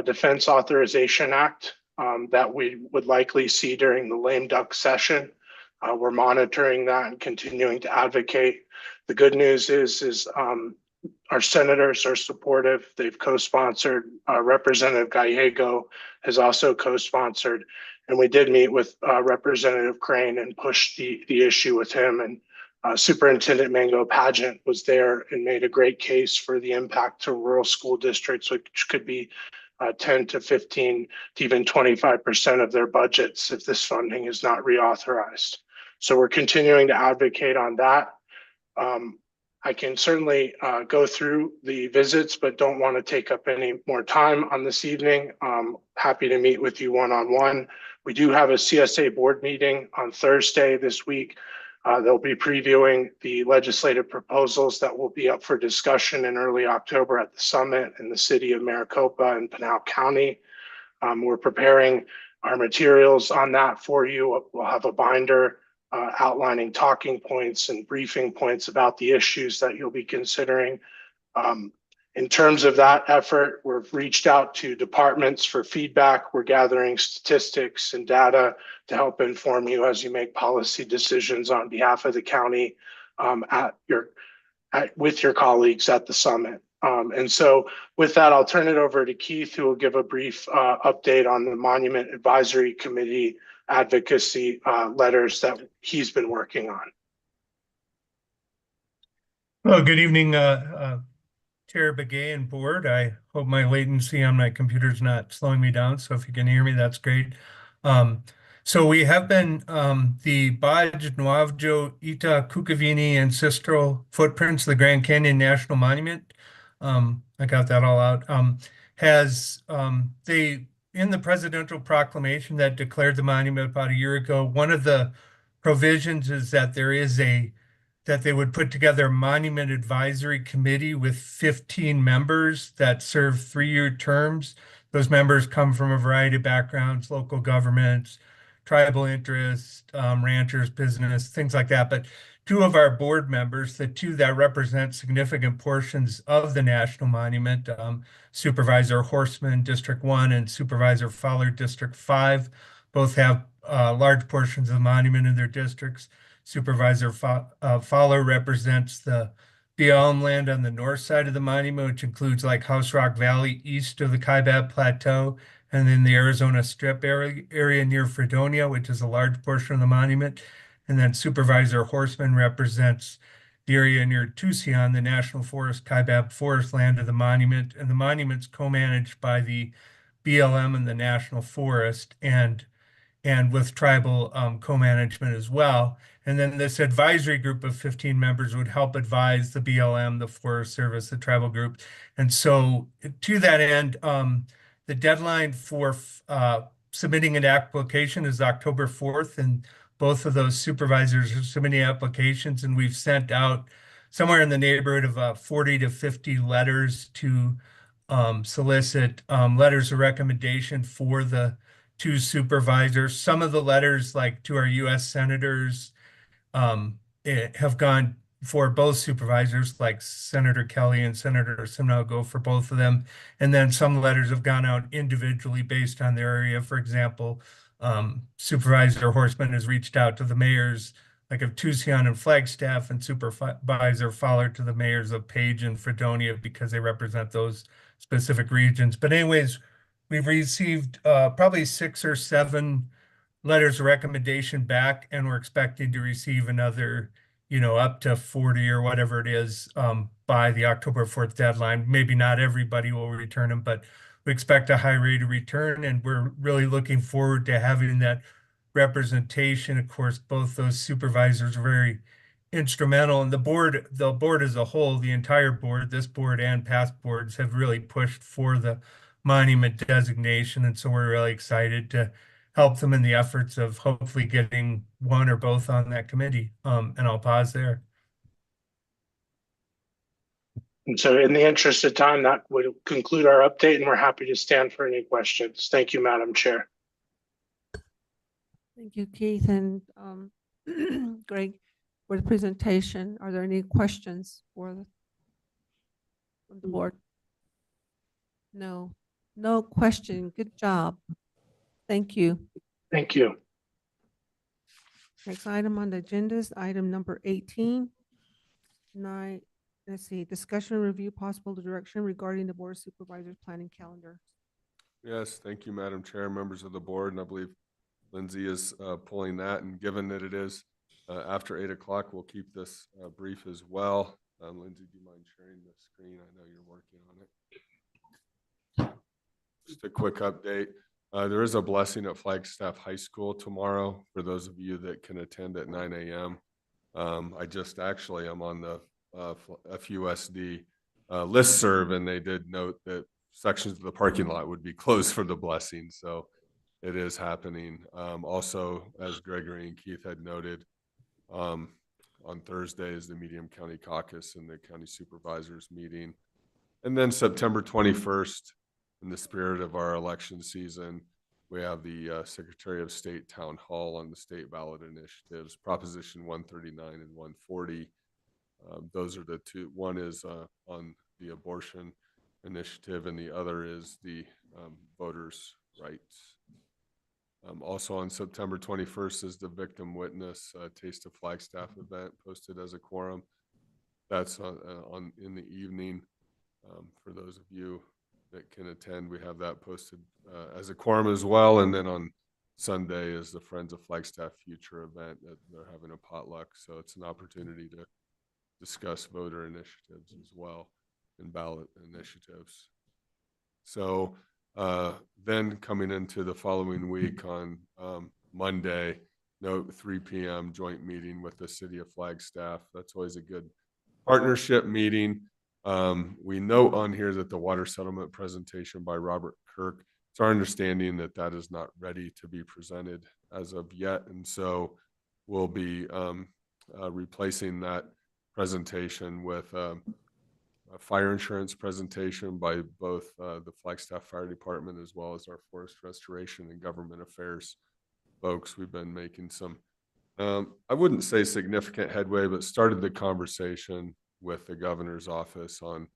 Defense Authorization Act that we would likely see during the lame duck session. We're monitoring that and continuing to advocate. The good news is our senators are supportive. They've co-sponsored. Representative Gallego has also co-sponsored. And we did meet with Representative Crane and pushed the issue with him. And Superintendent Mango Pageant was there and made a great case for the impact to rural school districts, which could be 10 to 15 to even 25% of their budgets if this funding is not reauthorized. So we're continuing to advocate on that. I can certainly go through the visits, but don't want to take up any more time on this evening. Happy to meet with you one-on-one. We do have a CSA board meeting on Thursday this week. They'll be previewing the legislative proposals that will be up for discussion in early October at the summit in the city of Maricopa and Pinal County. We're preparing our materials on that for you. We'll have a binder outlining talking points and briefing points about the issues that you'll be considering. In terms of that effort, we've reached out to departments for feedback. We're gathering statistics and data to help inform you as you make policy decisions on behalf of the county with your colleagues at the summit. And so with that, I'll turn it over to Keith, who will give a brief update on the Monument Advisory Committee advocacy letters that he's been working on. Well, good evening, Chair Begay and board. I hope my latency on my computer is not slowing me down. So if you can hear me, that's great. So we have been the Baj, Nuavjo, Ita, Kukavini ancestral footprints, the Grand Canyon National Monument. I got that all out. In the presidential proclamation that declared the monument about a year ago, one of the provisions is that that they would put together a monument advisory committee with 15 members that serve 3-year terms. Those members come from a variety of backgrounds, local governments, tribal interests, ranchers, business, things like that. But 2 of our board members, the 2 that represent significant portions of the national monument, Supervisor Horseman, District 1, and Supervisor Fowler, District 5, both have large portions of the monument in their districts. Supervisor Fowler represents the BLM land on the north side of the monument, which includes like House Rock Valley east of the Kaibab Plateau, and then the Arizona Strip area near Fredonia, which is a large portion of the monument. And then Supervisor Horseman represents the area near Tucson, the National Forest, Kaibab Forest land of the monument. And the monument's co-managed by the BLM and the National Forest, and with tribal co-management as well. And then this advisory group of 15 members would help advise the BLM, the Forest Service, the tribal group. And so to that end, the deadline for submitting an application is October 4th, and both of those supervisors are submitting applications, and we've sent out somewhere in the neighborhood of 40 to 50 letters to solicit letters of recommendation for the 2 supervisors. Some of the letters, like to our U.S. senators, have gone for both supervisors, like Senator Kelly and Senator Simno go for both of them. And then some letters have gone out individually based on their area. For example, Supervisor Horseman has reached out to the mayors like of Tucson and Flagstaff, and Supervisor Fowler to the mayors of Page and Fredonia, because they represent those specific regions. But anyways, we've received probably 6 or 7 letters of recommendation back, and we're expecting to receive another, up to 40 or whatever it is by the October 4th deadline. Maybe not everybody will return them, but we expect a high rate of return, and we're really looking forward to having that representation. Of course, both those supervisors are very instrumental, and the board as a whole, the entire board, this board and past boards, have really pushed for the monument designation. And so we're really excited to help them in the efforts of hopefully getting one or both on that committee. And I'll pause there. And so in the interest of time, that would conclude our update, and we're happy to stand for any questions. Thank you, Madam Chair. Thank you, Keith and Greg, for the presentation. Are there any questions from the board? No question. Good job. Thank you. Thank you. Next item on the agenda is item number 18. Let's see, discussion and review possible direction regarding the Board of Supervisors planning calendar. Yes, thank you, Madam Chair, members of the board, and I believe Lindsay is pulling that, and given that it is after 8 o'clock, we'll keep this brief as well. Lindsay, do you mind sharing the screen? I know you're working on it. Just a quick update. There is a blessing at Flagstaff High School tomorrow for those of you that can attend at 9 a.m. I'm on the FUSD listserv, and they did note that sections of the parking lot would be closed for the blessing. So it is happening. Also, as Gregory and Keith had noted, on Thursday is the Medium County Caucus and the County Supervisors meeting. And then September 21st, in the spirit of our election season, we have the Secretary of State Town Hall on the state ballot initiatives, Proposition 139 and 140. Those are the 2. One is on the abortion initiative, and the other is the voters' rights. Also on September 21st is the Victim Witness Taste of Flagstaff event posted as a quorum. That's in the evening. For those of you that can attend, we have that posted as a quorum as well. And then on Sunday is the Friends of Flagstaff Future event that they're having a potluck. So it's an opportunity to discuss voter initiatives as well and ballot initiatives. So then coming into the following week on Monday, note 3 p.m. joint meeting with the City of Flagstaff. That's always a good partnership meeting. We note on here that the water settlement presentation by Robert Kirk, it's our understanding that that is not ready to be presented as of yet. And so we'll be replacing that presentation with a fire insurance presentation by both the Flagstaff Fire Department as well as our Forest Restoration and Government Affairs folks. We've been making some, I wouldn't say significant headway, but started the conversation with the governor's office on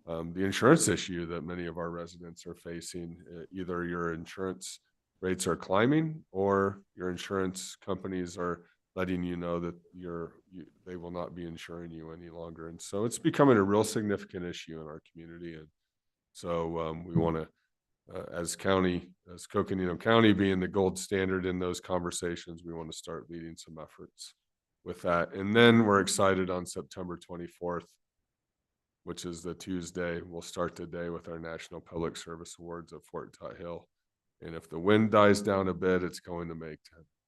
the insurance issue that many of our residents are facing. Either your insurance rates are climbing or your insurance companies are letting you know that they will not be insuring you any longer. And so it's becoming a real significant issue in our community. And so we want to, as Coconino County being the gold standard in those conversations, we want to start leading some efforts with that. And then we're excited on September 24th, which is the Tuesday, we'll start the day with our National Public Service Awards at Fort Tot Hill. And if the wind dies down a bit, it's going to make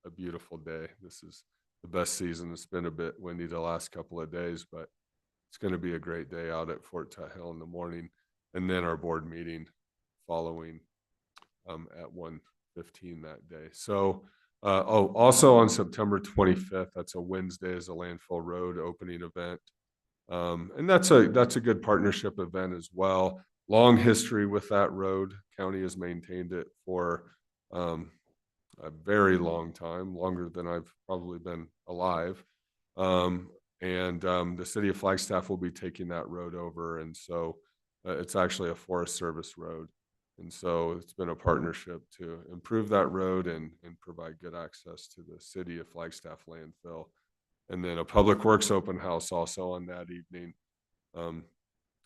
a beautiful day. This is the best season. It's been a bit windy the last couple of days, but it's going to be a great day out at Fort Tot Hill in the morning. And then our board meeting following at 1:15 that day. So, also on September 25th, that's a Wednesday, is a Landfill Road opening event. And that's a good partnership event as well. Long history with that road. County has maintained it for a very long time, longer than I've probably been alive. The City of Flagstaff will be taking that road over. And so it's actually a Forest Service road. And so it's been a partnership to improve that road and provide good access to the City of Flagstaff landfill. And then a Public Works open house also on that evening.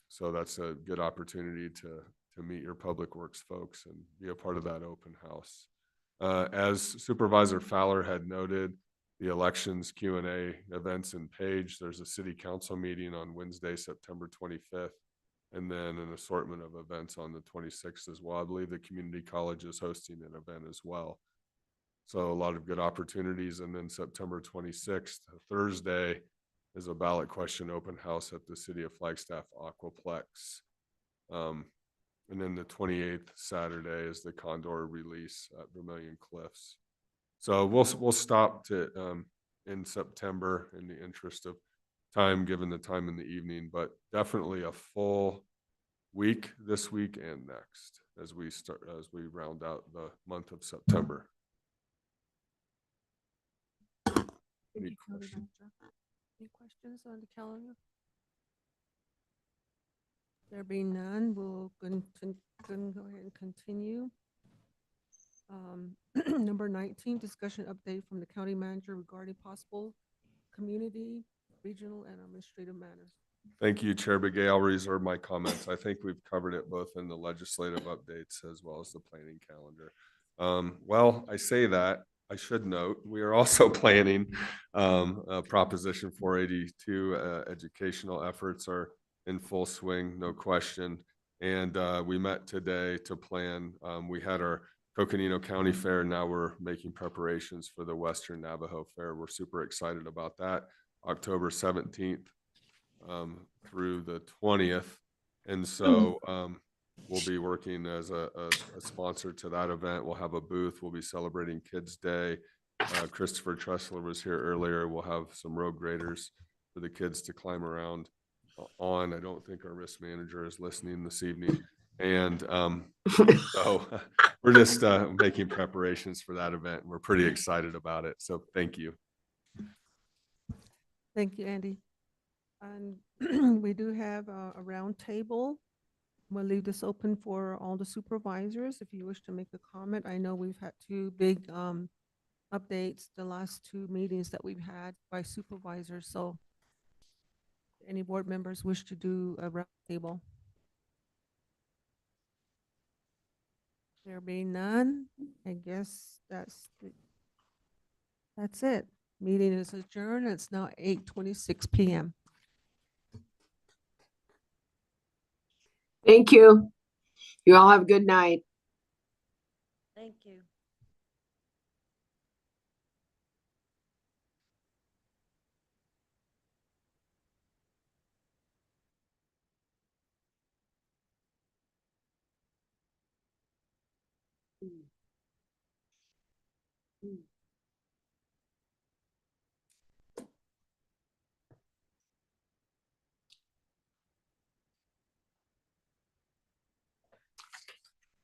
So that's a good opportunity to meet your Public Works folks and be a part of that open house. As Supervisor Fowler had noted, the elections Q&A events and page, there's a City Council meeting on Wednesday, September 25th, and then an assortment of events on the 26th as well. I believe the community college is hosting an event as well. So a lot of good opportunities. And then September 26th, Thursday, is a ballot question open house at the City of Flagstaff Aquaplex. And then the 28th, Saturday, is the Condor release at Vermilion Cliffs. So we'll stop in September in the interest of time, given the time in the evening, but definitely a full week this week and next as we round out the month of September. Any questions on the calendar? There being none, we'll go ahead and continue. Number 19, discussion update from the county manager regarding possible community, regional, and administrative matters. Thank you, Chair Begay. I'll reserve my comments. I think we've covered it both in the legislative updates as well as the planning calendar. Well, I say that. I should note, we are also planning Proposition 482. Educational efforts are in full swing, no question. And we met today to plan. We had our Coconino County Fair. Now we're making preparations for the Western Navajo Fair. We're super excited about that. October 17th through the 20th. And so we'll be working as a sponsor to that event. We'll have a booth. We'll be celebrating Kids Day. Christopher Tressler was here earlier. We'll have some road graders for the kids to climb around on. I don't think our risk manager is listening this evening. And so we're just making preparations for that event. We're pretty excited about it. So thank you. Thank you, Andy. And we do have a round table We'll leave this open for all the supervisors. If you wish to make a comment, I know we've had two big updates, the last two meetings that we've had by supervisors. So any board members wish to do a round table? There being none, I guess that's it. Meeting is adjourned. It's now 8:26 p.m. Thank you. You all have a good night. Thank you.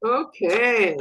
Okay.